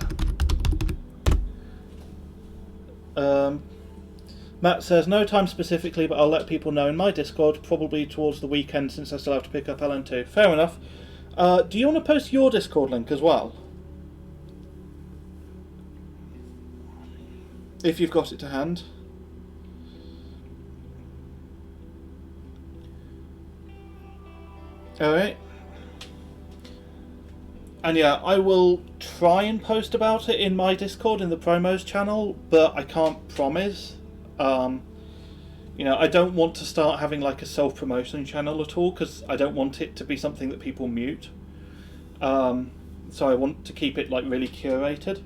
Matt says, no time specifically, but I'll let people know in my Discord, probably towards the weekend since I still have to pick up LN2. Fair enough. Do you want to post your Discord link as well? If you've got it to hand. Alright. And yeah, I will try and post about it in my Discord, in the promos channel, but I can't promise. You know, I don't want to start having like a self-promotion channel at all, because I don't want it to be something that people mute. So I want to keep it like really curated.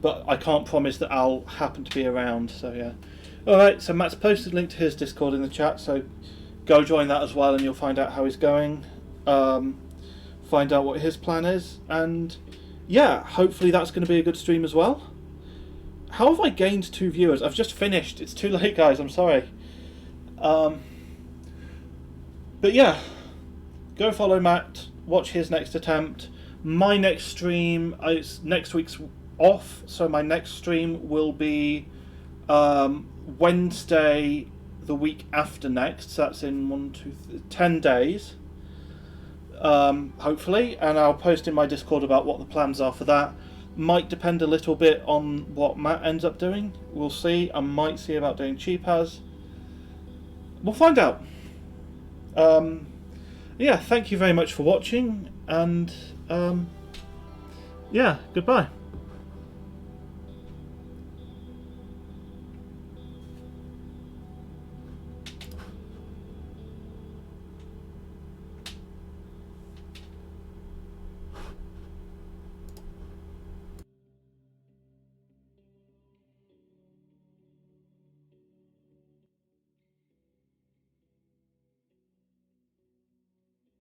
But I can't promise that I'll happen to be around, so yeah. Alright, so Matt's posted a link to his Discord in the chat, so go join that as well and you'll find out how he's going. Find out what his plan is, and yeah, hopefully that's going to be a good stream as well. How have I gained 2 viewers? I've just finished. It's too late, guys, I'm sorry. But yeah, go follow Matt, watch his next attempt. My next stream, it's next week's off, so my next stream will be Wednesday the week after next, so that's in 10 days, hopefully, and I'll post in my Discord about what the plans are for that. Might depend a little bit on what Matt ends up doing, we'll see. I might see about doing cheap as. We'll find out. Yeah, thank you very much for watching, and yeah, goodbye.